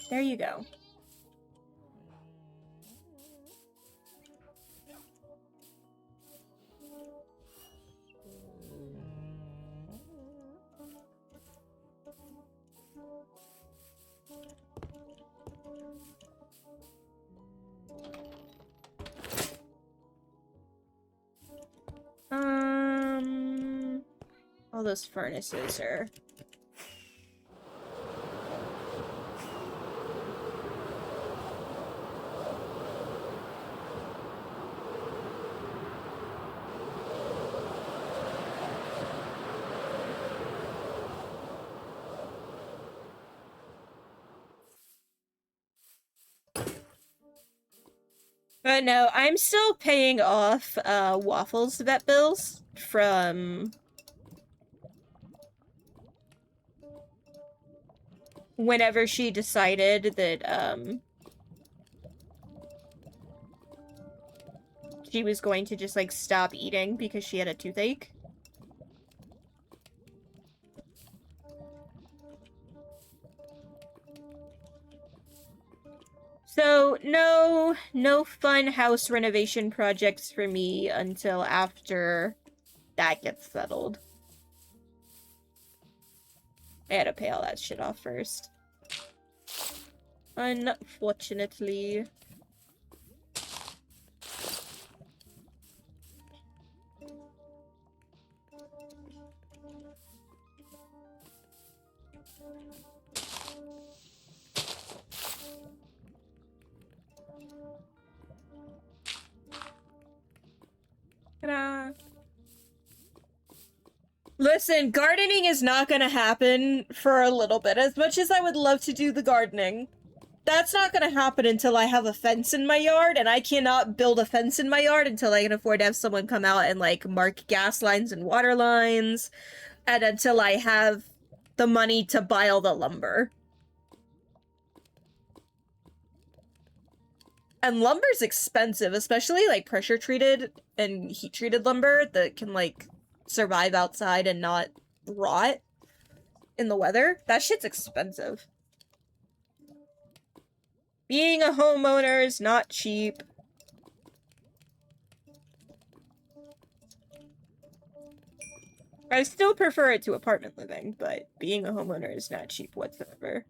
There you go. All those furnaces are... But no, I'm still paying off Waffles' vet bills from whenever she decided that she was going to just like stop eating because she had a toothache. So, no fun house renovation projects for me until after that gets settled. I had to pay all that shit off first. Unfortunately. Ta-da. Listen, gardening is not gonna happen for a little bit. As much as I would love to do the gardening, that's not gonna happen until I have a fence in my yard, and I cannot build a fence in my yard until I can afford to have someone come out and, like, mark gas lines and water lines, and until I have the money to buy all the lumber. And lumber's expensive, especially, like, pressure-treated and heat-treated lumber that can, like, survive outside and not rot in the weather. That shit's expensive. Being a homeowner is not cheap. I still prefer it to apartment living, but being a homeowner is not cheap whatsoever.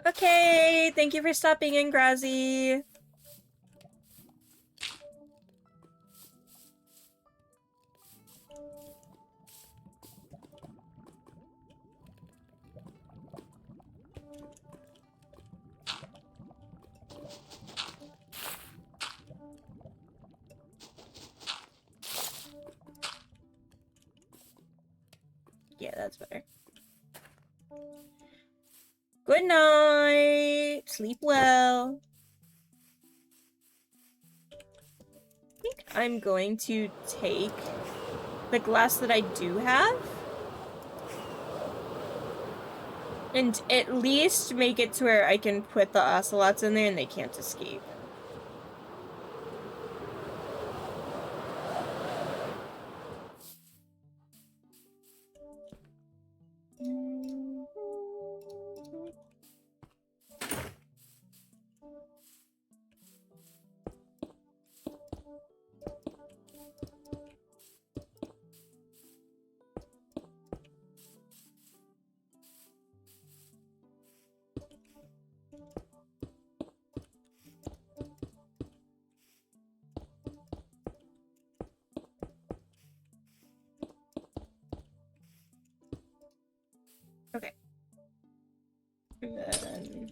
Okay, thank you for stopping in, Grazi. Yeah, that's better. Good night. Sleep well. I think I'm going to take the glass that I do have and at least make it to where I can put the ocelots in there and they can't escape. Okay. And then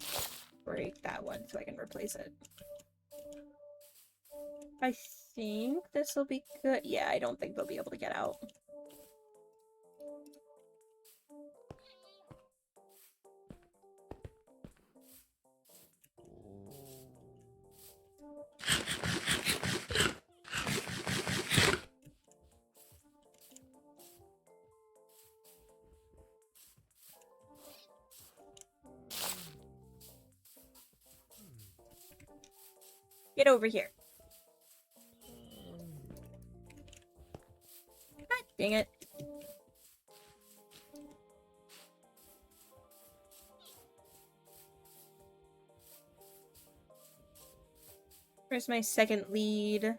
break that one so I can replace it. I think this will be good. Yeah, I don't think they'll be able to get out. Get over here. God dang it. Where's my second lead?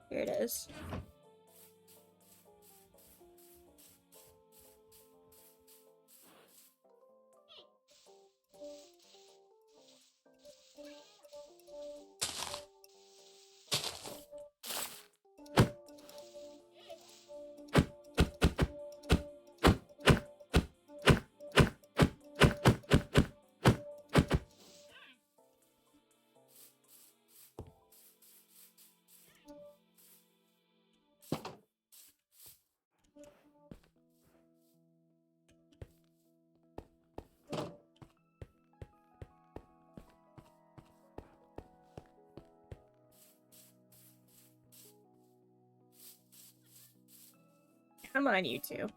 Here it is. Come on, you two.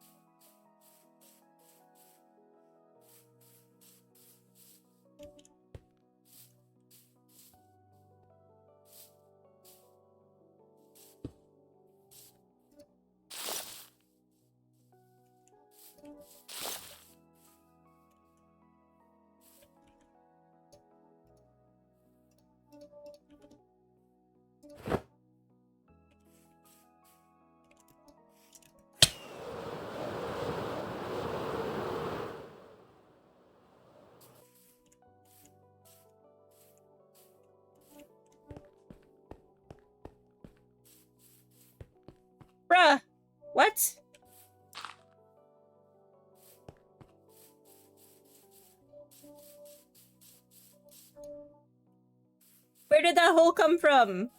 Bruh! What? Where did that hole come from?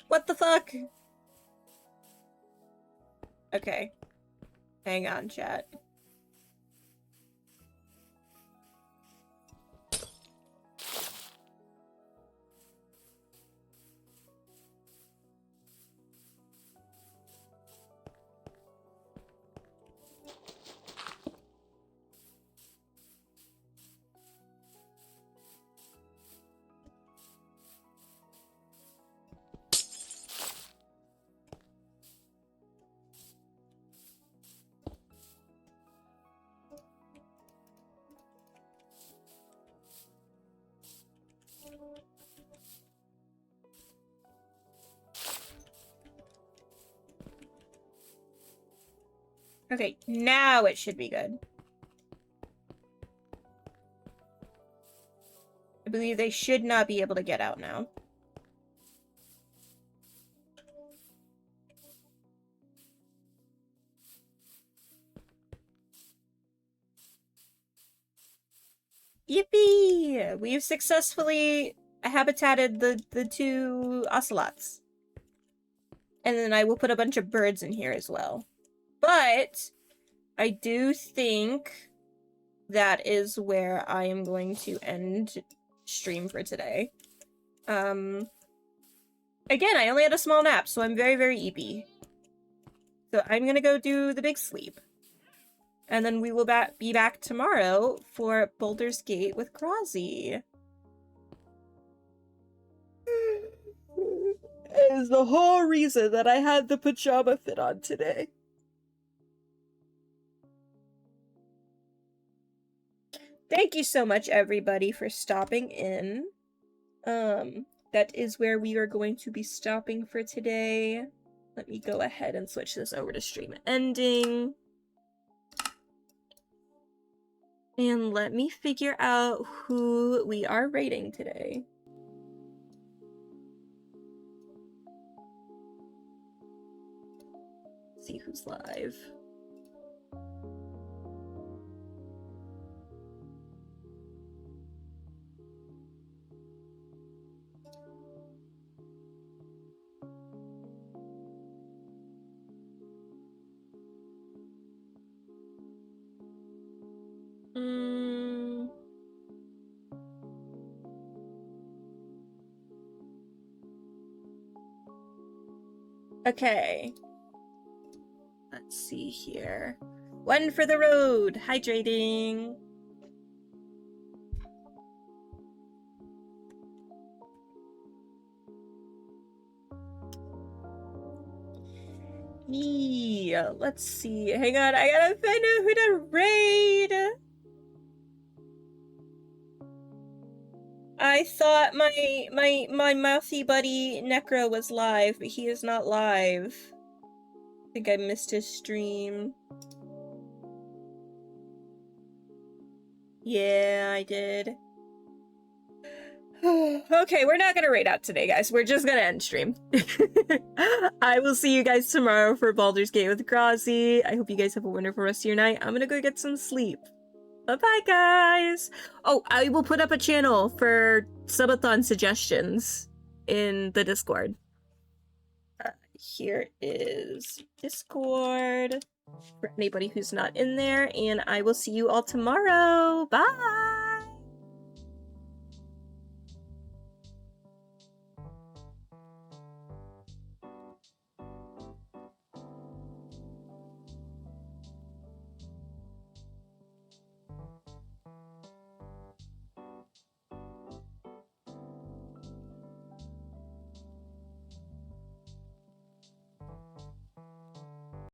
What the fuck? Okay. Hang on, chat. Okay, now it should be good. I believe they should not be able to get out now. Yippee! We've successfully habitated the two ocelots. And then I will put a bunch of birds in here as well. But I do think that is where I am going to end stream for today. Again, I only had a small nap, so I'm very, very eepy. So I'm gonna go do the big sleep. And then we will be back tomorrow for Baldur's Gate with Krozzy. It is the whole reason that I had the pajama fit on today. Thank you so much, everybody, for stopping in. That is where we are going to be stopping for today. Let me go ahead and switch this over to stream ending. And let me figure out who we are rating today. Let's see who's live. Okay. Let's see here. One for the road. Hydrating. Yeah, let's see. Hang on, I gotta find out who to raid. I thought my mouthy buddy Necro was live, but he is not live. I think I missed his stream. Yeah, I did. Okay, we're not gonna raid out today, guys. We're just gonna end stream. I will see you guys tomorrow for Baldur's Gate with Grozzy. I hope you guys have a wonderful rest of your night. I'm gonna go get some sleep. Bye-bye, guys! Oh, I will put up a channel for subathon suggestions in the Discord. Here is Discord for anybody who's not in there, and I will see you all tomorrow. Bye!